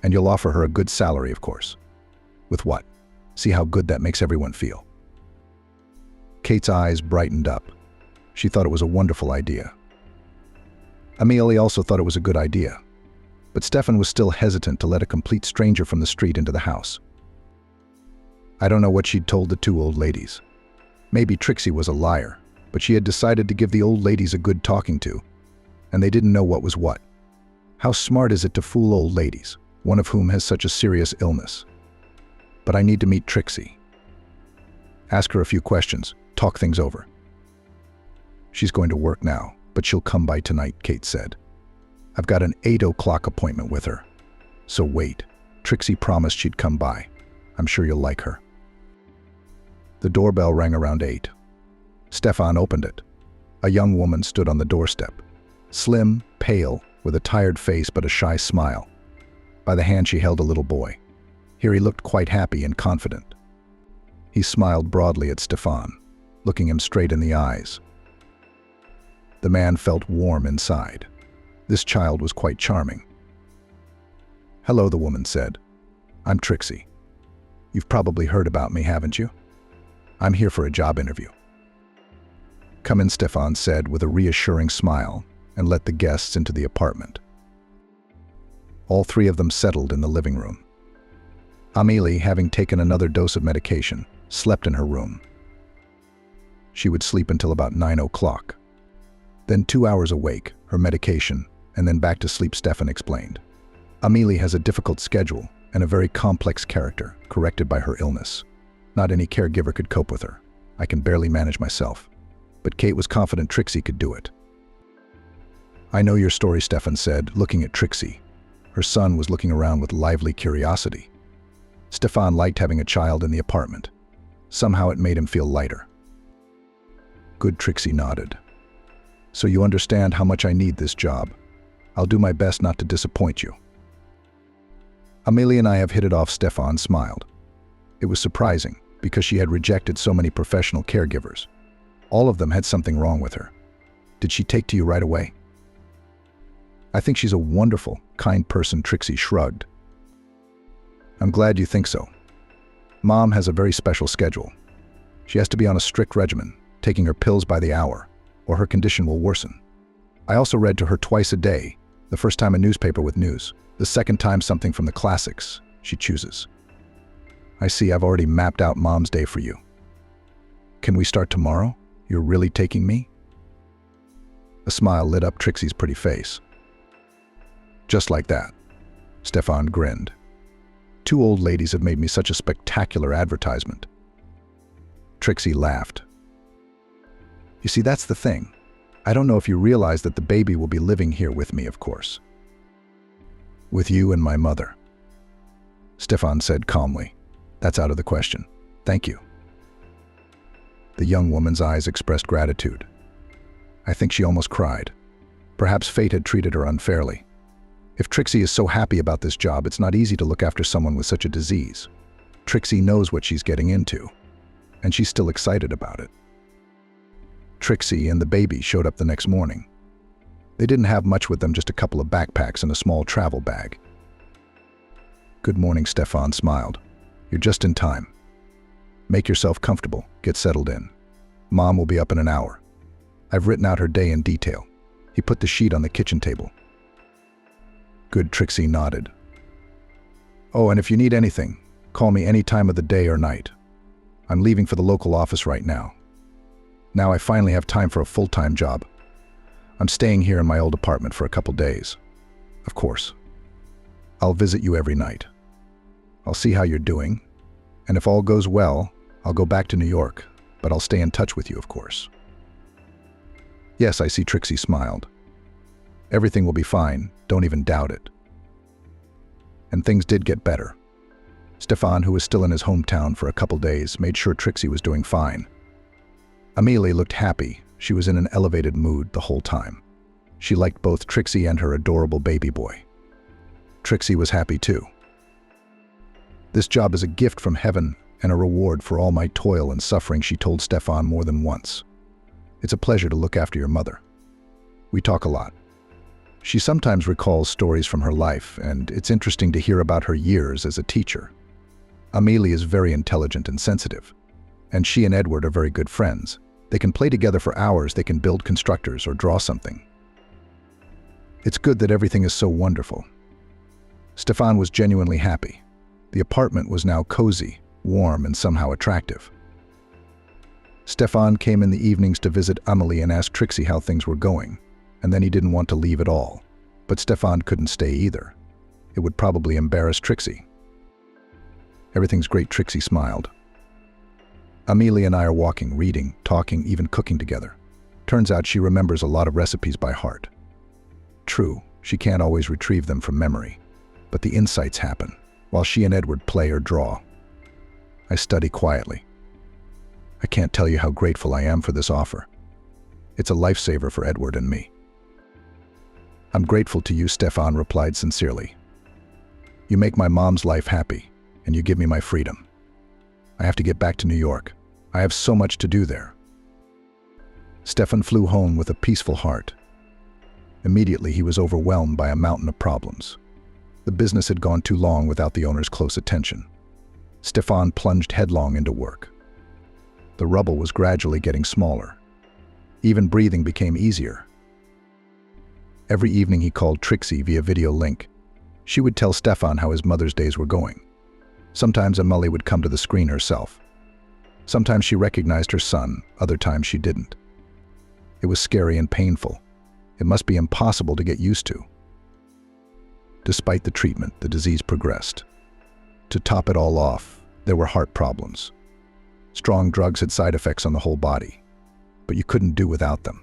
And you'll offer her a good salary, of course. With what? See how good that makes everyone feel. Kate's eyes brightened up. She thought it was a wonderful idea. Amelie also thought it was a good idea. But Stefan was still hesitant to let a complete stranger from the street into the house. I don't know what she'd told the two old ladies. Maybe Trixie was a liar, but she had decided to give the old ladies a good talking to, and they didn't know what was what. How smart is it to fool old ladies, one of whom has such a serious illness? But I need to meet Trixie. Ask her a few questions, talk things over. She's going to work now, but she'll come by tonight, Kate said. I've got an 8 o'clock appointment with her. So wait, Trixie promised she'd come by. I'm sure you'll like her. The doorbell rang around 8. Stefan opened it. A young woman stood on the doorstep. Slim, pale, with a tired face but a shy smile. By the hand she held a little boy. Here he looked quite happy and confident. He smiled broadly at Stefan, looking him straight in the eyes. The man felt warm inside. This child was quite charming. Hello, the woman said. I'm Trixie. You've probably heard about me, haven't you? I'm here for a job interview. Come in, Stefan said with a reassuring smile, and let the guests into the apartment. All three of them settled in the living room. Amelie, having taken another dose of medication, slept in her room. She would sleep until about 9 o'clock. Then 2 hours awake, her medication, and then back to sleep, Stefan explained. Amelie has a difficult schedule and a very complex character, corrected by her illness. Not any caregiver could cope with her. I can barely manage myself. But Kate was confident Trixie could do it. I know your story, Stefan said, looking at Trixie. Her son was looking around with lively curiosity. Stefan liked having a child in the apartment. Somehow it made him feel lighter. Good, Trixie nodded. So you understand how much I need this job. I'll do my best not to disappoint you. Amelie and I have hit it off, Stefan smiled. It was surprising, because she had rejected so many professional caregivers. All of them had something wrong with her. Did she take to you right away? I think she's a wonderful, kind person, Trixie shrugged. I'm glad you think so. Mom has a very special schedule. She has to be on a strict regimen, taking her pills by the hour, or her condition will worsen. I also read to her twice a day, the first time a newspaper with news, the second time something from the classics she chooses. I see, I've already mapped out Mom's day for you. Can we start tomorrow? You're really taking me? A smile lit up Trixie's pretty face. Just like that. Stefan grinned. 2 old ladies have made me such a spectacular advertisement. Trixie laughed. You see, that's the thing. I don't know if you realize that the baby will be living here with me, of course. With you and my mother. Stefan said calmly. That's out of the question. Thank you. The young woman's eyes expressed gratitude. I think she almost cried. Perhaps fate had treated her unfairly. If Trixie is so happy about this job, it's not easy to look after someone with such a disease. Trixie knows what she's getting into, and she's still excited about it. Trixie and the baby showed up the next morning. They didn't have much with them, just a couple of backpacks and a small travel bag. Good morning, Stefan smiled. You're just in time. Make yourself comfortable, get settled in. Mom will be up in an hour. I've written out her day in detail. He put the sheet on the kitchen table. Good, Trixie nodded. Oh, and if you need anything, call me any time of the day or night. I'm leaving for the local office right now. Now I finally have time for a full-time job. I'm staying here in my old apartment for a couple days. Of course. I'll visit you every night. I'll see how you're doing, and if all goes well, I'll go back to New York, but I'll stay in touch with you, of course. Yes, I see, Trixie smiled. Everything will be fine, don't even doubt it. and things did get better. Stefan, who was still in his hometown for a couple days, made sure Trixie was doing fine. Amelie looked happy. She was in an elevated mood the whole time. She liked both Trixie and her adorable baby boy. Trixie was happy too. "This job is a gift from heaven and a reward for all my toil and suffering," she told Stefan more than once. "It's a pleasure to look after your mother. We talk a lot. She sometimes recalls stories from her life, and it's interesting to hear about her years as a teacher. Amelie is very intelligent and sensitive, and she and Edward are very good friends. They can play together for hours, they can build constructors or draw something. It's good that everything is so wonderful." Stefan was genuinely happy. The apartment was now cozy, warm, and somehow attractive. Stefan came in the evenings to visit Amelie and ask Trixie how things were going, and then he didn't want to leave at all. But Stefan couldn't stay either. It would probably embarrass Trixie. "Everything's great," Trixie smiled. "Amelie and I are walking, reading, talking, even cooking together. Turns out she remembers a lot of recipes by heart. True, she can't always retrieve them from memory, but the insights happen while she and Edward play or draw. I study quietly. I can't tell you how grateful I am for this offer. It's a lifesaver for Edward and me." "I'm grateful to you," Stefan replied sincerely. "You make my mom's life happy, and you give me my freedom. I have to get back to New York. I have so much to do there." Stefan flew home with a peaceful heart. Immediately, he was overwhelmed by a mountain of problems. The business had gone too long without the owner's close attention. Stefan plunged headlong into work. The rubble was gradually getting smaller. Even breathing became easier. Every evening he called Trixie via video link. She would tell Stefan how his mother's days were going. Sometimes Amelie would come to the screen herself. Sometimes she recognized her son, other times she didn't. It was scary and painful. It must be impossible to get used to. Despite the treatment, the disease progressed. To top it all off, there were heart problems. Strong drugs had side effects on the whole body, but you couldn't do without them.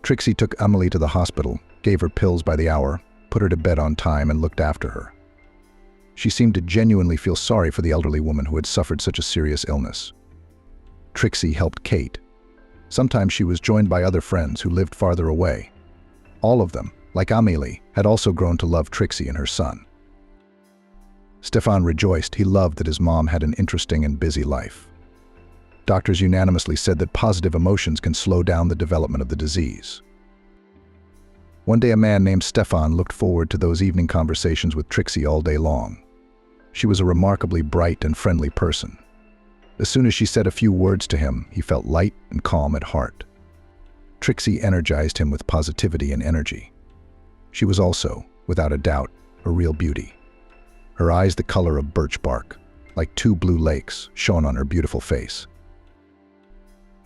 Trixie took Amelie to the hospital, gave her pills by the hour, put her to bed on time, and looked after her. She seemed to genuinely feel sorry for the elderly woman who had suffered such a serious illness. Trixie helped Kate. Sometimes she was joined by other friends who lived farther away. All of them, like Amelie, had also grown to love Trixie and her son. Stefan rejoiced. He loved that his mom had an interesting and busy life. Doctors unanimously said that positive emotions can slow down the development of the disease. One day, a man named Stefan looked forward to those evening conversations with Trixie all day long. She was a remarkably bright and friendly person. As soon as she said a few words to him, he felt light and calm at heart. Trixie energized him with positivity and energy. She was also, without a doubt, a real beauty. Her eyes the color of birch bark, like two blue lakes, shone on her beautiful face.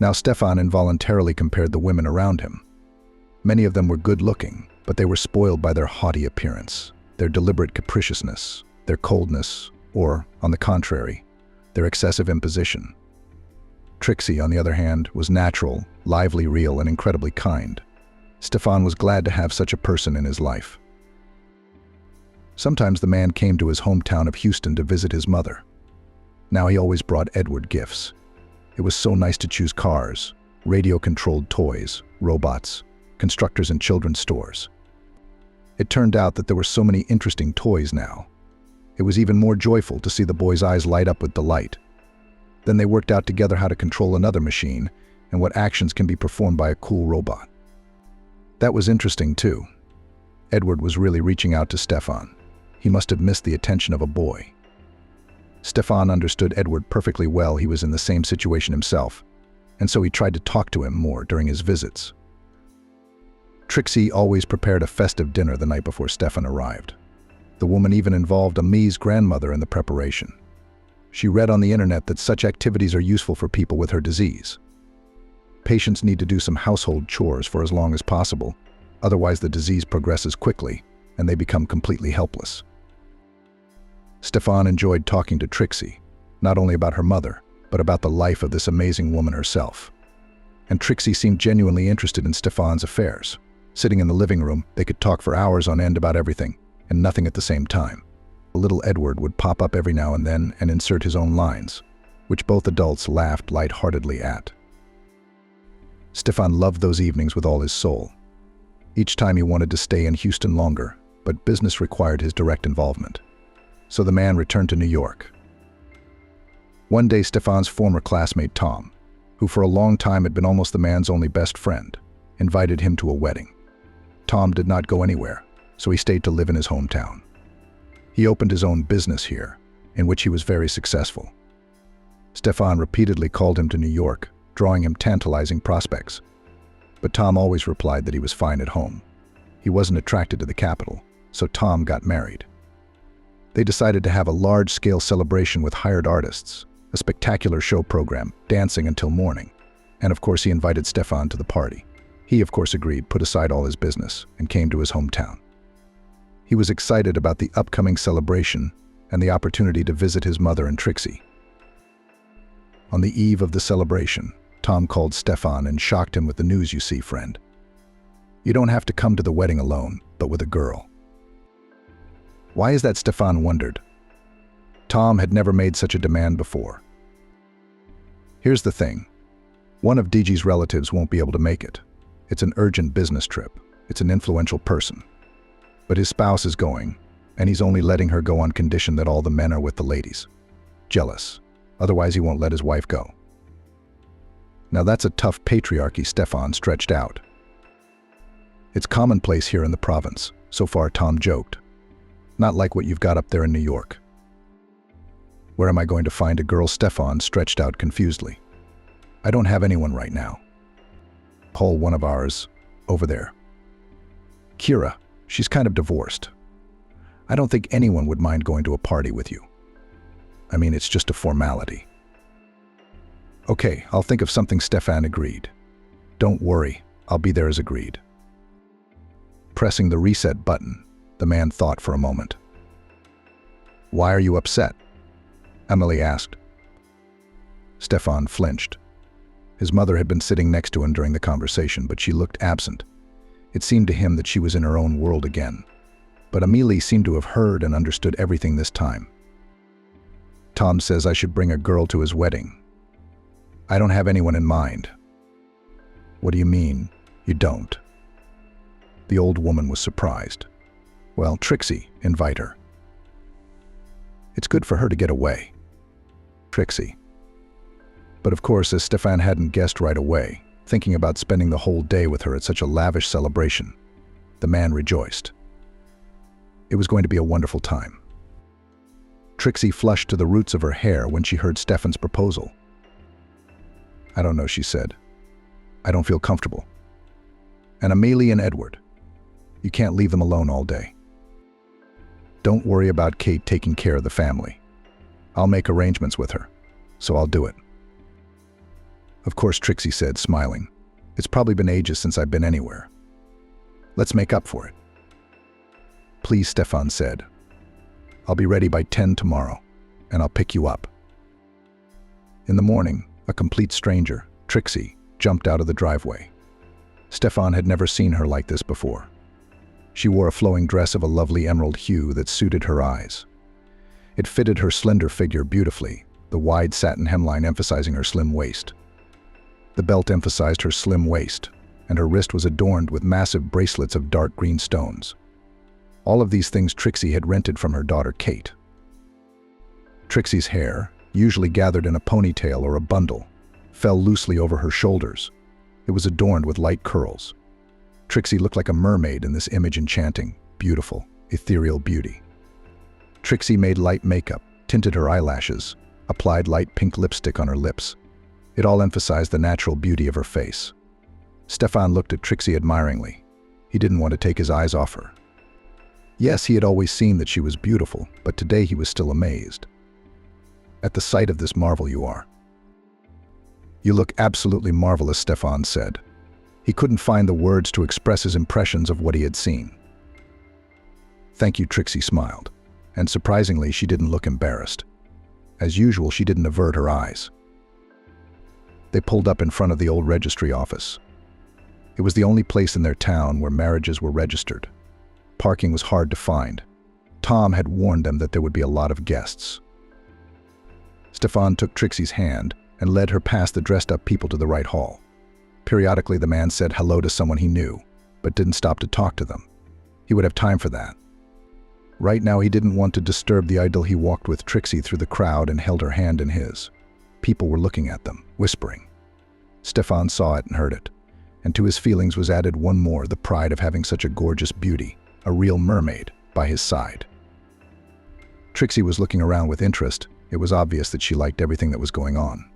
Now Stefan involuntarily compared the women around him. Many of them were good-looking, but they were spoiled by their haughty appearance, their deliberate capriciousness, their coldness, or, on the contrary, their excessive imposition. Trixie, on the other hand, was natural, lively, real, and incredibly kind. Stefan was glad to have such a person in his life. Sometimes the man came to his hometown of Houston to visit his mother. Now he always brought Edward gifts. It was so nice to choose cars, radio-controlled toys, robots, constructors and children's stores. It turned out that there were so many interesting toys now. It was even more joyful to see the boy's eyes light up with delight. Then they worked out together how to control another machine and what actions can be performed by a cool robot. That was interesting too. Edward was really reaching out to Stefan. He must have missed the attention of a boy. Stefan understood Edward perfectly well. He was in the same situation himself, and so he tried to talk to him more during his visits. Trixie always prepared a festive dinner the night before Stefan arrived. The woman even involved Amy's grandmother in the preparation. She read on the internet that such activities are useful for people with her disease. Patients need to do some household chores for as long as possible, otherwise the disease progresses quickly and they become completely helpless. Stefan enjoyed talking to Trixie, not only about her mother, but about the life of this amazing woman herself. And Trixie seemed genuinely interested in Stefan's affairs. Sitting in the living room, they could talk for hours on end about everything, and nothing at the same time. Little Edward would pop up every now and then and insert his own lines, which both adults laughed lightheartedly at. Stefan loved those evenings with all his soul. Each time he wanted to stay in Houston longer, but business required his direct involvement. So the man returned to New York. One day, Stefan's former classmate Tom, who for a long time had been almost the man's only best friend, invited him to a wedding. Tom did not go anywhere, so he stayed to live in his hometown. He opened his own business here, in which he was very successful. Stefan repeatedly called him to New York, drawing him tantalizing prospects. But Tom always replied that he was fine at home. He wasn't attracted to the capital, so Tom got married. They decided to have a large-scale celebration with hired artists, a spectacular show program, dancing until morning, and of course he invited Stefan to the party. He of course agreed, put aside all his business, and came to his hometown. He was excited about the upcoming celebration and the opportunity to visit his mother and Trixie. On the eve of the celebration, Tom called Stefan and shocked him with the news. "You see, friend, you don't have to come to the wedding alone, but with a girl." Why is that? Stefan wondered. Tom had never made such a demand before. Here's the thing. One of DG's relatives won't be able to make it. It's an urgent business trip. It's an influential person. But his spouse is going, and he's only letting her go on condition that all the men are with the ladies. Jealous. Otherwise he won't let his wife go. Now that's a tough patriarchy. Stefan stretched out. It's commonplace here in the province, so far, Tom joked. Not like what you've got up there in New York. Where am I going to find a girl? Stefan stretched out confusedly. I don't have anyone right now. Paul, one of ours, over there. Kira, she's kind of divorced. I don't think anyone would mind going to a party with you. I mean, it's just a formality. Okay, I'll think of something. Stefan agreed. Don't worry, I'll be there as agreed. Pressing the reset button, the man thought for a moment. Why are you upset? Emily asked. Stefan flinched. His mother had been sitting next to him during the conversation, but she looked absent. It seemed to him that she was in her own world again. But Amelie seemed to have heard and understood everything this time. Tom says I should bring a girl to his wedding. I don't have anyone in mind. What do you mean, you don't? The old woman was surprised. Well, Trixie, invite her. It's good for her to get away. Trixie. But of course, as Stefan hadn't guessed right away, thinking about spending the whole day with her at such a lavish celebration, the man rejoiced. It was going to be a wonderful time. Trixie flushed to the roots of her hair when she heard Stefan's proposal. I don't know, she said. I don't feel comfortable. And Amelie and Edward. You can't leave them alone all day. Don't worry about Kate taking care of the family. I'll make arrangements with her, so I'll do it. Of course, Trixie said, smiling. It's probably been ages since I've been anywhere. Let's make up for it. Please, Stefan said. I'll be ready by 10 tomorrow, and I'll pick you up. In the morning, a complete stranger, Trixie, jumped out of the driveway. Stefan had never seen her like this before. She wore a flowing dress of a lovely emerald hue that suited her eyes. It fitted her slender figure beautifully, the wide satin hemline emphasizing her slim waist. The belt emphasized her slim waist, and her wrist was adorned with massive bracelets of dark green stones. All of these things Trixie had rented from her daughter Kate. Trixie's hair, usually gathered in a ponytail or a bundle, fell loosely over her shoulders. It was adorned with light curls. Trixie looked like a mermaid in this image, enchanting, beautiful, ethereal beauty. Trixie made light makeup, tinted her eyelashes, applied light pink lipstick on her lips. It all emphasized the natural beauty of her face. Stefan looked at Trixie admiringly. He didn't want to take his eyes off her. Yes, he had always seen that she was beautiful, but today he was still amazed. At the sight of this marvel you are. You look absolutely marvelous, Stefan said. He couldn't find the words to express his impressions of what he had seen. Thank you, Trixie smiled, and surprisingly she didn't look embarrassed. As usual, she didn't avert her eyes. They pulled up in front of the old registry office. It was the only place in their town where marriages were registered. Parking was hard to find, Tom had warned them that there would be a lot of guests. Stefan took Trixie's hand and led her past the dressed-up people to the right hall. Periodically, the man said hello to someone he knew, but didn't stop to talk to them. He would have time for that. Right now, he didn't want to disturb the idyll. He walked with Trixie through the crowd and held her hand in his. People were looking at them, whispering. Stefan saw it and heard it, and to his feelings was added one more, the pride of having such a gorgeous beauty, a real mermaid, by his side. Trixie was looking around with interest. It was obvious that she liked everything that was going on.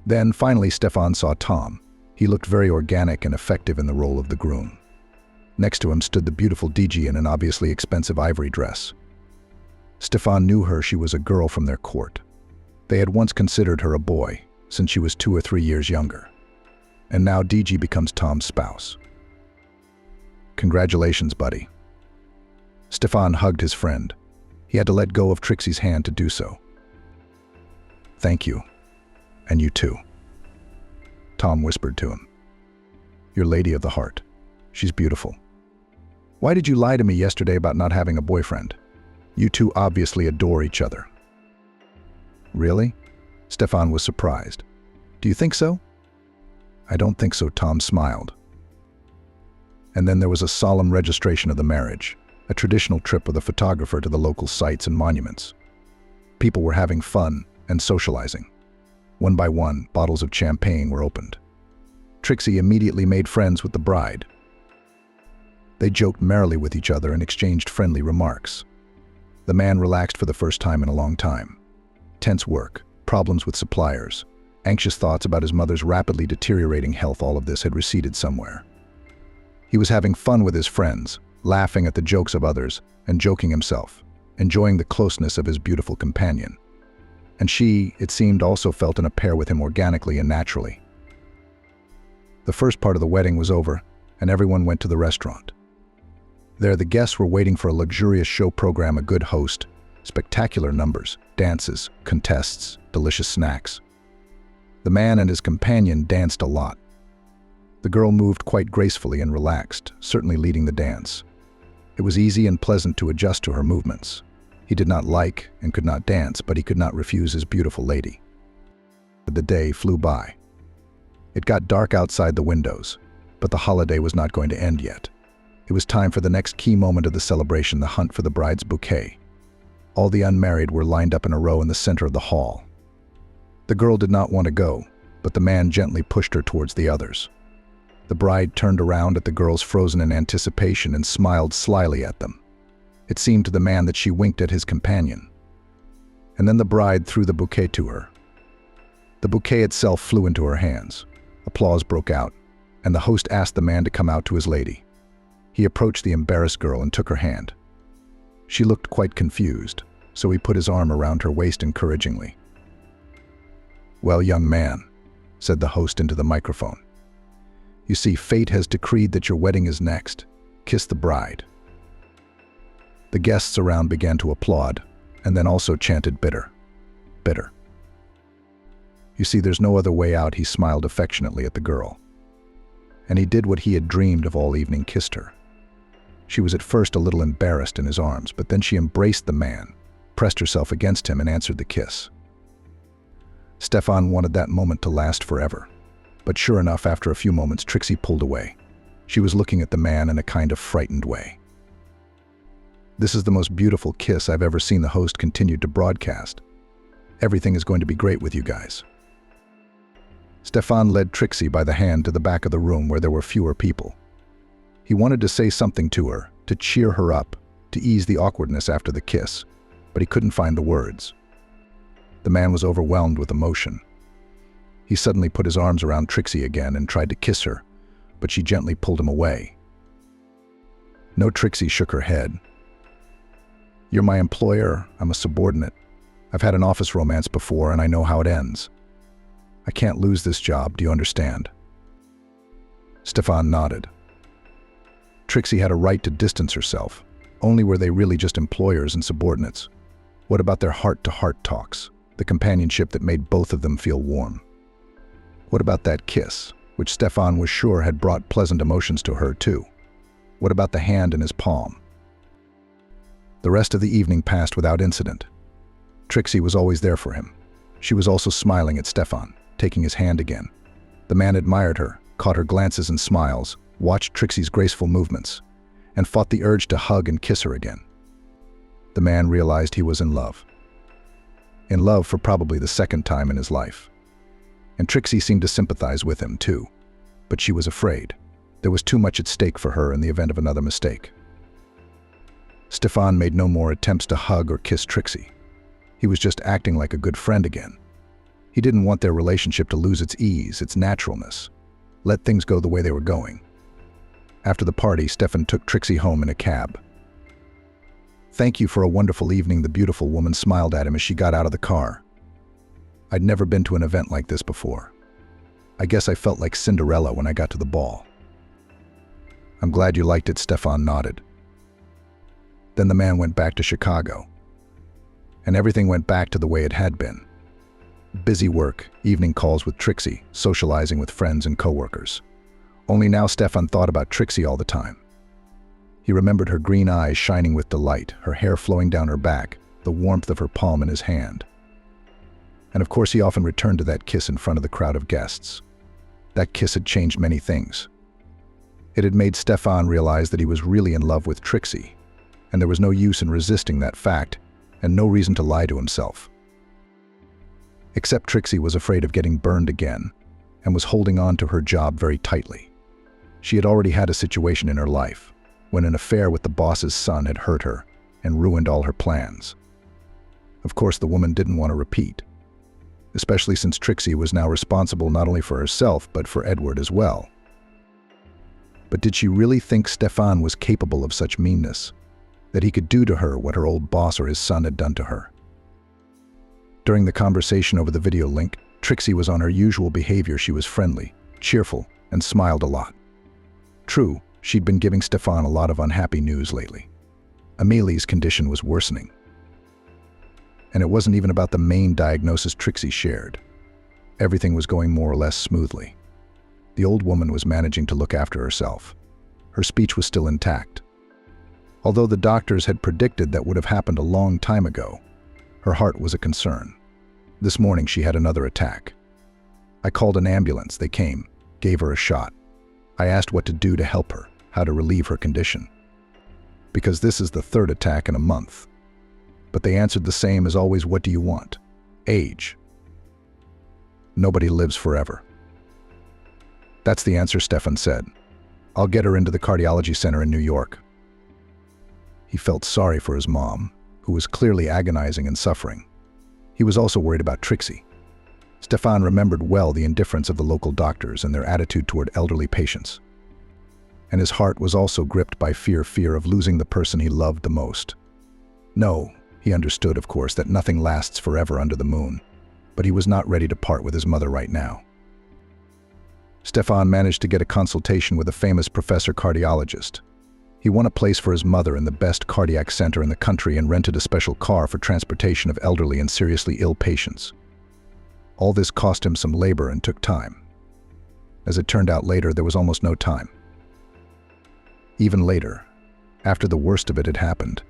Then, finally, Stefan saw Tom. He looked very organic and effective in the role of the groom. Next to him stood the beautiful DG in an obviously expensive ivory dress. Stefan knew her. She was a girl from their court. They had once considered her a boy, since she was 2 or 3 years younger. And now DG becomes Tom's spouse. Congratulations, buddy. Stefan hugged his friend. He had to let go of Trixie's hand to do so. Thank you. And you too. Tom whispered to him. Your lady of the heart. She's beautiful. Why did you lie to me yesterday about not having a boyfriend? You two obviously adore each other. Really? Stefan was surprised. Do you think so? I don't think so, Tom smiled. And then there was a solemn registration of the marriage, a traditional trip with a photographer to the local sites and monuments. People were having fun and socializing. One by one, bottles of champagne were opened. Trixie immediately made friends with the bride. They joked merrily with each other and exchanged friendly remarks. The man relaxed for the first time in a long time. Tense work, problems with suppliers, anxious thoughts about his mother's rapidly deteriorating health, all of this had receded somewhere. He was having fun with his friends, laughing at the jokes of others and joking himself, enjoying the closeness of his beautiful companion. And she, it seemed, also felt in a pair with him organically and naturally. The first part of the wedding was over, and everyone went to the restaurant. There, the guests were waiting for a luxurious show program, a good host, spectacular numbers, dances, contests, delicious snacks. The man and his companion danced a lot. The girl moved quite gracefully and relaxed, certainly leading the dance. It was easy and pleasant to adjust to her movements. He did not like and could not dance, but he could not refuse his beautiful lady. The day flew by. It got dark outside the windows, but the holiday was not going to end yet. It was time for the next key moment of the celebration, the hunt for the bride's bouquet. All the unmarried were lined up in a row in the center of the hall. The girl did not want to go, but the man gently pushed her towards the others. The bride turned around at the girls, frozen in anticipation, and smiled slyly at them. It seemed to the man that she winked at his companion. And then the bride threw the bouquet to her. The bouquet itself flew into her hands. Applause broke out, and the host asked the man to come out to his lady. He approached the embarrassed girl and took her hand. She looked quite confused, so he put his arm around her waist encouragingly. Well, young man, said the host into the microphone. You see, fate has decreed that your wedding is next. Kiss the bride. The guests around began to applaud, and then also chanted bitter, bitter. You see, there's no other way out, he smiled affectionately at the girl. And he did what he had dreamed of all evening, kissed her. She was at first a little embarrassed in his arms, but then she embraced the man, pressed herself against him, and answered the kiss. Stefan wanted that moment to last forever. But sure enough, after a few moments, Trixie pulled away. She was looking at the man in a kind of frightened way. This is the most beautiful kiss I've ever seen, the host continued to broadcast. Everything is going to be great with you guys. Stefan led Trixie by the hand to the back of the room where there were fewer people. He wanted to say something to her, to cheer her up, to ease the awkwardness after the kiss, but he couldn't find the words. The man was overwhelmed with emotion. He suddenly put his arms around Trixie again and tried to kiss her, but she gently pulled him away. No, Trixie shook her head. You're my employer, I'm a subordinate. I've had an office romance before and I know how it ends. I can't lose this job, do you understand? Stefan nodded. Trixie had a right to distance herself. Only were they really just employers and subordinates. What about their heart-to-heart talks, the companionship that made both of them feel warm? What about that kiss, which Stefan was sure had brought pleasant emotions to her too? What about the hand in his palm? The rest of the evening passed without incident. Trixie was always there for him. She was also smiling at Stefan, taking his hand again. The man admired her, caught her glances and smiles, watched Trixie's graceful movements, and fought the urge to hug and kiss her again. The man realized he was in love. In love for probably the second time in his life. And Trixie seemed to sympathize with him, too. But she was afraid. There was too much at stake for her in the event of another mistake. Stefan made no more attempts to hug or kiss Trixie. He was just acting like a good friend again. He didn't want their relationship to lose its ease, its naturalness. Let things go the way they were going. After the party, Stefan took Trixie home in a cab. "Thank you for a wonderful evening," the beautiful woman smiled at him as she got out of the car. "I'd never been to an event like this before. I guess I felt like Cinderella when I got to the ball." "I'm glad you liked it," Stefan nodded. Then the man went back to Chicago. And everything went back to the way it had been. Busy work, evening calls with Trixie, socializing with friends and coworkers. Only now Stefan thought about Trixie all the time. He remembered her green eyes shining with delight, her hair flowing down her back, the warmth of her palm in his hand. And of course he often returned to that kiss in front of the crowd of guests. That kiss had changed many things. It had made Stefan realize that he was really in love with Trixie, and there was no use in resisting that fact, and no reason to lie to himself. Except Trixie was afraid of getting burned again, and was holding on to her job very tightly. She had already had a situation in her life, when an affair with the boss's son had hurt her and ruined all her plans. Of course, the woman didn't want to repeat, especially since Trixie was now responsible not only for herself, but for Edward as well. But did she really think Stefan was capable of such meanness, that he could do to her what her old boss or his son had done to her? During the conversation over the video link, Trixie was on her usual behavior. She was friendly, cheerful, and smiled a lot. True, she'd been giving Stefan a lot of unhappy news lately. Amélie's condition was worsening. And it wasn't even about the main diagnosis Trixie shared. Everything was going more or less smoothly. The old woman was managing to look after herself. Her speech was still intact. Although the doctors had predicted that would have happened a long time ago, her heart was a concern. This morning she had another attack. I called an ambulance. They came, gave her a shot. I asked what to do to help her, how to relieve her condition. Because this is the third attack in a month. But they answered the same as always: what do you want? Age. Nobody lives forever. That's the answer, Stefan said. I'll get her into the cardiology center in New York. He felt sorry for his mom, who was clearly agonizing and suffering. He was also worried about Trixie. Stefan remembered well the indifference of the local doctors and their attitude toward elderly patients. And his heart was also gripped by fear of losing the person he loved the most. No, he understood, of course, that nothing lasts forever under the moon, but he was not ready to part with his mother right now. Stefan managed to get a consultation with a famous professor cardiologist. He won a place for his mother in the best cardiac center in the country and rented a special car for transportation of elderly and seriously ill patients. All this cost him some labor and took time. As it turned out later, there was almost no time. Even later, after the worst of it had happened,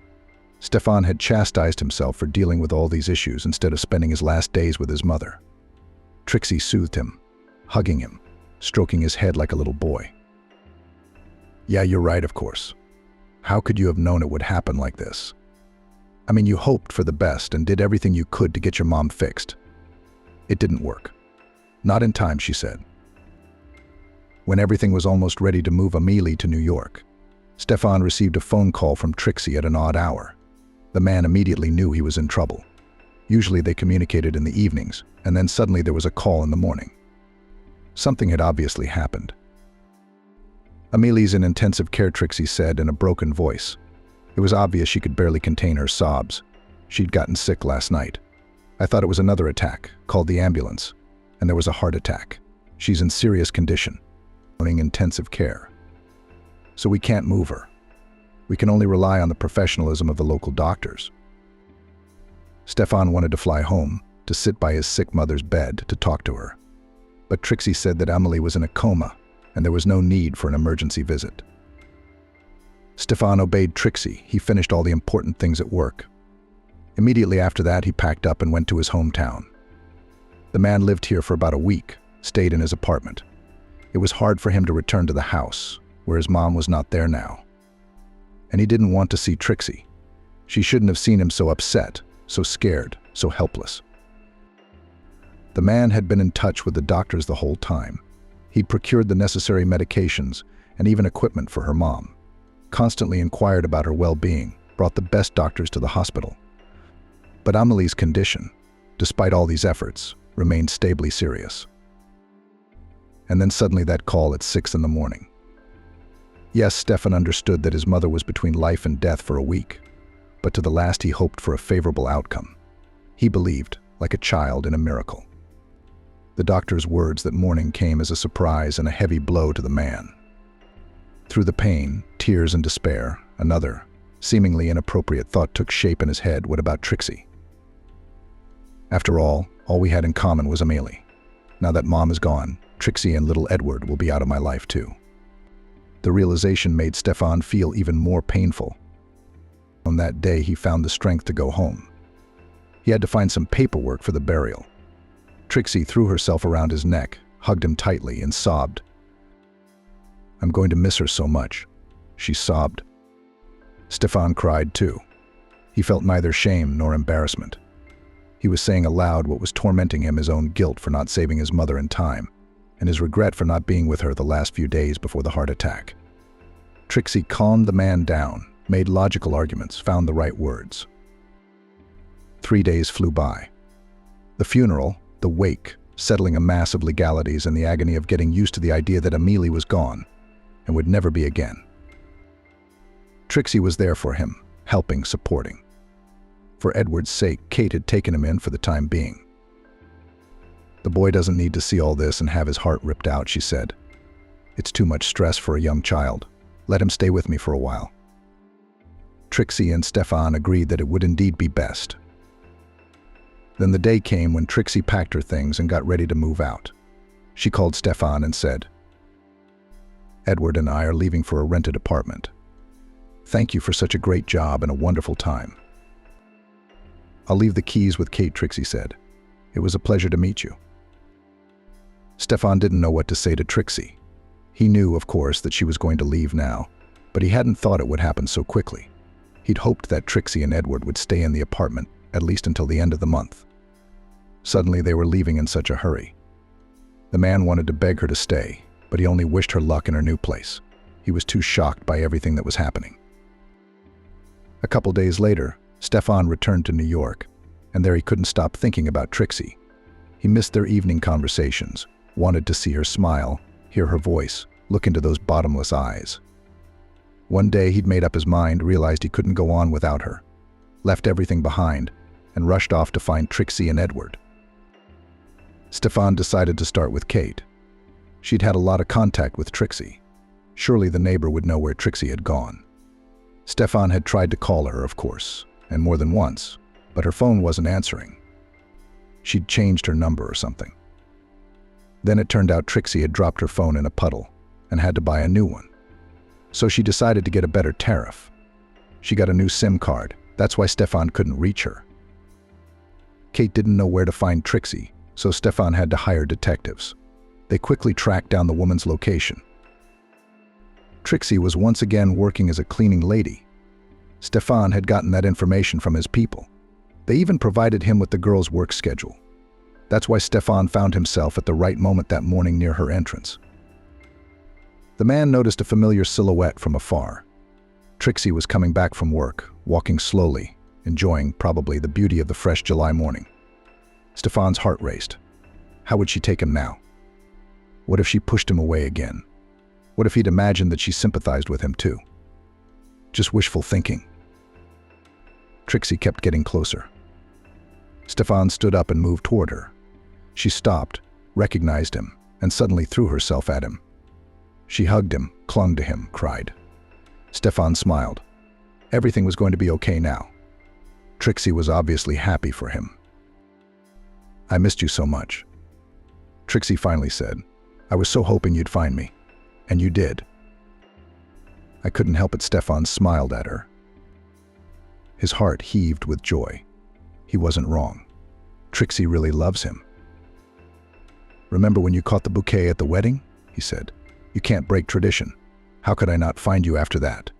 Stefan had chastised himself for dealing with all these issues instead of spending his last days with his mother. Trixie soothed him, hugging him, stroking his head like a little boy. Yeah, you're right, of course. How could you have known it would happen like this? I mean, you hoped for the best and did everything you could to get your mom fixed. It didn't work. Not in time, she said. When everything was almost ready to move Amélie to New York, Stefan received a phone call from Trixie at an odd hour. The man immediately knew he was in trouble. Usually they communicated in the evenings, and then suddenly there was a call in the morning. Something had obviously happened. Amélie's in intensive care, Trixie said in a broken voice. It was obvious she could barely contain her sobs. She'd gotten sick last night. I thought it was another attack, called the ambulance, and there was a heart attack. She's in serious condition, needing intensive care. So we can't move her. We can only rely on the professionalism of the local doctors. Stefan wanted to fly home, to sit by his sick mother's bed, to talk to her. But Trixie said that Amélie was in a coma, and there was no need for an emergency visit. Stefan obeyed Trixie. He finished all the important things at work. Immediately after that, he packed up and went to his hometown. The man lived here for about a week, stayed in his apartment. It was hard for him to return to the house, where his mom was not there now. And he didn't want to see Trixie. She shouldn't have seen him so upset, so scared, so helpless. The man had been in touch with the doctors the whole time. He'd procured the necessary medications and even equipment for her mom, constantly inquired about her well-being, brought the best doctors to the hospital. But Amelie's condition, despite all these efforts, remained stably serious. And then suddenly that call at 6 in the morning. Yes, Stefan understood that his mother was between life and death for a week, but to the last he hoped for a favorable outcome. He believed, like a child, in a miracle. The doctor's words that morning came as a surprise and a heavy blow to the man. Through the pain, tears, and despair, another, seemingly inappropriate thought took shape in his head. What about Trixie? After all we had in common was Amelie. Now that Mom is gone, Trixie and little Edward will be out of my life too. The realization made Stefan feel even more painful. On that day, he found the strength to go home. He had to find some paperwork for the burial. Trixie threw herself around his neck, hugged him tightly, and sobbed. "I'm going to miss her so much," she sobbed. Stefan cried too. He felt neither shame nor embarrassment. He was saying aloud what was tormenting him: his own guilt for not saving his mother in time, and his regret for not being with her the last few days before the heart attack. Trixie calmed the man down, made logical arguments, found the right words. 3 days flew by. The funeral, the wake, settling a mass of legalities, and the agony of getting used to the idea that Amelie was gone and would never be again. Trixie was there for him, helping, supporting. For Edward's sake, Kate had taken him in for the time being. "The boy doesn't need to see all this and have his heart ripped out," she said. "It's too much stress for a young child. Let him stay with me for a while." Trixie and Stefan agreed that it would indeed be best. Then the day came when Trixie packed her things and got ready to move out. She called Stefan and said, "Edward and I are leaving for a rented apartment. Thank you for such a great job and a wonderful time." "I'll leave the keys with Kate," Trixie said. "It was a pleasure to meet you." Stefan didn't know what to say to Trixie. He knew, of course, that she was going to leave now, but he hadn't thought it would happen so quickly. He'd hoped that Trixie and Edward would stay in the apartment at least until the end of the month. Suddenly they were leaving in such a hurry. The man wanted to beg her to stay, but he only wished her luck in her new place. He was too shocked by everything that was happening. A couple days later, Stefan returned to New York, and there he couldn't stop thinking about Trixie. He missed their evening conversations, wanted to see her smile, hear her voice, look into those bottomless eyes. One day he'd made up his mind, realized he couldn't go on without her, left everything behind, and rushed off to find Trixie and Edward. Stefan decided to start with Kate. She'd had a lot of contact with Trixie. Surely the neighbor would know where Trixie had gone. Stefan had tried to call her, of course, and more than once, but her phone wasn't answering. She'd changed her number or something. Then it turned out Trixie had dropped her phone in a puddle and had to buy a new one. So she decided to get a better tariff. She got a new SIM card. That's why Stefan couldn't reach her. Kate didn't know where to find Trixie, so Stefan had to hire detectives. They quickly tracked down the woman's location. Trixie was once again working as a cleaning lady. Stefan had gotten that information from his people. They even provided him with the girl's work schedule. That's why Stefan found himself at the right moment that morning near her entrance. The man noticed a familiar silhouette from afar. Trixie was coming back from work, walking slowly, enjoying, probably, the beauty of the fresh July morning. Stefan's heart raced. How would she take him now? What if she pushed him away again? What if he'd imagined that she sympathized with him too? Just wishful thinking. Trixie kept getting closer. Stefan stood up and moved toward her. She stopped, recognized him, and suddenly threw herself at him. She hugged him, clung to him, cried. Stefan smiled. Everything was going to be okay now. Trixie was obviously happy for him. "I missed you so much," Trixie finally said. "I was so hoping you'd find me. And you did." I couldn't help it. Stefan smiled at her. His heart heaved with joy. He wasn't wrong. Trixie really loves him. "Remember when you caught the bouquet at the wedding?" he said. "You can't break tradition. How could I not find you after that?"